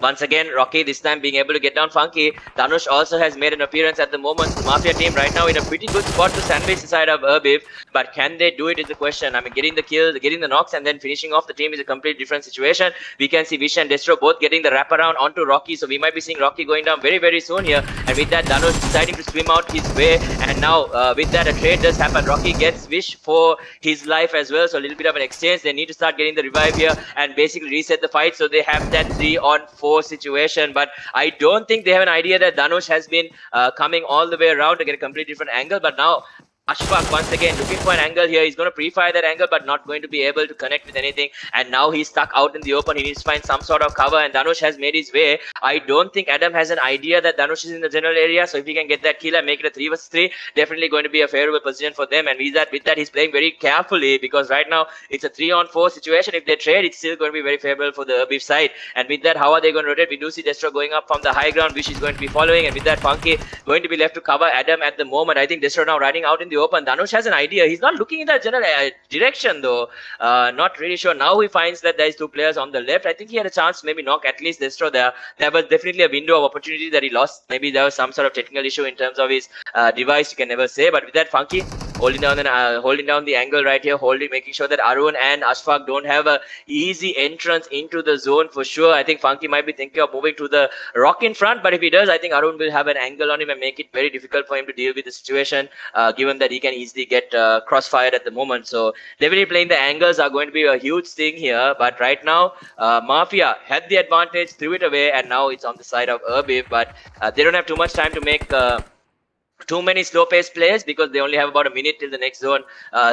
Once again, Rocky this time being able to get down Funky. Dhanush also has made an appearance at the moment. The MaFiA team right now in a pretty good spot to sandwich the side of Erbib. But can they do it is the question. I mean, getting the kill, getting the knocks and then finishing off the team is a completely different situation. We can see Vish and Destro both getting the wraparound onto Rocky. So we might be seeing Rocky going down very, very soon here. And with that, Dhanush deciding to swim out his way. And now with that, a trade does happen. Rocky gets Vish for his life as well. So a little bit of an exchange. They need to start getting the revive here and basically reset the fight. So they have that 3-on-4 situation, but I don't think they have an idea that Dhanush has been coming all the way around to get a completely different angle. But now Ashfaq once again looking for an angle here. He's going to pre-fire that angle but not going to be able to connect with anything, and now he's stuck out in the open. He needs to find some sort of cover, and Dhanush has made his way. I don't think Adam has an idea that Dhanush is in the general area, so if he can get that kill and make it a 3 vs 3, definitely going to be a favorable position for them. And with that he's playing very carefully, because right now it's a 3-on-4 situation. If they trade, it's still going to be very favorable for the Erbib side. And with that, how are they going to rotate? We do see Destro going up from the high ground, which is going to be following, and with that Funky going to be left to cover Adam at the moment. I think Destro now riding out in the open. Dhanush has an idea. He's not looking in that general direction though. Not really sure. Now he finds that there's 2 players on the left. I think he had a chance to maybe knock at least Destro there. There was definitely a window of opportunity that he lost. Maybe there was some sort of technical issue in terms of his device. You can never say. But with that, Funky holding down the angle right here, making sure that Arun and Ashfaq don't have a easy entrance into the zone for sure. I think Funky might be thinking of moving to the rock in front, but if he does, I think Arun will have an angle on him and make it very difficult for him to deal with the situation, given that he can easily get crossfired at the moment. So definitely playing the angles are going to be a huge thing here. But right now, MaFiA had the advantage, threw it away, and now it's on the side of Erbib. But they don't have too much time to make too many slow-paced plays, because they only have about a minute till the next zone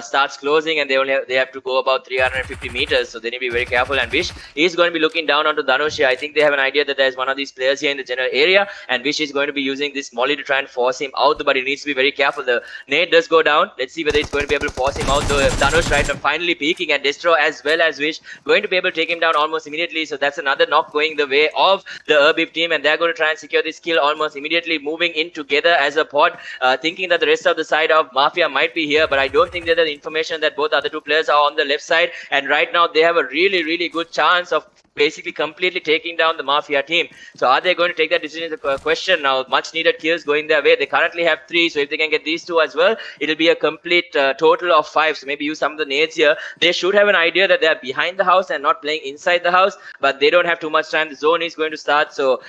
starts closing, and they have to go about 350 meters, so they need to be very careful. And Vish is going to be looking down onto Dhanush here. I think they have an idea that there's one of these players here in the general area, and Vish is going to be using this molly to try and force him out, but he needs to be very careful. The nade does go down. Let's see whether it's going to be able to force him out. Though Dhanush right now finally peeking, and Destro as well as Vish going to be able to take him down almost immediately. So that's another knock going the way of the Erbib team, and they're going to try and secure this kill almost immediately, moving in together as a pod. Thinking that the rest of the side of MaFiA might be here, but I don't think there's the information that both other 2 players are on the left side, and right now they have a really, really good chance of basically completely taking down the MaFiA team. So are they going to take that decision is a question now. Much needed kills going their way. They currently have 3, so if they can get these 2 as well, it'll be a complete total of 5. So maybe use some of the nades here. They should have an idea that they're behind the house and not playing inside the house, but they don't have too much time. The zone is going to start, so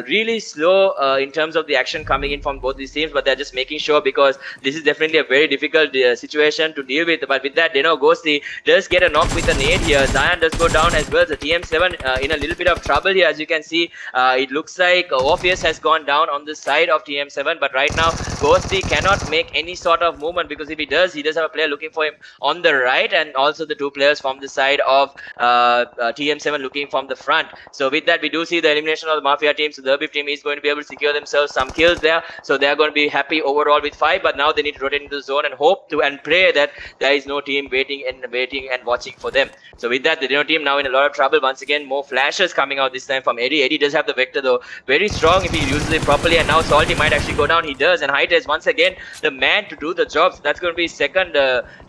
really slow in terms of the action coming in from both these teams, but they're just making sure, because this is definitely a very difficult situation to deal with. But with that, Deno Ghosty does get a knock with a nade here. Zion does go down as well. The TM7 in a little bit of trouble here. As you can see, it looks like Orpheus has gone down on the side of TM7, but right now Ghosty cannot make any sort of movement, because if he does have a player looking for him on the right, and also the 2 players from the side of TM7 looking from the front. So with that, we do see the elimination of the MaFiA team. So the Erbib team is going to be able to secure themselves some kills there, so they are going to be happy overall with 5. But now they need to rotate into the zone and hope to and pray that there is no team waiting and watching for them. So with that, the Deno team now in a lot of trouble. Once again, more flashes coming out this time from Eddie. Eddie does have the vector though, very strong if he uses it properly, and now Salty might actually go down. He does, and Height is once again the man to do the job. So that's going to be second.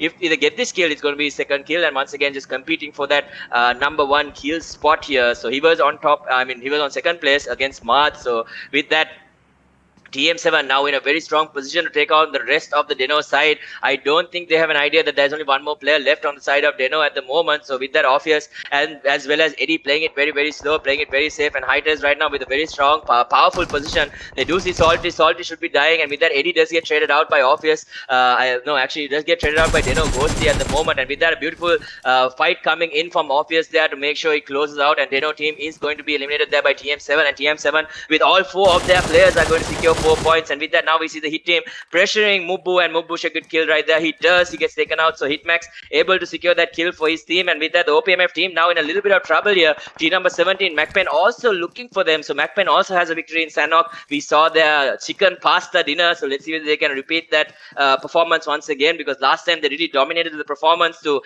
If they get this kill, it's going to be second kill, and once again just competing for that number 1 kill spot here. So he was on top. I mean, he was on second place against Marth. So with that, TM7 now in a very strong position to take on the rest of the Deno side. I don't think they have an idea that there's only 1 more player left on the side of Deno at the moment. So with that, Orpheus and as well as Eddie playing it very, very slow, playing it very safe, and Highters right now with a very strong, powerful position. They do see Salty. Salty should be dying, and with that, Eddie does get traded out by Orpheus. He does get traded out by Deno Ghosty at the moment, and with that, a beautiful fight coming in from Orpheus there to make sure he closes out, and Deno team is going to be eliminated there by TM7, and TM7 with all 4 of their players are going to secure 4 points. And with that, now we see the hit team pressuring Mubu, and Mubu should get killed right there. He does. He gets taken out. So Hitmax able to secure that kill for his team. And with that, the OPMF team now in a little bit of trouble here. Team number 17, MacPen also looking for them. So MacPen also has a victory in Sanhok. We saw their chicken pasta dinner. So let's see if they can repeat that performance once again, because last time they really dominated the performance to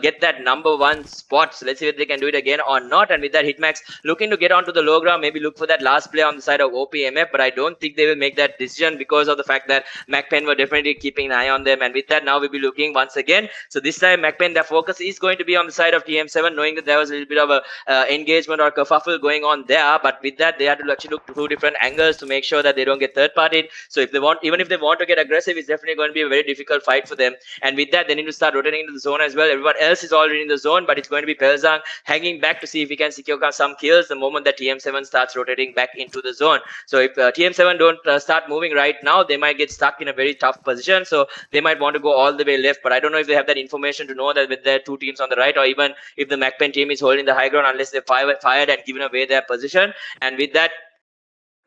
get that number 1 spot. So let's see if they can do it again or not. And with that, Hitmax looking to get onto the low ground, maybe look for that last play on the side of OPMF, but I don't think they will will make that decision because of the fact that MacPen were definitely keeping an eye on them. And with that, now we'll be looking once again. So this time, MacPen, their focus is going to be on the side of TM7, knowing that there was a little bit of a engagement or kerfuffle going on there. But with that, they had to actually look to two different angles to make sure that they don't get third-partied. So if they want, even if they want to get aggressive, it's definitely going to be a very difficult fight for them. And with that, they need to start rotating into the zone as well. Everyone else is already in the zone, but it's going to be Pelzang hanging back to see if he can secure some kills the moment that TM7 starts rotating back into the zone. So if TM7 don't start moving right now, they might get stuck in a very tough position. So they might want to go all the way left, but I don't know if they have that information to know that with their two teams on the right, or even if the MacPen team is holding the high ground, unless they fired and given away their position. And with that,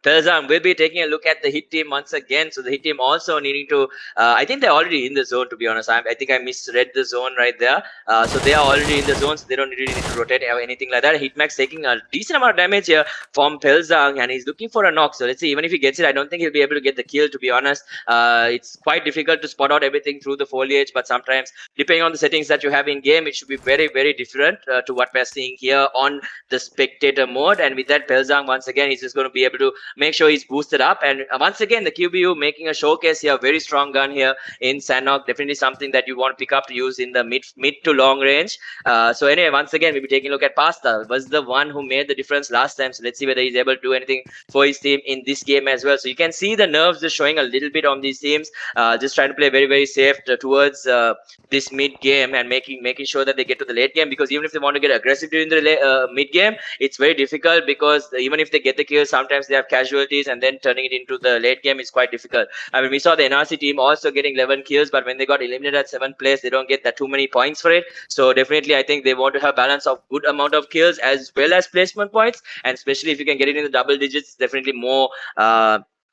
Pelzang will be taking a look at the hit team once again. So the hit team also needing to, I think they're already in the zone, to be honest. I think I misread the zone right there. So they are already in the zone, so they don't really need to rotate or anything like that. Hitmax taking a decent amount of damage here from Pelzang, and he's looking for a knock. So let's see, even if he gets it, I don't think he'll be able to get the kill, to be honest. It's quite difficult to spot out everything through the foliage, but sometimes, depending on the settings that you have in game, it should be very, very different to what we're seeing here on the spectator mode. And with that, Pelzang, once again, he's just going to be able to make sure he's boosted up. And once again, the QBU making a showcase here, very strong gun here in Sanhok, definitely something that you want to pick up to use in the mid to long range. So anyway, once again, we'll be taking a look at Pasta. Was the one who made the difference last time, so let's see whether he's able to do anything for his team in this game as well. So you can see the nerves just showing a little bit on these teams, just trying to play very, very safe towards this mid game and making sure that they get to the late game, because even if they want to get aggressive during the mid game, it's very difficult, because even if they get the kill, sometimes they have casualties, and then turning it into the late game is quite difficult. I mean, we saw the NRC team also getting 11 kills, but when they got eliminated at 7th place, they don't get that too many points for it. So definitely, I think they want to have balance of good amount of kills as well as placement points, and especially if you can get it in the double digits, definitely more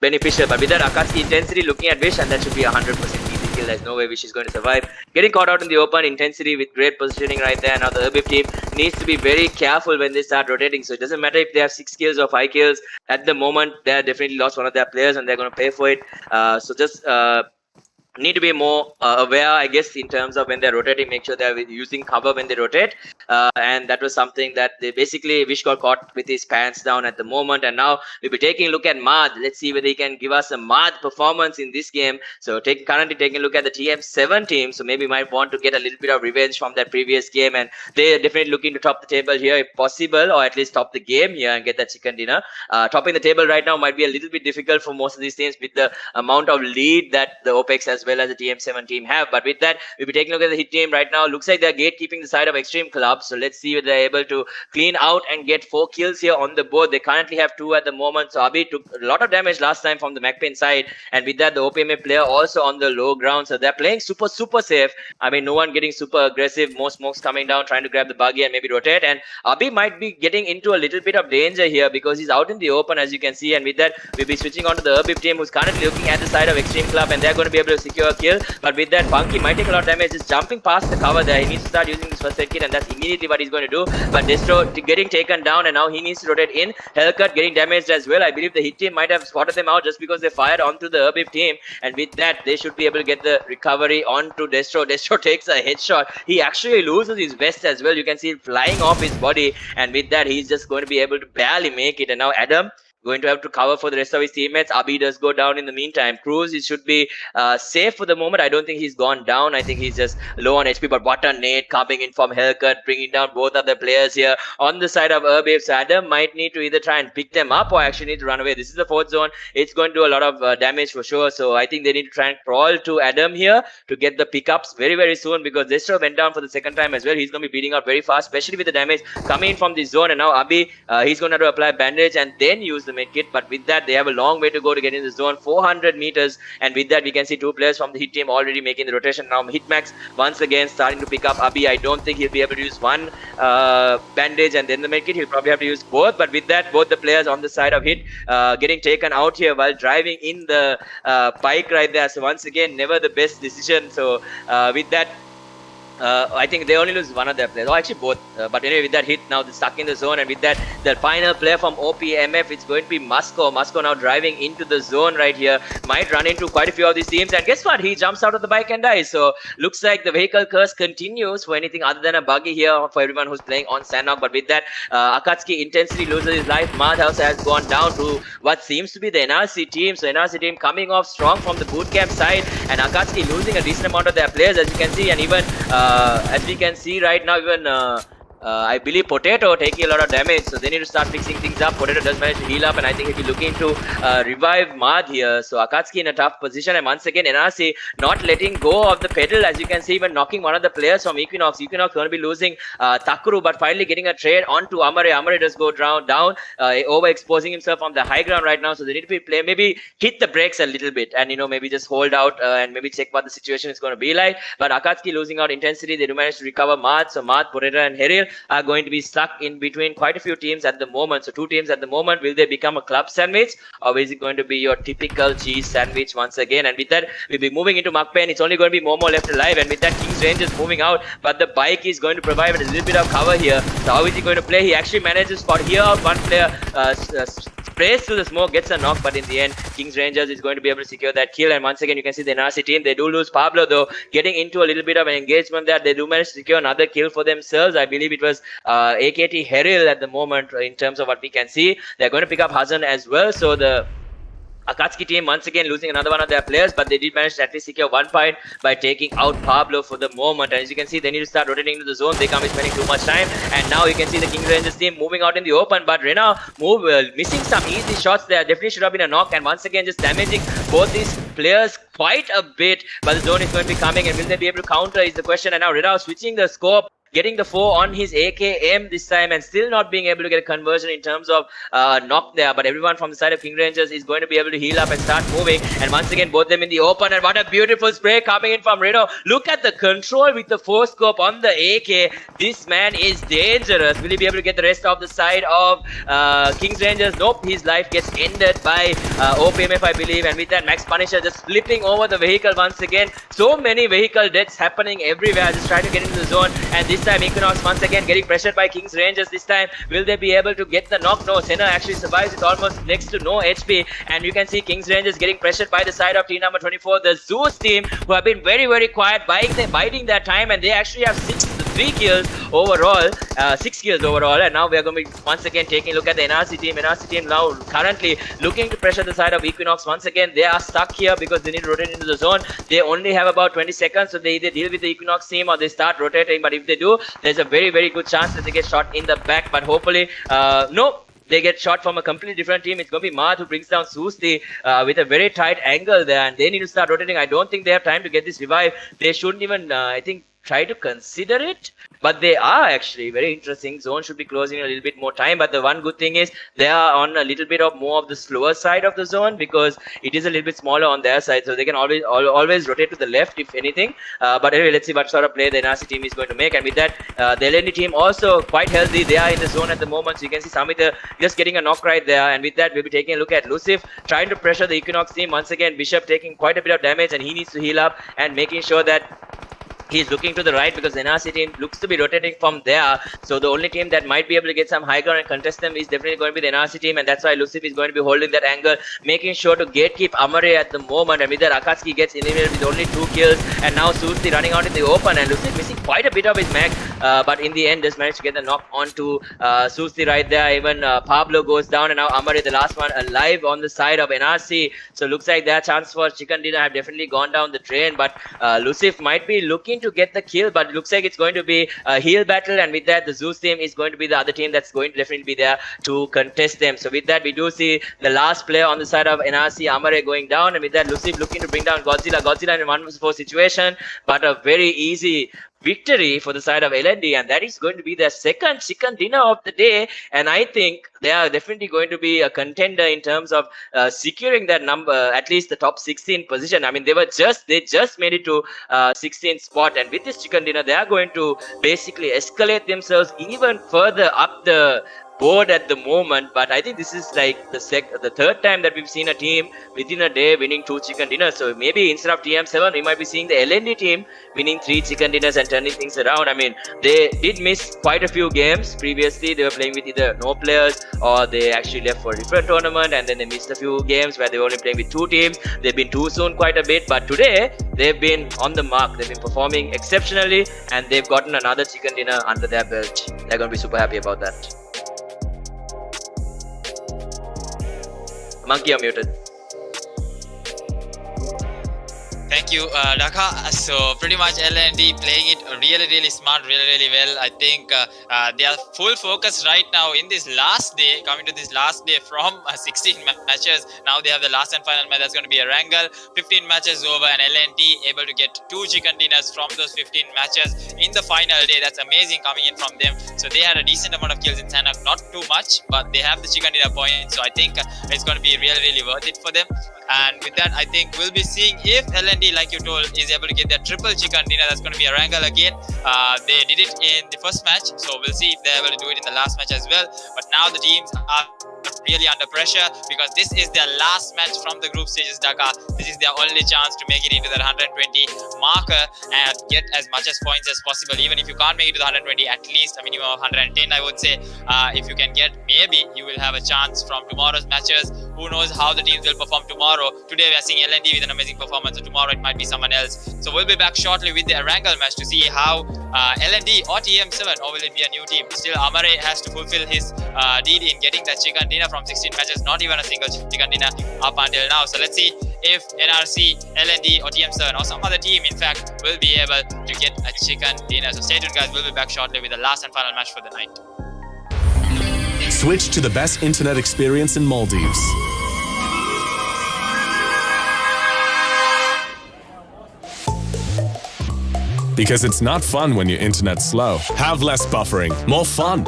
beneficial. But with that, Akatsuki intensity looking at Wish, and that should be 100% easy kill. There's no way Wish is going to survive. Getting caught out in the open, intensity with great positioning right there. Now the Erbib team needs to be very careful when they start rotating. So it doesn't matter if they have 6 kills or 5 kills. At the moment, they have definitely lost one of their players, and they're going to pay for it. So just need to be more aware, I guess, in terms of when they're rotating, make sure they're using cover when they rotate. And that was something that they basically, Wish got caught with his pants down at the moment. And now we'll be taking a look at Mad. Let's see whether he can give us a Mad performance in this game. So currently taking a look at the TM7 team. So maybe might want to get a little bit of revenge from that previous game. And they're definitely looking to top the table here if possible, or at least top the game here and get that chicken dinner. Topping the table right now might be a little bit difficult for most of these teams with the amount of lead that the OPEX as well as the TM7 team have. But with that, we'll be taking a look at the hit team right now. Looks like they're gatekeeping the side of Xtreme Club. So let's see whether they're able to clean out and get 4 kills here on the board. They currently have 2 at the moment. So Abi took a lot of damage last time from the MacPen side. And with that, the OPMA player also on the low ground. So they're playing super safe. I mean, no one getting super aggressive. More smokes coming down, trying to grab the buggy and maybe rotate. And Abi might be getting into a little bit of danger here because he's out in the open, as you can see. And with that, we'll be switching on to the Erbib team, who's currently looking at the side of Xtreme Club, and they're going to be able to secure a kill. But with that, Funky might take a lot of damage, just jumping past the cover there. He needs to start using this first aid kit, and that's immediately what he's going to do. But Destro getting taken down, and now he needs to rotate in. Hellcut getting damaged as well. I believe the hit team might have spotted them out just because they fired onto the Erbib team. And with that, they should be able to get the recovery onto Destro. Destro takes a headshot. He actually loses his vest as well. You can see it flying off his body. And with that, he's just going to be able to barely make it. And now Adam going to have to cover for the rest of his teammates. Abi does go down in the meantime. Cruz, he should be safe for the moment. I don't think he's gone down. I think he's just low on HP. But what a nade coming in from Hellcut, bringing down both of the players here on the side of Erbib. So Adam might need to either try and pick them up or actually need to run away. This is the 4th zone. It's going to do a lot of damage for sure. So I think they need to try and crawl to Adam here to get the pickups very, very soon, because Destro went down for the 2nd time as well. He's going to be bleeding out very fast, especially with the damage coming in from this zone. And now Abi, he's going to have to apply bandage and then use the med kit. But with that, they have a long way to go to get in the zone, 400 meters. And with that, we can see 2 players from the hit team already making the rotation. Now Hitmax once again starting to pick up Abi. I don't think he'll be able to use one bandage and then the med kit. He'll probably have to use both. But with that, both the players on the side of hit getting taken out here while driving in the bike right there. So once again, never the best decision. So with that, I think they only lose one of their players. Oh, actually both. But anyway, with that hit, now they're stuck in the zone. And with that, the final player from OPMF, it's going to be Moscow. Moscow now driving into the zone right here. Might run into quite a few of these teams. And guess what? He jumps out of the bike and dies. So looks like the vehicle curse continues for anything other than a buggy here for everyone who's playing on Sanhok. But with that, Akatsuki intensely loses his life. Mad also has gone down to what seems to be the NRC team. So NRC team coming off strong from the bootcamp side. And Akatsuki losing a decent amount of their players, as you can see. And even as we can see right now, even I believe Potato taking a lot of damage, so they need to start fixing things up. Potato does manage to heal up, and I think he'll be looking to revive Mad here. So Akatsuki in a tough position, and once again NRC not letting go of the pedal, as you can see, even knocking one of the players from Equinox. Equinox going to be losing Takuru, but finally getting a trade onto Amare. Amare does go down, overexposing himself on the high ground right now, so they need to be play, maybe hit the brakes a little bit, and maybe just hold out and maybe check what the situation is going to be like. But Akatsuki losing out intensity, they do manage to recover Mad. So Mad, Potato, and Heril are going to be stuck in between quite a few teams at the moment. So two teams at the moment. Will they become a club sandwich, or is it going to be your typical cheese sandwich once again? And with that, we'll be moving into Mukpen. It's only going to be Momo left alive, and with that, KINGxRANGERS moving out, but the bike is going to provide a little bit of cover here. So how is he going to play? He actually manages to spot here out one player, sprays through the smoke, gets a knock, but in the end, KINGxRANGERS is going to be able to secure that kill. And once again, you can see the NRC team, they do lose Pablo though, getting into a little bit of an engagement there. They do manage to secure another kill for themselves. I believe it was AKT Heril at the moment in terms of what we can see. They're going to pick up Hazan as well. So the Akatsuki team once again losing another one of their players, but they did manage to at least secure 1 point by taking out Pablo for the moment. And as you can see, they need to start rotating into the zone. They can't be spending too much time. And now you can see the KINGxRANGERS team moving out in the open, but Rena missing some easy shots there. Definitely should have been a knock, and once again just damaging both these players quite a bit. But the zone is going to be coming, and will they be able to counter is the question. And now Rena switching the scope, getting the 4 on his AKM this time, and still not being able to get a conversion in terms of knock there. But everyone from the side of KINGxRANGERS is going to be able to heal up and start moving. And once again, both them in the open, and what a beautiful spray coming in from Reno. Look at the control with the 4 scope on the AK. This man is dangerous. Will he be able to get the rest of the side of KINGxRANGERS? Nope, his life gets ended by OPMF, I believe. And with that, Max Punisher just flipping over the vehicle once again. So many vehicle deaths happening everywhere, just trying to get into the zone. And this time Equinox once again getting pressured by KINGxRANGERS. This time will they be able to get the knock? No, Senna actually survives with almost next to no HP, and you can see KINGxRANGERS getting pressured by the side of team number 24, the Zeus team, who have been very quiet, biding their time, and they actually have 6 kills overall, and now we are going to be once again taking a look at the NRC team. NRC team now currently looking to pressure the side of Equinox. Once again, they are stuck here because they need to rotate into the zone. They only have about 20 seconds, so they either deal with the Equinox team or they start rotating. But if they do, there's a very good chance that they get shot in the back. But hopefully, no, they get shot from a completely different team. It's going to be Mad who brings down Susti with a very tight angle there, and they need to start rotating. I don't think they have time to get this revive. They shouldn't even, I think, try to consider it, but they are actually very interesting. Zone should be closing a little bit more time, but the one good thing is they are on a little bit of more of the slower side of the zone because it is a little bit smaller on their side, so they can always rotate to the left if anything. But anyway, let's see what sort of play the NRC team is going to make. And with that, the LND team also quite healthy. They are in the zone at the moment, so you can see Samita just getting a knock right there. And with that, we'll be taking a look at Lucif trying to pressure the Equinox team. Once again, Bishop taking quite a bit of damage, and he needs to heal up and making sure that he's looking to the right because the NRC team looks to be rotating from there. So the only team that might be able to get some high ground and contest them is definitely going to be the NRC team, and that's why Lucif is going to be holding that angle, making sure to gatekeep Amare at the moment. And with that, Akatsuki gets eliminated with only 2 kills, and now Susti running out in the open, and Lucif missing quite a bit of his mag, but in the end just managed to get the knock onto Susti right there. Even Pablo goes down, and now Amare, the last one alive on the side of NRC. So looks like their chance for chicken dinner have definitely gone down the drain, but Lucif might be looking to get the kill, but it looks like it's going to be a heel battle, and with that, the Zeus team is going to be the other team that's going to definitely be there to contest them. So with that, we do see the last player on the side of NRC, Amare, going down, and with that, Lucif looking to bring down Godzilla in a 1-4 situation, but a very easy victory for the side of LND, and that is going to be their second chicken dinner of the day. And I think they are definitely going to be a contender in terms of securing that number, at least the top 16 position. I mean, they just made it to 16th spot, and with this chicken dinner, they are going to basically escalate themselves even further up the bored at the moment, but I think this is like the third time that we've seen a team within a day winning 2 chicken dinners. So maybe instead of TM7, we might be seeing the LND team winning 3 chicken dinners and turning things around. I mean, they did miss quite a few games previously. They were playing with either no players or they actually left for a different tournament, and then they missed a few games where they were only playing with 2 teams. They've been too soon quite a bit, but today they've been on the mark. They've been performing exceptionally, and they've gotten another chicken dinner under their belt. They're going to be super happy about that. Monkey, you're muted. Thank you, Daka. So pretty much LND playing it really smart, really well. I think they are full focus right now in this last day, coming to this last day from 16 matches. Now they have the last and final match. That's going to be Erangel. 15 matches over, and LND able to get 2 chicken dinners from those 15 matches in the final day. That's amazing coming in from them. So they had a decent amount of kills in Sanhok, not too much, but they have the chicken dinner points. So I think it's going to be really worth it for them. And with that, I think we'll be seeing if LND, like you told, is able to get their triple chicken dinner. That's going to be Erangel again. They did it in the first match, so we'll see if they're able to do it in the last match as well. But now the teams are really under pressure because this is their last match from the group stages, Dhaka. This is their only chance to make it into that 120 marker and get as much as points as possible. Even if you can't make it to the 120, at least a minimum of 110, I would say. If you can get, maybe you will have a chance from tomorrow's matches. Who knows how the teams will perform tomorrow. Today we are seeing LND with an amazing performance, so tomorrow it might be someone else. So we'll be back shortly with the Erangel match to see how LND or TM7, or will it be a new team? Still, Amare has to fulfill his deed in getting that chicken dinner from 16 matches, not even a single chicken dinner up until now. So let's see if NRC, LND or TM7 or some other team, in fact, will be able to get a chicken dinner. So stay tuned, guys. We'll be back shortly with the last and final match for the night. Switch to the best internet experience in Maldives. Because it's not fun when your internet's slow. Have less buffering, more fun.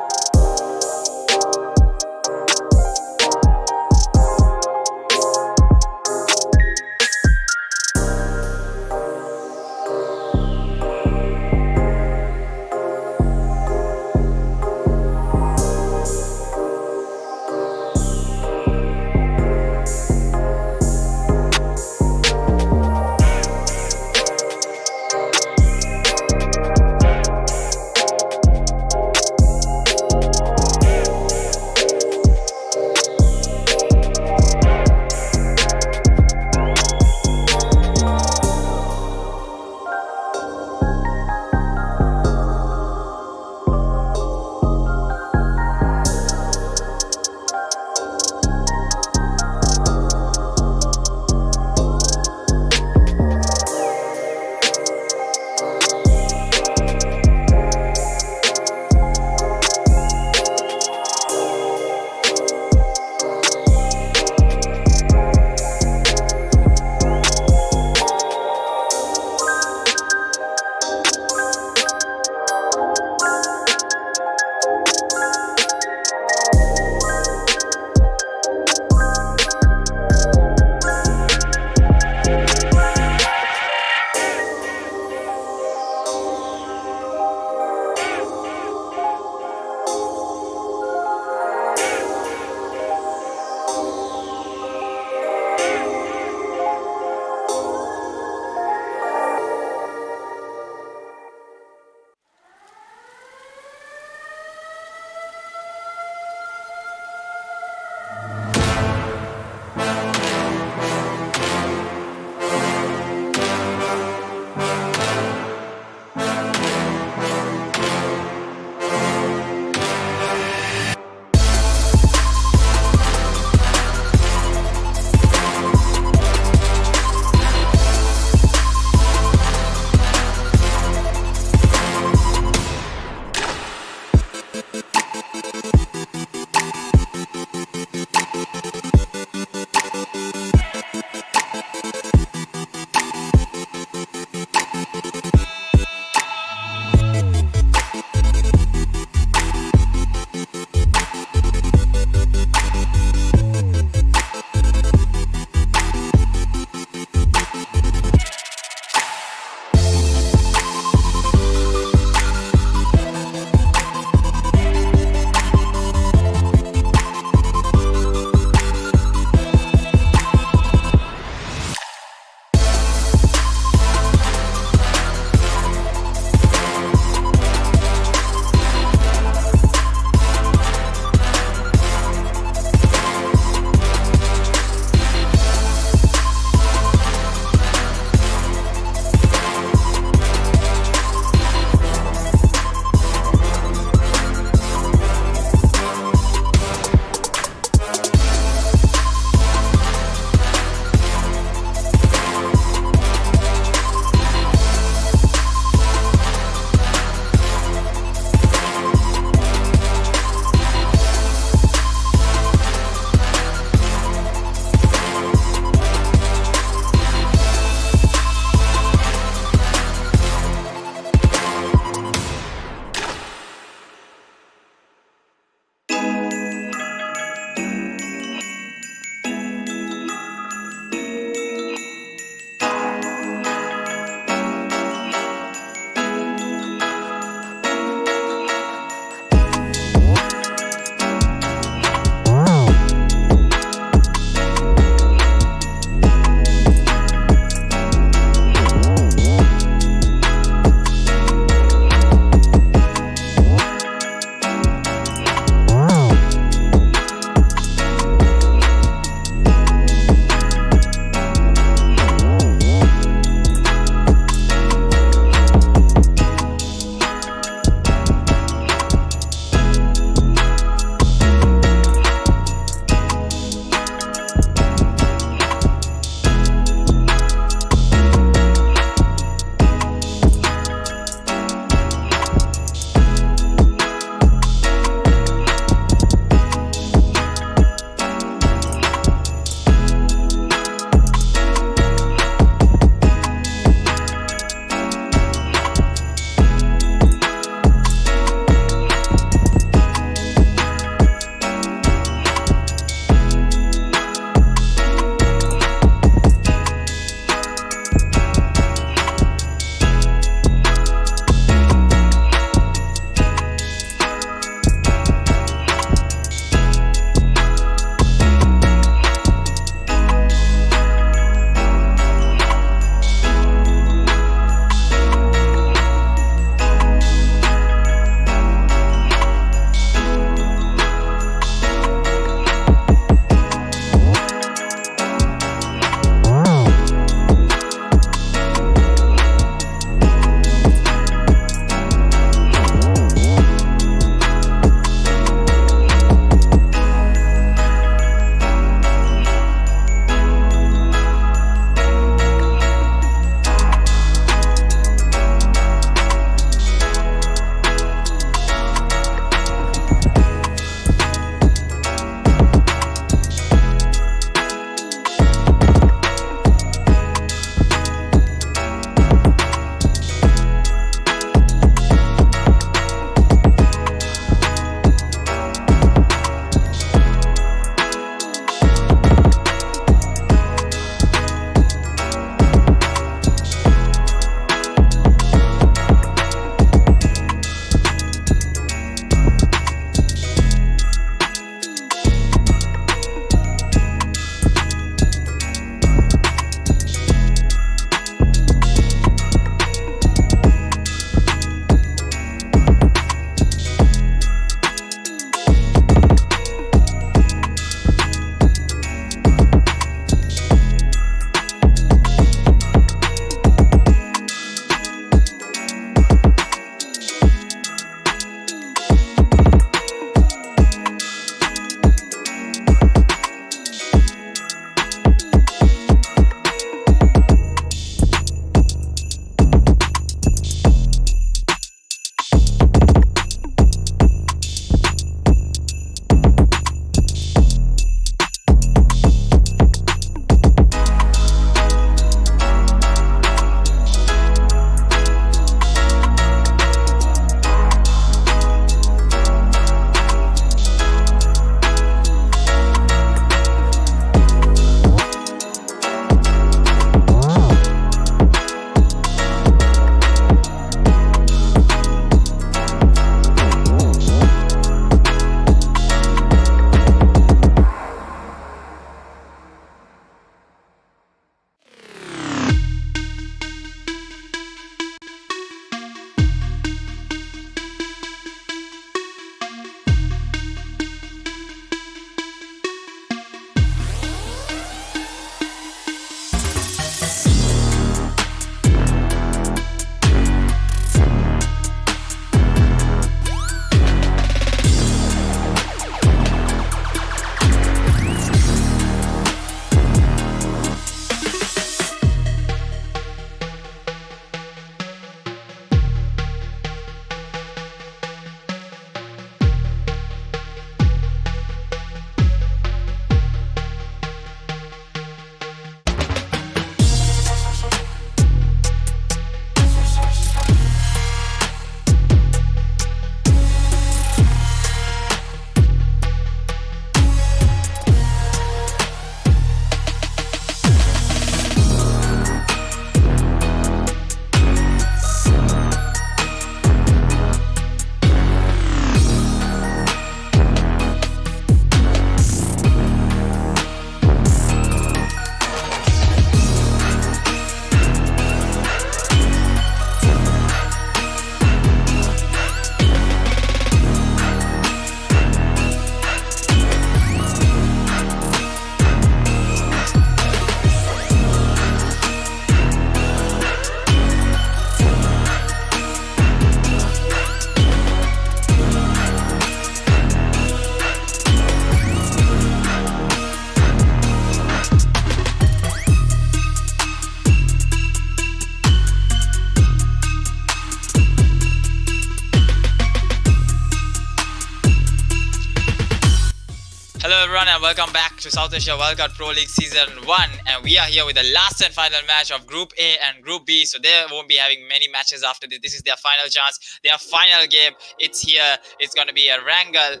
welcome back to South Asia Wildcard Pro League Season 1, and we are here with the last and final match of Group A and Group B. So they won't be having many matches after this. This is their final chance, their final game. It's here. It's going to be Erangel,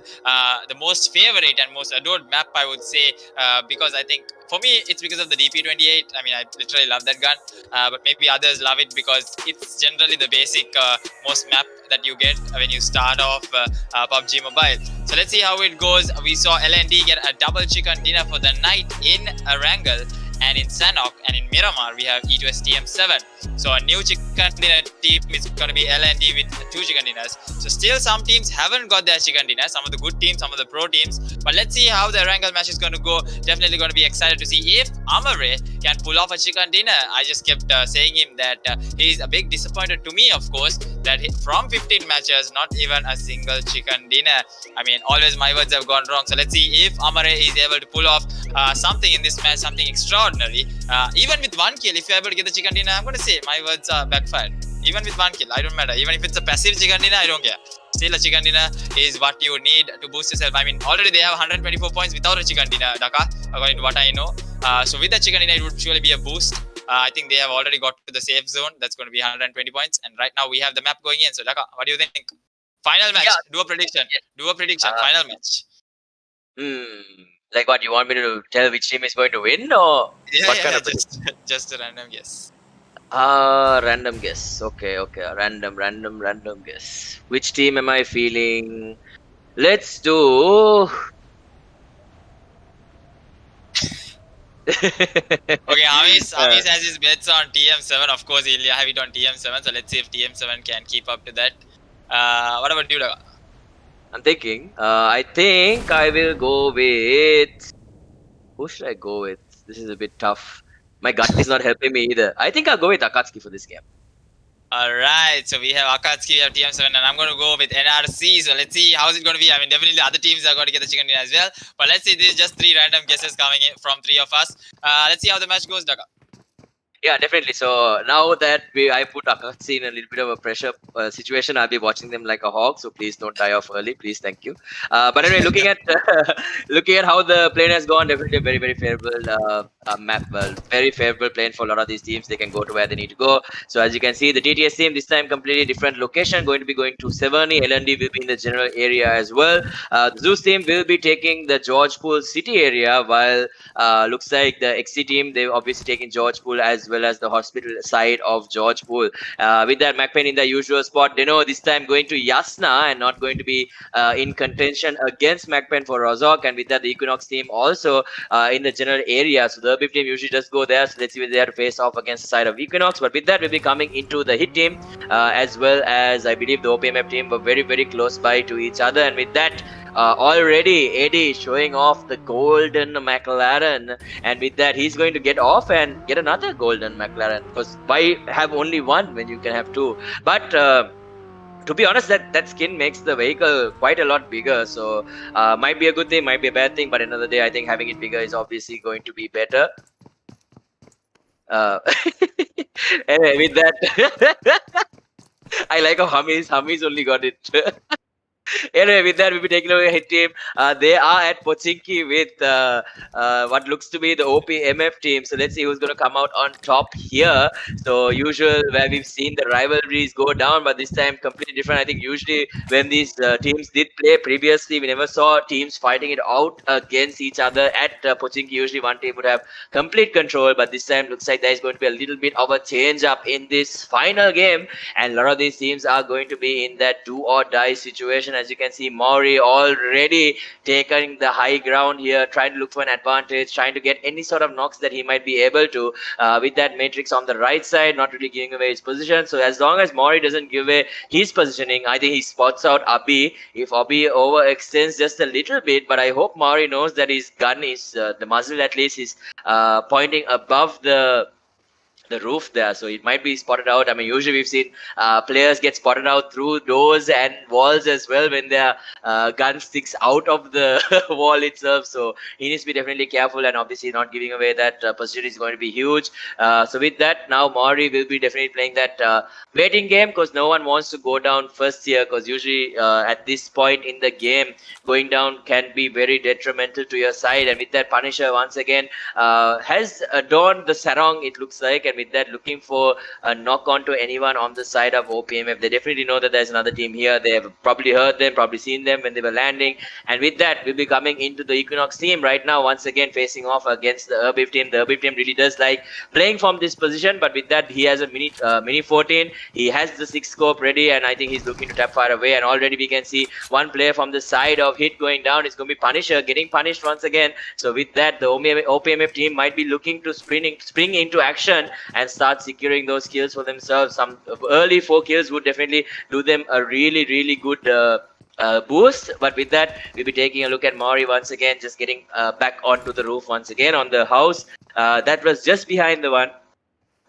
the most favorite and most adored map, I would say, because I think for me, it's because of the DP28. I mean, I literally love that gun, but maybe others love it because it's generally the basic most map that you get when you start off PUBG Mobile. So let's see how it goes. We saw LND get a double chicken dinner for the night in Erangel, and in Sanhok and in Miramar we have E2S TM7. So a new chicken dinner team is going to be LND with 2 chicken dinners. So still some teams haven't got their chicken dinner, some of the good teams, some of the pro teams. But let's see how the Erangel match is going to go. Definitely going to be excited to see if Amare can pull off a chicken dinner. I just kept saying him that he's a big disappointed to me, of course, that from 15 matches, not even a single chicken dinner. I mean, always my words have gone wrong. So let's see if Amare is able to pull off something in this match, something extraordinary. Even with 1 kill, if you're able to get the chicken dinner, I'm going to say my words are backfired. Even with 1 kill, I don't matter. Even if it's a passive chicken dinner, I don't care. Still, a chicken dinner is what you need to boost yourself. I mean, already they have 124 points without a chicken dinner, Dhaka, according to what I know. So with the chicken dinner, it would surely be a boost. I think they have already got to the safe zone. That's going to be 120 points. And right now we have the map going in. So Dhaka, what do you think? Final match. Yeah. Do a prediction. Yeah. Do a prediction. Final match. Like what? You want me to tell which team is going to win, or what kind of just a random guess? Random guess. Okay. Random guess. Which team am I feeling? Let's do. Okay, Amis has his bets on TM7. Of course, he'll have it on TM7. So let's see if TM7 can keep up to that. What about you, Daga? I'm thinking. I think I will go with. Who should I go with? This is a bit tough. My gut is not helping me either. I think I'll go with AKATSUKI for this game. Alright, so we have AKATSUKI, we have TM7, and I'm going to go with NRC. So let's see how's it going to be. I mean, definitely other teams are going to get the chicken dinner as well. But let's see, this is just 3 random guesses coming in from 3 of us. Let's see how the match goes, Daga. Yeah, definitely. So now that I put AKATSUKI in a little bit of a pressure situation, I'll be watching them like a hawk. So please don't die off early, please. Thank you. But anyway, looking at how the plane has gone, definitely a very, very favorable map. Well, very favorable plane for a lot of these teams. They can go to where they need to go. So as you can see, the TTS team this time completely different location, going to be going to Severny. LND will be in the general area as well. The Zeus team will be taking the Georgepool city area, while looks like the XC team, they've obviously taken Georgepool as well as the hospital side of Georgepool. With that, McPain in the usual spot. Deno this time going to Yasna and not going to be in contention against McPain for Rozok. And with that, the Equinox team also in the general area. So the Urbib team usually just go there. So let's see if they have to face off against the side of Equinox. But with that, we'll be coming into the hit team as well as I believe the OPMF team were very, very close by to each other. And with that, already Eddie showing off the golden McLaren, and with that he's going to get off and get another golden McLaren, because why have only one when you can have 2? But to be honest, that skin makes the vehicle quite a lot bigger, so might be a good thing, might be a bad thing, but another day I think having it bigger is obviously going to be better. Anyway, with that I like how Hummies only got it. Anyway, with that, we'll be taking away hit team. They are at Pochinki with what looks to be the OPMF team. So let's see who's going to come out on top here. So usual where we've seen the rivalries go down, but this time completely different. I think usually when these teams did play previously, we never saw teams fighting it out against each other at Pochinki. Usually one team would have complete control, but this time looks like there's going to be a little bit of a change up in this final game, and a lot of these teams are going to be in that do or die situation. As you can see, Maury already taking the high ground here, trying to look for an advantage, trying to get any sort of knocks that he might be able to with that Matrix on the right side, not really giving away his position. So as long as Maury doesn't give away his positioning, I think he spots out Abi. If Abi overextends just a little bit, but I hope Maury knows that his gun is, the muzzle at least is pointing above the the roof there, so it might be spotted out. I mean, usually we've seen players get spotted out through doors and walls as well when their gun sticks out of the wall itself. So he needs to be definitely careful, and obviously not giving away that position is going to be huge. So with that, now Maori will be definitely playing that waiting game, because no one wants to go down first here, because usually at this point in the game, going down can be very detrimental to your side. And with that, Punisher once again has adorned the sarong, it looks like, and with that, looking for a knock on to anyone on the side of OPMF. They definitely know that there's another team here. They have probably heard them, probably seen them when they were landing. And with that, we'll be coming into the Equinox team right now, once again facing off against the Urbib team. The Urbib team really does like playing from this position, but with that, he has a mini 14. He has the 6 scope ready, and I think he's looking to tap fire away. And already we can see one player from the side of Hit going down. It's going to be Punisher getting punished once again. So with that, the OPMF team might be looking to spring into action and start securing those kills for themselves. Some early 4 kills would definitely do them a really good boost. But with that, we'll be taking a look at Maori once again, just getting back onto the roof once again on the house that was just behind the one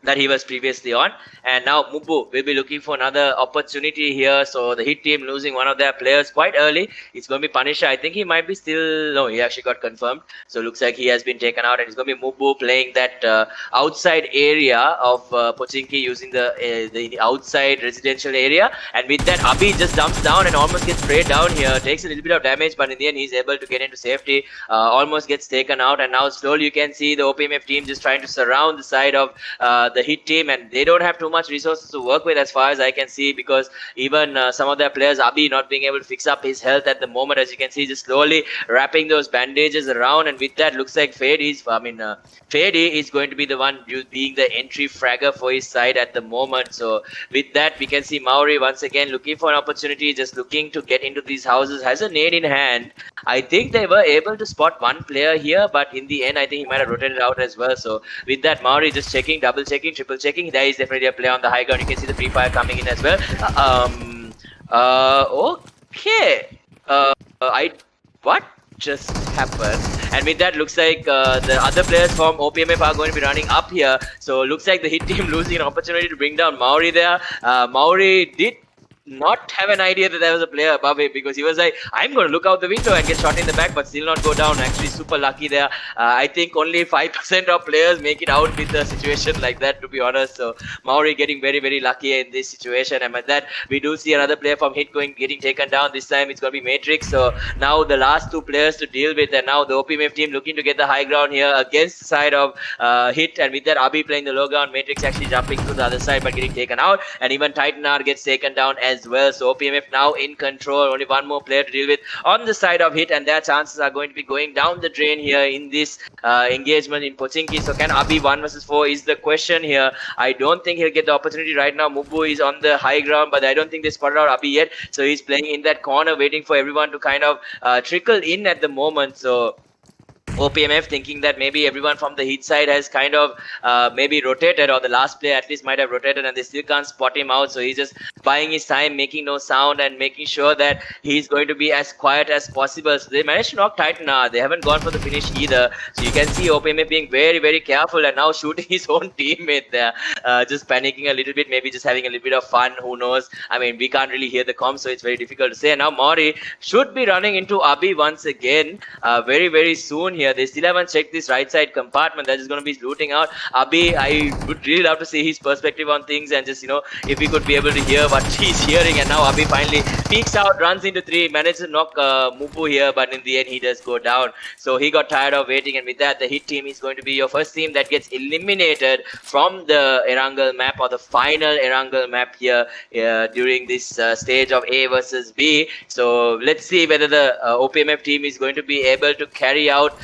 that he was previously on. And now Mubu will be looking for another opportunity here. So the Hit team losing one of their players quite early. It's going to be Punisher. I think he might be still... No, he actually got confirmed. So looks like he has been taken out. And it's going to be Mubu playing that outside area of Pochinki, using the outside residential area. And with that, Abhi just dumps down and almost gets sprayed down here. Takes a little bit of damage, but in the end, he's able to get into safety. Almost gets taken out. And now slowly you can see the OPMF team just trying to surround the side of the Hit team, and they don't have too much resources to work with as far as I can see, because even some of their players, Abhi, not being able to fix up his health at the moment, as you can see, just slowly wrapping those bandages around. And with that, looks like Fady is going to be the one being the entry fragger for his side at the moment. So with that, we can see Maori once again looking for an opportunity, just looking to get into these houses, has a nade in hand. I think they were able to spot one player here, but in the end, I think he might have rotated out as well. So with that, Maori just checking, double checking, triple checking. There is definitely a play on the high ground. You can see the free fire coming in as well. Okay. What just happened? And with that, looks like the other players from OPMF are going to be running up here. So looks like the Hit team losing an opportunity to bring down Maori there. Maori did not have an idea that there was a player above him, because he was like, I'm going to look out the window and get shot in the back, but still not go down. Actually super lucky there. I think only 5% of players make it out with a situation like that, to be honest. So Maori getting very lucky in this situation. And with that, we do see another player from Hit getting taken down. This time it's going to be Matrix. So now the last 2 players to deal with, and now the OPMF team looking to get the high ground here against the side of Hit. And with that, Abhi playing the low ground, Matrix actually jumping to the other side but getting taken out. And even Titanar gets taken down as well. So OPMF now in control. Only one more player to deal with on the side of Hit, and their chances are going to be going down the drain here in this engagement in Pochinki. So can Abhi 1 versus 4 is the question here. I don't think he'll get the opportunity right now. Mubu is on the high ground, but I don't think they spotted out Abhi yet. So he's playing in that corner, waiting for everyone to kind of trickle in at the moment. So OPMF thinking that maybe everyone from the Hit side has kind of maybe rotated, or the last player at least might have rotated, and they still can't spot him out. So he's just buying his time, making no sound, and making sure that he's going to be as quiet as possible. So they managed to knock Titanar. They haven't gone for the finish either. So you can see OPMF being very careful, and now shooting his own teammate there. Just panicking a little bit, maybe just having a little bit of fun. Who knows? I mean, we can't really hear the comms, so it's very difficult to say. And now Maori should be running into Abhi once again very soon here. They still haven't checked this right side compartment. That is going to be looting out Abhi. I would really love to see his perspective on things, and just, you know, if we could be able to hear what he's hearing. And now Abhi finally peeks out, runs into 3, manages to knock Mubu here, but in the end he does go down. So he got tired of waiting, and with that, the Hit team is going to be your first team that gets eliminated from the Erangel map, or the final Erangel map here during this stage of A versus B. So let's see whether the OPMF team is going to be able to carry out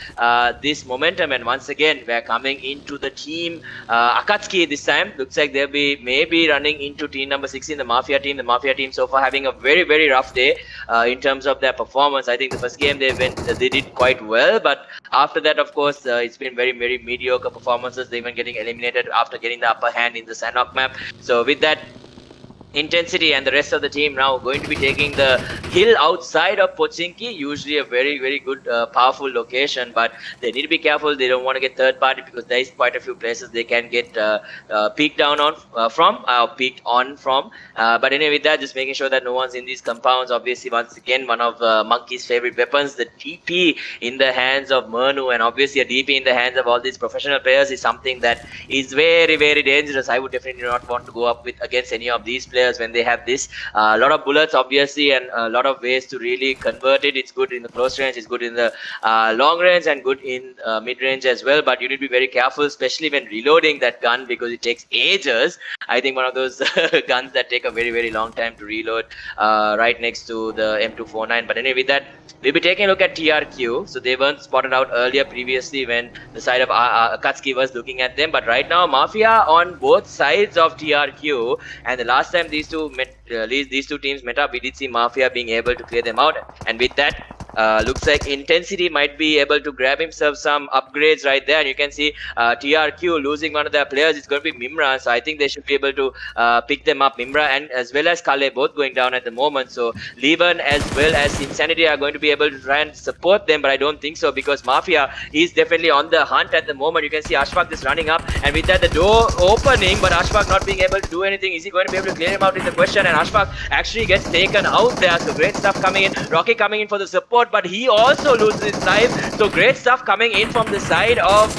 this momentum. And once again, we're coming into the team Akatsuki this time. Looks like they'll be maybe running into team number 16, the MaFiA team. The MaFiA team so far having a very rough day in terms of their performance. I think the first game they did quite well, but after that, of course, it's been very mediocre performances. They even getting eliminated after getting the upper hand in the Sanhok map. So with that, Intensity and the rest of the team now going to be taking the hill outside of Pochinki, usually a very, very good, powerful location, but they need to be careful. They don't want to get third party because there is quite a few places they can get peeked down on peeked on from. But anyway, with that, just making sure that no one's in these compounds. Obviously, once again, one of Monkey's favorite weapons, the DP in the hands of Mernu, and obviously a DP in the hands of all these professional players is something that is very, very dangerous. I would definitely not want to go up with against any of these players when they have this a lot of bullets obviously and a lot of ways to really convert it. It's good in the close range, it's good in the long range and good in mid range as well, but you need to be very careful, especially when reloading that gun because it takes ages. I think one of those guns that take a very, very long time to reload right next to the M249. But anyway, with that, we'll be taking a look at TRQ. So they weren't spotted out earlier previously when the side of AKATSUKI was looking at them, but right now MaFiA on both sides of TRQ, and the last time these two teams met up, we did see MaFiA being able to clear them out, and with that looks like Intensity might be able to grab himself some upgrades right there, and you can see TRQ losing one of their players. It's going to be Mimra, so I think they should be able to pick them up. Mimra and as well as Kale both going down at the moment, so Leven as well as Insanity are going to be able to try and support them, but I don't think so because MaFiA is definitely on the hunt at the moment. You can see Ashfaq just running up, and with that the door opening, but Ashfaq not being able to do anything. Is he going to be able to clear him out is the question, and Ashfaq actually gets taken out there, so great stuff coming in. Rocky coming in for the support, but he also loses his life, so great stuff coming in from the side of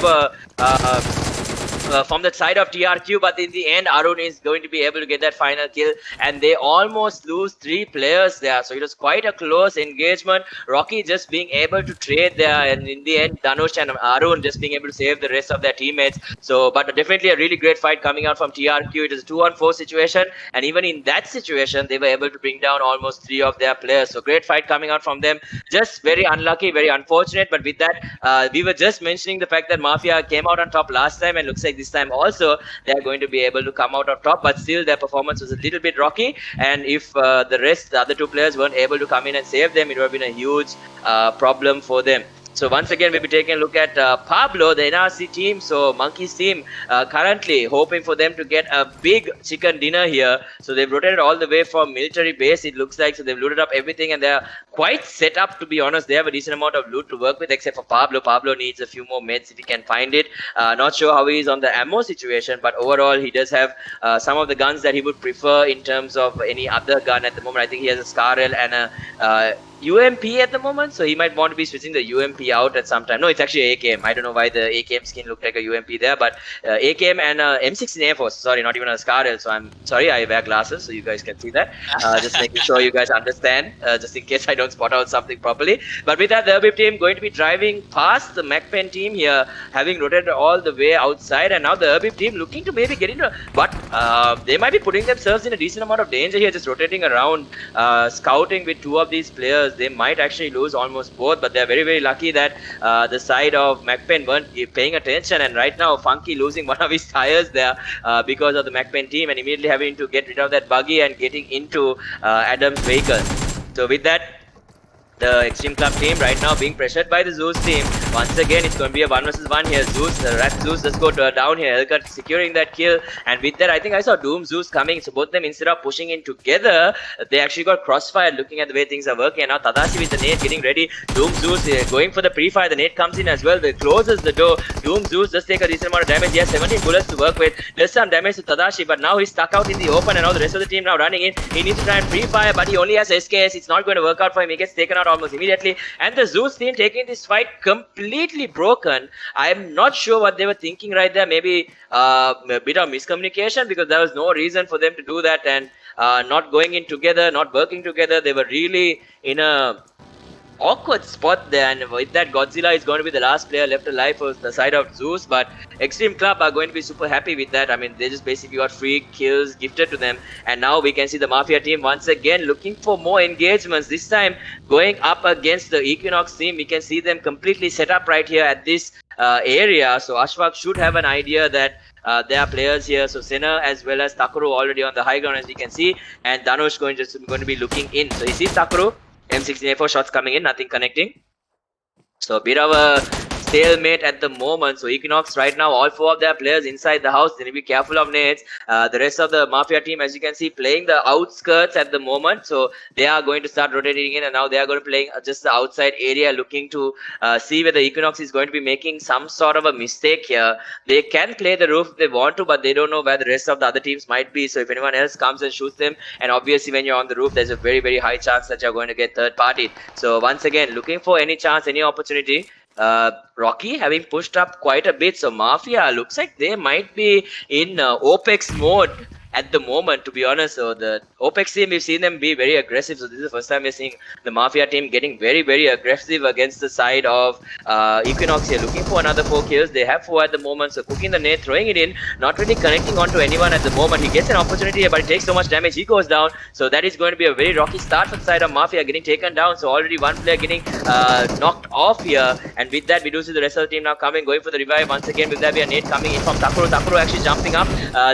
TRQ, but in the end Arun is going to be able to get that final kill, and they almost lose 3 players there, so it was quite a close engagement. Rocky just being able to trade there, and in the end Danush and Arun just being able to save the rest of their teammates. So but definitely a really great fight coming out from TRQ. It is a 2-on-4 situation, and even in that situation they were able to bring down almost 3 of their players, so great fight coming out from them. Just very unlucky, very unfortunate, but with that we were just mentioning the fact that MaFiA came out on top last time, and looks like this time also they are going to be able to come out on top, but still their performance was a little bit rocky, and if the other 2 players weren't able to come in and save them, it would have been a huge problem for them. So once again, we'll be taking a look at Pablo, the NRC team. So Monkey's team currently hoping for them to get a big chicken dinner here. So they've rotated all the way from military base, it looks like. So they've looted up everything, and they're quite set up, to be honest. They have a decent amount of loot to work with, except for Pablo. Pablo needs a few more meds if he can find it. Not sure how he is on the ammo situation, but overall he does have some of the guns that he would prefer in terms of any other gun at the moment. I think he has a Scarel and a UMP at the moment, so he might want to be switching the UMP out at some time. No, it's actually AKM. I don't know why the AKM skin looked like a UMP there, but AKM and M16 Air Force. Sorry, not even a Scarel. So I'm sorry, I wear glasses so you guys can see that. Just making sure you guys understand, just in case I don't spot out something properly. But with that, the Erbib team going to be driving past the MacPen team here, having rotated all the way outside, and now the Erbib team looking to maybe get into, but they might be putting themselves in a decent amount of danger here, just rotating around, scouting with 2 of these players. They might actually lose almost both, but they're very, very lucky that the side of MacPen weren't paying attention, and right now Funky losing one of his tires there because of the MacPen team, and immediately having to get rid of that buggy and getting into Adam's vehicle. So with that, the Xtreme Club team right now being pressured by the Zeus team. Once again, it's going to be a 1 versus 1 here. Zeus, Zeus does go down here. Hellcat securing that kill. And with that, I think I saw Doom Zeus coming. So both of them, instead of pushing in together, they actually got crossfire looking at the way things are working. And now Tadashi with the nade getting ready. Doom Zeus going for the pre-fire. The nade comes in as well. They closes the door. Doom Zeus does take a decent amount of damage. He has 17 bullets to work with. There's some damage to Tadashi, but now he's stuck out in the open, and now the rest of the team now running in. He needs to try and pre-fire, but he only has SKS. It's not going to work out for him. He gets taken out almost immediately. And the Zeus team taking this fight completely broken. I'm not sure what they were thinking right there. Maybe a bit of miscommunication, because there was no reason for them to do that, and not going in together, not working together. They were really in a awkward spot there, and with that, Godzilla is going to be the last player left alive for the side of Zeus, but Xtreme Club are going to be super happy with that. I mean, they just basically got free kills gifted to them, and now we can see the MaFiA team once again looking for more engagements, this time going up against the Equinox team. We can see them completely set up right here at this area, so Ashfaq should have an idea that there are players here. So Sena as well as Takuru already on the high ground, as we can see, and Danush going to be looking in. So he sees Takuru, M16A4 shots coming in, nothing connecting. So a bit of a stalemate at the moment. So Equinox right now, all 4 of their players inside the house. They need to be careful of nades. The rest of the MaFiA team, as you can see, playing the outskirts at the moment. So they are going to start rotating in, and now they are going to play just the outside area, looking to see whether Equinox is going to be making some sort of a mistake here. They can play the roof if they want to, but they don't know where the rest of the other teams might be. So if anyone else comes and shoots them, and obviously when you're on the roof, there's a very, very high chance that you're going to get third party. So once again, looking for any chance, any opportunity. Rocky having pushed up quite a bit, so MaFiA looks like they might be in OPEX mode at the moment, to be honest. So the OPEX team, we've seen them be very aggressive. So this is the first time we're seeing the MaFiA team getting very, very aggressive against the side of Equinox here, looking for another 4 kills. They have 4 at the moment, so cooking the nade, throwing it in, not really connecting onto anyone at the moment. He gets an opportunity here, but he takes so much damage, he goes down. So that is going to be a very rocky start for the side of MaFiA, getting taken down. So already one player getting knocked off here, and with that we do see the rest of the team now coming, going for the revive once again. Will there be a nade coming in from Takuro? Takuro actually jumping up,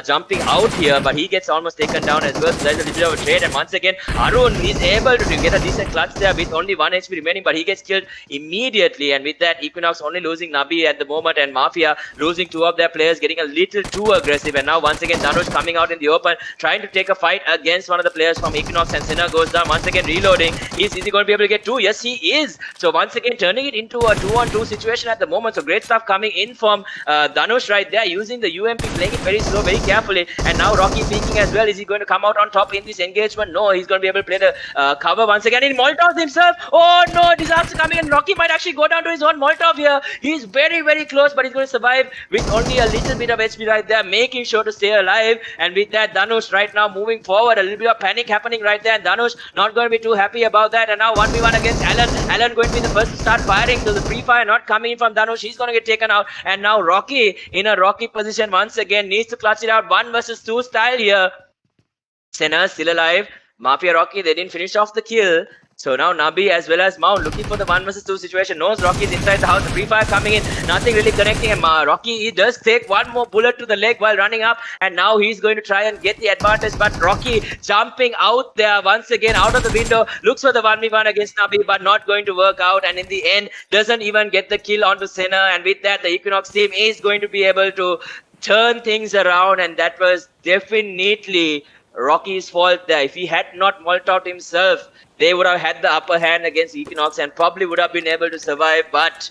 jumping out here, but he gets almost taken down as well. So there's a little bit of a trade, and once again Arun is able to get a decent clutch there with only 1 HP remaining, but he gets killed immediately. And with that, Equinox only losing Nabi at the moment, and MaFiA losing 2 of their players, getting a little too aggressive. And now once again Dhanush coming out in the open, trying to take a fight against one of the players from Equinox, and Sinner goes down once again, reloading. Is he going to be able to get 2? Yes, he is. So once again turning it into a 2-on-2 situation at the moment. So great stuff coming in from Dhanush right there, using the UMP, playing it very slow, very carefully. And now Rocky peeking as well. Is he going to come out on top in this engagement? No, he's going to be able to play the cover once again. He Molotovs himself. Oh no, disaster coming, and Rocky might actually go down to his own Molotov here. He's very, very close, but he's going to survive with only a little bit of HP right there, making sure to stay alive. And with that, Dhanush right now moving forward, a little bit of panic happening right there, and Dhanush not going to be too happy about that. And now 1v1 against Alan. Alan going to be the first to start firing, so the free fire not coming in from Dhanush. He's going to get taken out, and now Rocky in a rocky position once again, needs to clutch it out. 1 versus 2 style here. Senna still alive. MaFiA Rocky, they didn't finish off the kill. So now Nabi as well as Mount looking for the 1 versus 2 situation. Knows Rocky is inside the house. The free fire coming in. Nothing really connecting him. Rocky, he does take 1 more bullet to the leg while running up. And now he's going to try and get the advantage. But Rocky jumping out there once again out of the window. Looks for the 1v1 against Nabi, but not going to work out. And in the end, doesn't even get the kill onto Senna. And with that, the Equinox team is going to be able to turn things around. And that was definitely Rocky's fault there. If he had not Molotov himself, they would have had the upper hand against Equinox and probably would have been able to survive. But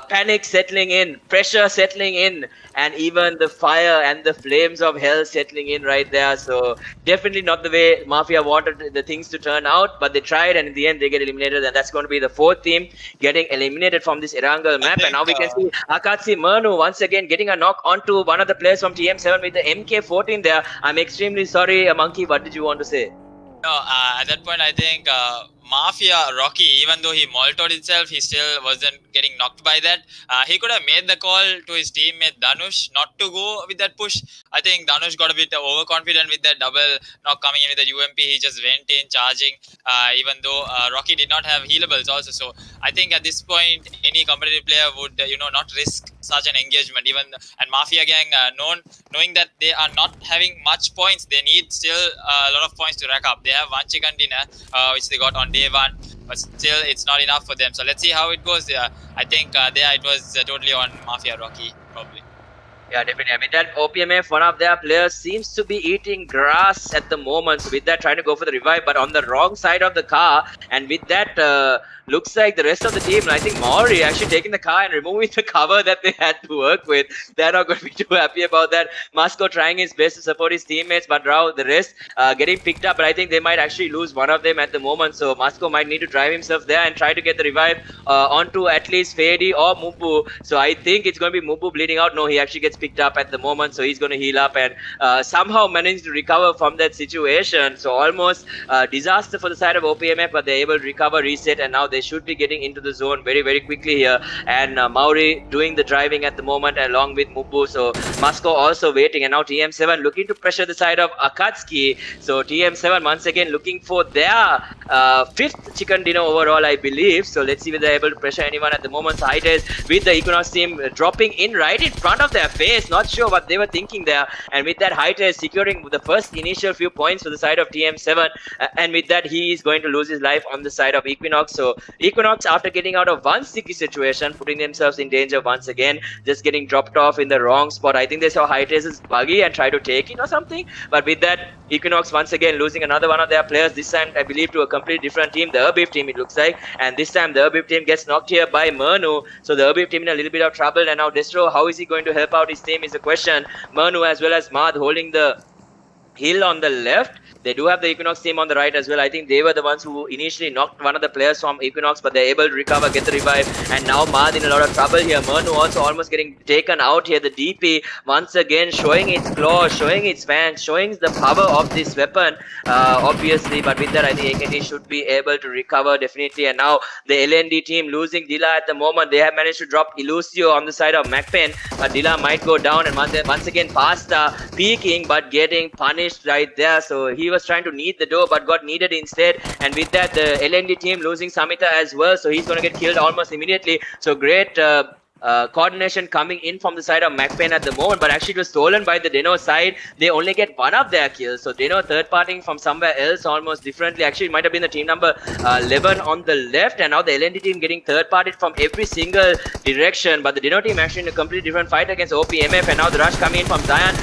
panic settling in, pressure settling in, and even the fire and the flames of hell settling in right there. So definitely not the way MaFiA wanted the things to turn out, but they tried, and in the end they get eliminated. And that's going to be the 4th team getting eliminated from this Erangel map. And now we can see Akatsuki Manu once again getting a knock onto one of the players from TM7 with the MK14 there. I'm extremely sorry, Monkey, what did you want to say? No, at that point I think MaFiA Rocky, even though he Molotov itself, he still wasn't getting knocked by that. He could have made the call to his teammate Dhanush not to go with that push. I think Dhanush got a bit overconfident with that double knock coming in with the UMP. He just went in charging, even though Rocky did not have healables also. So I think at this point, any competitive player would not risk such an engagement. Even and MaFiA gang, knowing that they are not having much points, they need still a lot of points to rack up. They have 1 chicken dinner, which they got on day 1, but still it's not enough for them. So let's see how it goes. I think there it was totally on MaFiA Rocky probably. Yeah, definitely. I mean, that OPMF, one of their players, seems to be eating grass at the moment. So with that, trying to go for the revive, but on the wrong side of the car. And with that, looks like the rest of the team, I think Maori actually taking the car and removing the cover that they had to work with. They're not going to be too happy about that. Masco trying his best to support his teammates, but now the rest getting picked up. But I think they might actually lose one of them at the moment. So Masco might need to drive himself there and try to get the revive onto at least Fedi or Mubu. So I think it's going to be Mubu bleeding out. No, he actually gets picked up at the moment. So he's going to heal up and somehow manage to recover from that situation. So almost disaster for the side of OPMF, but they're able to recover, reset, and now they should be getting into the zone very, very quickly here. And Maori doing the driving at the moment along with Mubu. So Masco also waiting, and now TM7 looking to pressure the side of Akatsuki. So TM7 once again looking for their fifth chicken dinner overall, I believe. So let's see whether they're able to pressure anyone at the moment. So Hightails with the Equinox team dropping in right in front of their face. Not sure what they were thinking there. And with that, Hightails securing the first initial few points for the side of TM7. And with that, he is going to lose his life on the side of Equinox. So Equinox, after getting out of one sticky situation, putting themselves in danger once again, just getting dropped off in the wrong spot. I think they saw Hightails' buggy and tried to take it or something. But with that, Equinox once again losing another one of their players. This time, I believe, to a completely different team, the Urbif team, it looks like. And this time, the Urbif team gets knocked here by Mernu. So the Urbif team in a little bit of trouble. And now Destro, how is he going to help out his team is the question. Mernu as well as Mad holding the hill on the left. They do have the Equinox team on the right as well. I think they were the ones who initially knocked one of the players from Equinox, but they're able to recover, get the revive. And now Mad in a lot of trouble here. Mernu also almost getting taken out here. The DP once again showing its claws, showing its fans, showing the power of this weapon, obviously. But with that, I think AKT should be able to recover definitely. And now the LND team losing Dila at the moment. They have managed to drop Elucio on the side of MacPen, but Dila might go down. And once again, Pasta peeking, but getting punished right there. So he was trying to knead the door but got kneaded instead, and with that the LND team losing Samita as well, so he's going to get killed almost immediately. So great coordination coming in from the side of MacPen at the moment, but actually it was stolen by the Deno side. They only get one of their kills, so Deno third partying from somewhere else almost differently. Actually it might have been the team number 11 on the left, and now the LND team getting third partied from every single direction, but the Deno team actually in a completely different fight against OPMF. And now the rush coming in from Zion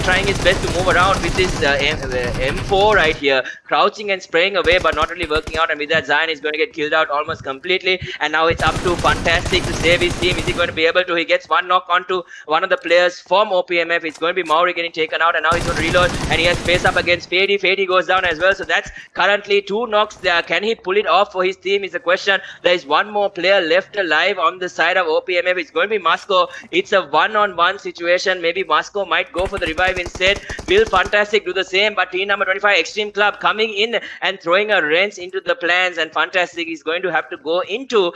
trying his best to move around with this M4 right here, crouching and spraying away, but not really working out. And with that, Zion is going to get killed out almost completely, and now it's up to Fantastic to save his team. Is he going to be able to? He gets one knock onto one of the players from OPMF. It's going to be Maori getting taken out, and now he's going to reload, and he has face up against Fady. Fady goes down as well, so that's currently 2 knocks there. Can he pull it off for his team is the question. There is one more player left alive on the side of OPMF. It's going to be Moscow. It's a one-on-one situation. Maybe Moscow might go for the revive instead. Will Fantastic do the same, but team number 25 Xtreme Club coming in and throwing a wrench into the plans, and Fantastic is going to have to go into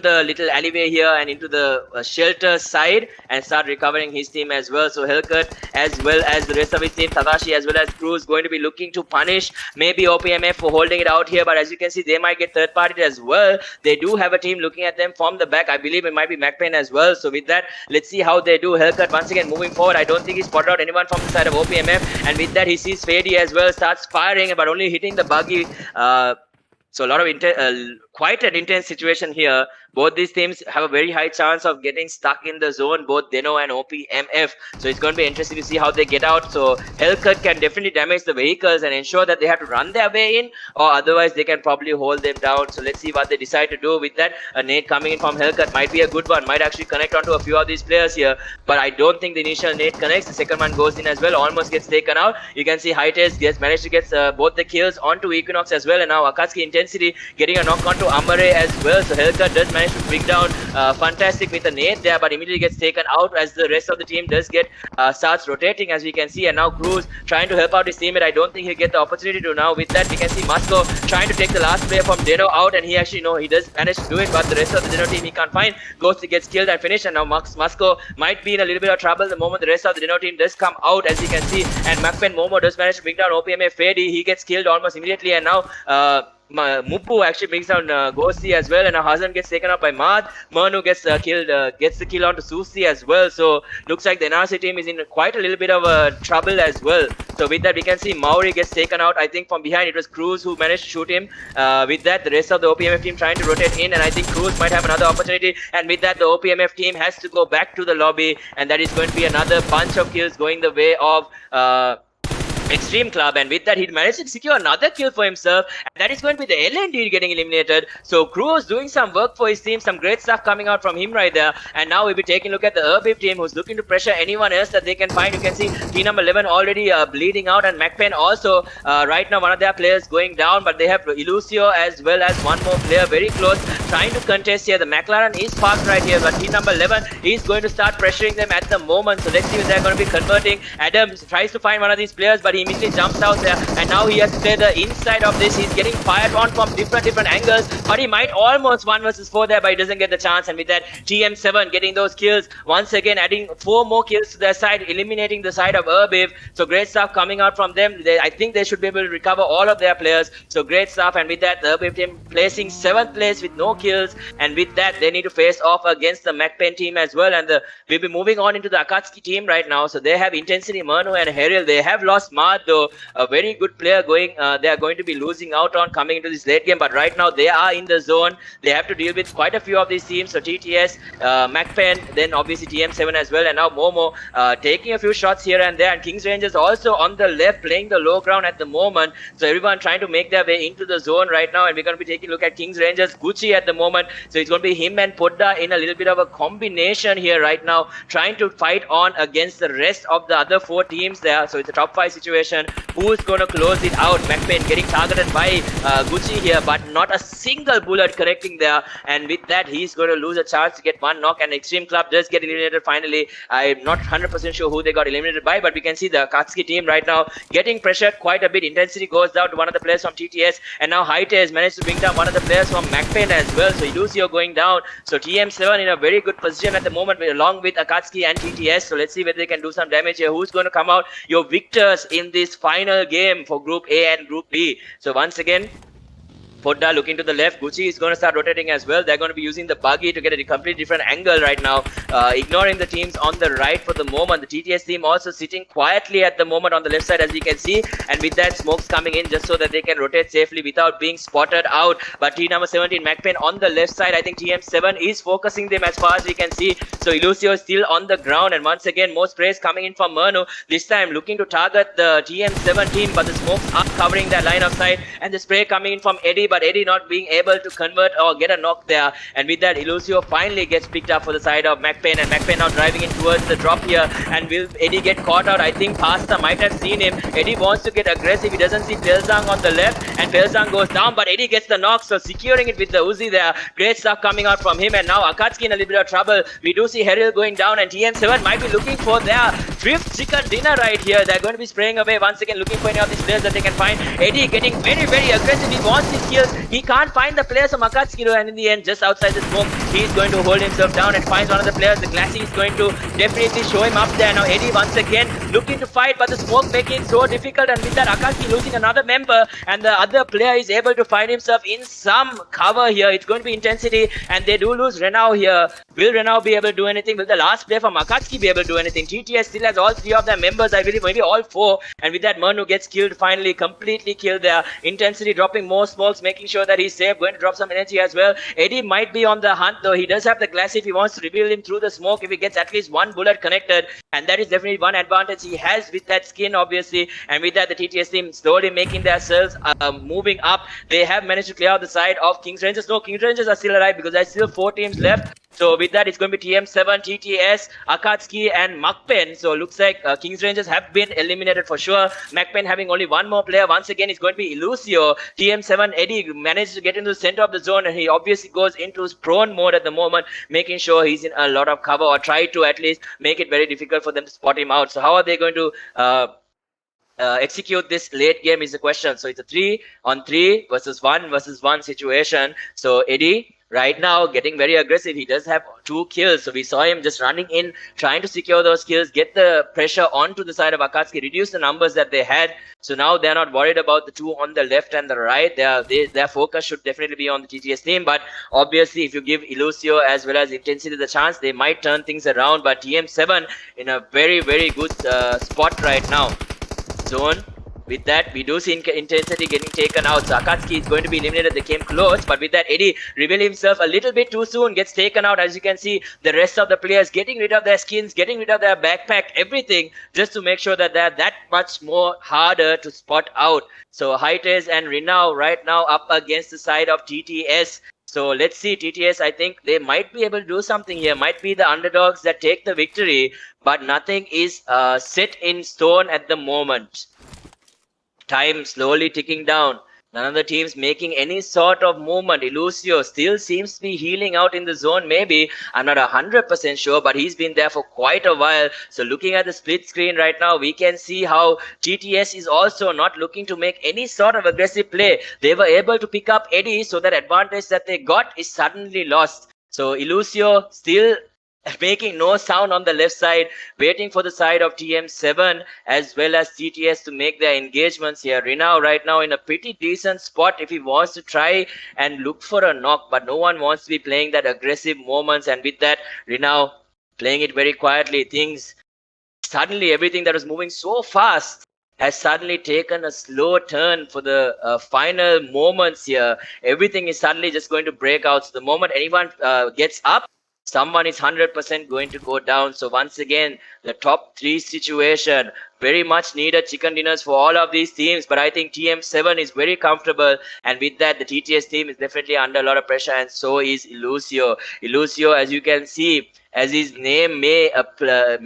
the little alleyway here and into the shelter side and start recovering his team as well. So Hellcat as well as the rest of his team, Tadashi as well as Cruz, going to be looking to punish maybe OPMF for holding it out here, but as you can see they might get third partied as well. They do have a team looking at them from the back. I believe it might be MacPen as well. So with that, let's see how they do. Hellcat once again moving forward. I don't think he spotted out anyone from the side of OPMF, and with that he sees Fady as well, starts firing but only hitting the buggy. So a lot of quite an intense situation here. Both these teams have a very high chance of getting stuck in the zone, both Deno and OPMF. So it's going to be interesting to see how they get out. So Hellcat can definitely damage the vehicles and ensure that they have to run their way in, or otherwise they can probably hold them down. So let's see what they decide to do with that. A nade coming in from Hellcat might be a good one, might actually connect onto a few of these players here, but I don't think the initial nade connects. The second one goes in as well, almost gets taken out. You can see Hightails managed to get both the kills onto Equinox as well, and now Akatsuki Intensity getting a knock onto Amare as well. So Hellcat does manage to bring down Fantastic with a nade there, but immediately gets taken out as the rest of the team does get starts rotating, as we can see. And now Cruz trying to help out his teammate. I don't think he'll get the opportunity to now. With that, we can see Moscow trying to take the last player from Deno out, and he actually he does manage to do it, but the rest of the Deno team he can't find. Gets killed and finished, and now Moscow might be in a little bit of trouble the moment the rest of the Deno team does come out, as you can see. And MacPen Momo does manage to bring down OPMF Fady. He gets killed almost immediately, and now Mupu actually brings down Gosi as well, and now Hazan gets taken out by Mad. Mernu gets gets the kill onto Susi as well. So looks like the NRC team is in quite a little bit of trouble as well. So with that, we can see Maori gets taken out. I think from behind it was Cruz who managed to shoot him. With that, the rest of the OPMF team trying to rotate in, and I think Cruz might have another opportunity. And with that, the OPMF team has to go back to the lobby, and that is going to be another bunch of kills going the way of Xtreme Club. And with that, he managed to secure another kill for himself, and that is going to be the LND getting eliminated. So Cruz doing some work for his team, some great stuff coming out from him right there. And now we'll be taking a look at the Urbif team, who's looking to pressure anyone else that they can find. You can see team number 11 already bleeding out, and MacPen also right now one of their players going down, but they have Elucio as well as one more player very close trying to contest here. The McLaren is parked right here, but team number 11 is going to start pressuring them at the moment. So let's see if they're going to be converting. Adams tries to find one of these players, but but he immediately jumps out there, and now he has to play the inside of this. He's getting fired on from different angles, but he might almost 1 versus 4 there, but he doesn't get the chance. And with that, TM7 getting those kills once again, adding 4 more kills to their side, eliminating the side of Erbiv. So great stuff coming out from them. I think they should be able to recover all of their players. So great stuff. And with that, the Erbiv team placing 7th place with no kills. And with that, they need to face off against the MacPen team as well. And we'll be moving on into the Akatsuki team right now. So they have Intensity, Manu, and Heril. They have lost Mad, though, a very good player going. They are going to be losing out on coming into this late game. But right now, they are in the zone. They have to deal with quite a few of these teams. So TTS, MacPen, then obviously TM7 as well. And now Momo taking a few shots here and there. And KINGxRANGERS also on the left, playing the low ground at the moment. So everyone trying to make their way into the zone right now. And we're going to be taking a look at KINGxRANGERS, Gucci at the moment. So it's going to be him and Podda in a little bit of a combination here right now, trying to fight on against the rest of the other 4 teams there. So it's a top 5 situation. Who's going to close it out? MacPen getting targeted by Gucci here, but not a single bullet connecting there. And with that, he's going to lose a chance to get 1 knock. And Xtreme Club does get eliminated finally. I'm not 100% sure who they got eliminated by, but we can see the Akatsuki team right now getting pressured quite a bit. Intensity goes down to one of the players from TTS, and now Haite has managed to bring down one of the players from MacPen as well. So Lucio going down. So TM7 in a very good position at the moment, along with Akatsuki and TTS. So let's see whether they can do some damage here. Who's going to come out your victors in this final game for Group A and Group B? So once again, Podda looking to the left. Gucci is going to start rotating as well. They're going to be using the buggy to get a completely different angle right now, ignoring the teams on the right for the moment. The TTS team also sitting quietly at the moment on the left side, as we can see. And with that, smokes coming in just so that they can rotate safely without being spotted out. But T number 17, MacPen on the left side. I think TM7 is focusing them as far as we can see. So Lucio is still on the ground. And once again, more sprays coming in from Manu. This time looking to target the TM7 team, but the smokes are covering that line of sight. And the spray coming in from Eddie, but Eddie not being able to convert or get a knock there. And with that, Lucio finally gets picked up for the side of MacPen, and MacPen now driving in towards the drop here. And will Eddie get caught out? I think Pasta might have seen him. Eddie wants to get aggressive. He doesn't see Pelzang on the left, and Pelzang goes down, but Eddie gets the knock, so securing it with the Uzi there. Great stuff coming out from him, and now Akatsuki in a little bit of trouble. We do see Heril going down, and TM7 might be looking for their 5th chicken dinner right here. They're going to be spraying away once again, looking for any of these players that they can find. Eddie getting very, very aggressive. He wants his kills. He can't find the players of Akatsuki, and in the end, just outside the smoke, he's going to hold himself down and finds one of the players. The Glassy is going to definitely show him up there. Now Eddie once again looking to fight, but the smoke making it so difficult, and with that, Akatsuki losing another member, and the other player is able to find himself in some cover here. It's going to be Intensity, and they do lose Renau here. Will Renau be able to do anything? Will the last player from Akatsuki be able to do anything? TTS still has all 3 of their members, I believe, maybe all 4, and with that, Manu gets killed finally, completely killed there. Intensity dropping more smokes, making sure that he's safe, going to drop some energy as well. Eddie might be on the hunt, though. He does have the glass if he wants to reveal him through the smoke, if he gets at least 1 bullet connected, and that is definitely one advantage he has with that skin, obviously. And with that, the TTS team slowly making themselves moving up. They have managed to clear out the side of KINGxRANGERS. No, KINGxRANGERS are still alive because there's still 4 teams left. So with that, it's going to be TM7, TTS, Akatsuki, and MacPen. So looks like KINGxRANGERS have been eliminated for sure. MacPen having only 1 more player. Once again, it's going to be Lucio. TM7, Eddie managed to get into the center of the zone, and he obviously goes into his prone mode at the moment, making sure he's in a lot of cover, or try to at least make it very difficult for them to spot him out. So how are they going to execute this late game is the question. So it's a 3-on-3 versus 1 situation. So Eddie right now getting very aggressive. He does have 2 kills, so we saw him just running in, trying to secure those kills, get the pressure onto the side of Akatsuki, reduce the numbers that they had. So now they're not worried about the 2 on the left and the right. Their focus should definitely be on the TTS team, but obviously if you give Lucio as well as Intensity the chance, they might turn things around. But TM7 in a very, very good spot right now. Zone. With that, we do see Intensity getting taken out. So Akatsuki is going to be eliminated. They came close, but with that, Eddie revealed himself a little bit too soon, gets taken out. As you can see, the rest of the players getting rid of their skins, getting rid of their backpack, everything, just to make sure that they're that much more harder to spot out. So Hites and Renau right now up against the side of TTS. So let's see, TTS, I think they might be able to do something here. Might be the underdogs that take the victory, but nothing is set in stone at the moment. Time slowly ticking down. None of the teams making any sort of movement. Illusio still seems to be healing out in the zone, maybe. I'm not 100% sure, but he's been there for quite a while. So looking at the split screen right now, we can see how TTS is also not looking to make any sort of aggressive play. They were able to pick up Eddie, so that advantage that they got is suddenly lost. So Illusio still making no sound on the left side, waiting for the side of TM7 as well as TTS to make their engagements here. Rinao right now in a pretty decent spot if he wants to try and look for a knock, but no one wants to be playing that aggressive moments, and with that, Rinao playing it very quietly. Things suddenly, everything that was moving so fast has suddenly taken a slow turn for the final moments here. Everything is suddenly just going to break out. So the moment anyone gets up, someone is 100% going to go down. So once again, the top 3 situation, very much needed chicken dinners for all of these teams. But I think TM7 is very comfortable. And with that, the TTS team is definitely under a lot of pressure. And so is Illusio. Illusio, as you can see, as his name may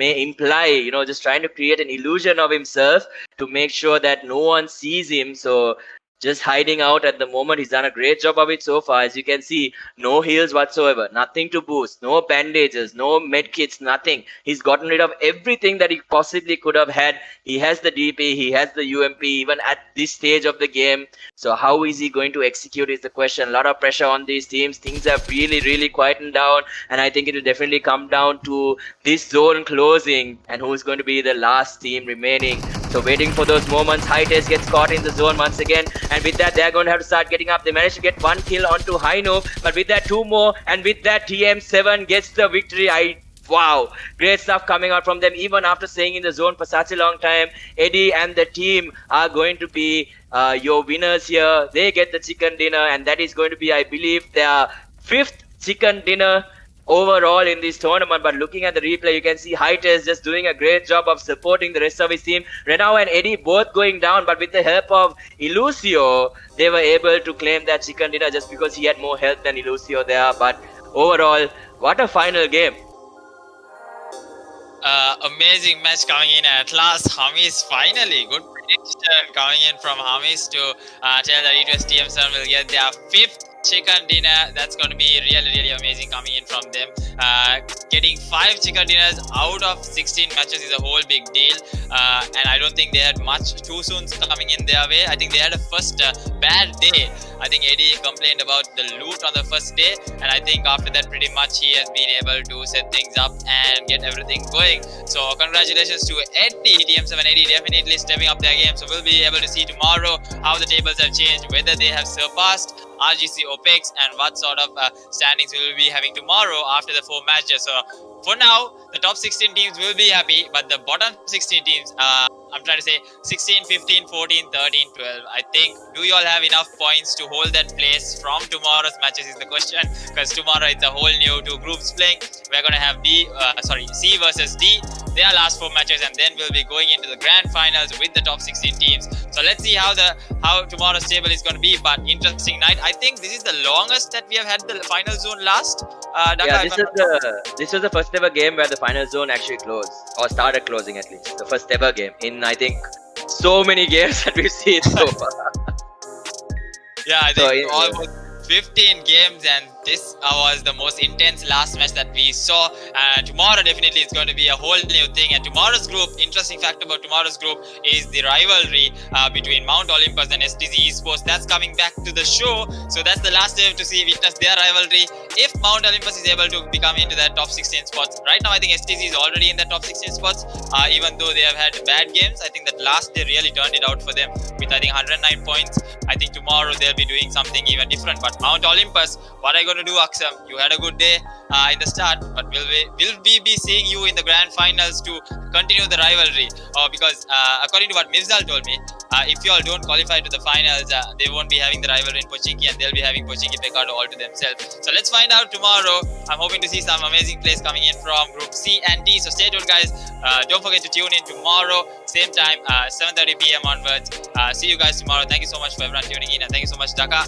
imply, just trying to create an illusion of himself to make sure that no one sees him. So just hiding out at the moment. He's done a great job of it so far. As you can see, no heals whatsoever, nothing to boost, no bandages, no medkits, nothing. He's gotten rid of everything that he possibly could have had. He has the DP, he has the UMP, even at this stage of the game. So how is he going to execute is the question. A lot of pressure on these teams. Things have really, really quietened down. And I think it will definitely come down to this zone closing and who's going to be the last team remaining. So waiting for those moments. High-Test gets caught in the zone once again. And with that, they're going to have to start getting up. They managed to get 1 kill onto Hainu. But with that, 2 more. And with that, TM7 gets the victory. Wow, great stuff coming out from them. Even after staying in the zone for such a long time, Eddie and the team are going to be your winners here. They get the chicken dinner. And that is going to be, I believe, their 5th chicken dinner overall in this tournament. But looking at the replay, you can see High-Test just doing a great job of supporting the rest of his team. Renao and Eddie both going down, but with the help of Illusio, they were able to claim that chicken dinner just because he had more health than Illusio there. But overall, what a final game. Amazing match coming in at last. Hamis finally, good prediction coming in from Hamis to tell that E2S TM7 will get their 5th chicken dinner. That's going to be really, really amazing coming in from them. Getting 5 chicken dinners out of 16 matches is a whole big deal. And I don't think they had much too soon coming in their way. I think they had a first bad day. I think Eddie complained about the loot on the first day, and I think after that pretty much he has been able to set things up and get everything going. So congratulations to Eddie, TM7 Eddie definitely stepping up their game. So we'll be able to see tomorrow how the tables have changed, whether they have surpassed RGC OPEX and what sort of standings we will be having tomorrow after the 4 matches. So for now, the top 16 teams will be happy, but the bottom 16 teams, I'm trying to say 16, 15, 14, 13, 12. I think, do you all have enough points to hold that place from tomorrow's matches is the question, because tomorrow it's a whole new 2 groups playing. We're going to have C versus D, their last 4 matches, and then we'll be going into the grand finals with the top 16 teams. So let's see how tomorrow's table is going to be, but interesting night. I think this is the longest that we have had the final zone last. Yeah, this was the first ever game where the final zone actually closed, or started closing at least. The first ever game in, I think, so many games that we've seen so far. Yeah, I think almost 15 games, and this was the most intense last match that we saw. Tomorrow definitely is going to be a whole new thing. And tomorrow's group, interesting fact about tomorrow's group is the rivalry between Mount Olympus and SDZ Esports. That's coming back to the show. So that's the last time to witness their rivalry. If Mount Olympus is able to become into that top 16 spots, right now I think SDZ is already in the top 16 spots. Even though they have had bad games, I think that last they really turned it out for them with I think 109 points. I think tomorrow they'll be doing something even different. But Mount Olympus, what are you going to do, Aksam? You had a good day in the start, but will we be seeing you in the grand finals to continue the rivalry? Because according to what Mifzal told me, if you all don't qualify to the finals, they won't be having the rivalry in Pochinki, and they'll be having Pochinki Pekado all to themselves. So let's find out tomorrow. I'm hoping to see some amazing plays coming in from Group C and D. So stay tuned, guys. Don't forget to tune in tomorrow, same time, 7:30 p.m. onwards. See you guys tomorrow. Thank you so much for everyone tuning in, and thank you so much, Dhaka.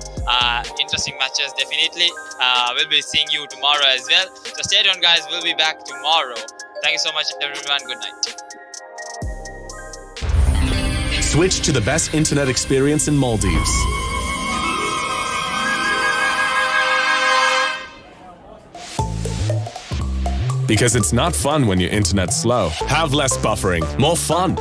Interesting matches, definitely. We'll be seeing you tomorrow as well. So stay tuned, guys. We'll be back tomorrow. Thank you so much, everyone. Good night. Switch to the best internet experience in Maldives. Because it's not fun when your internet's slow. Have less buffering, more fun.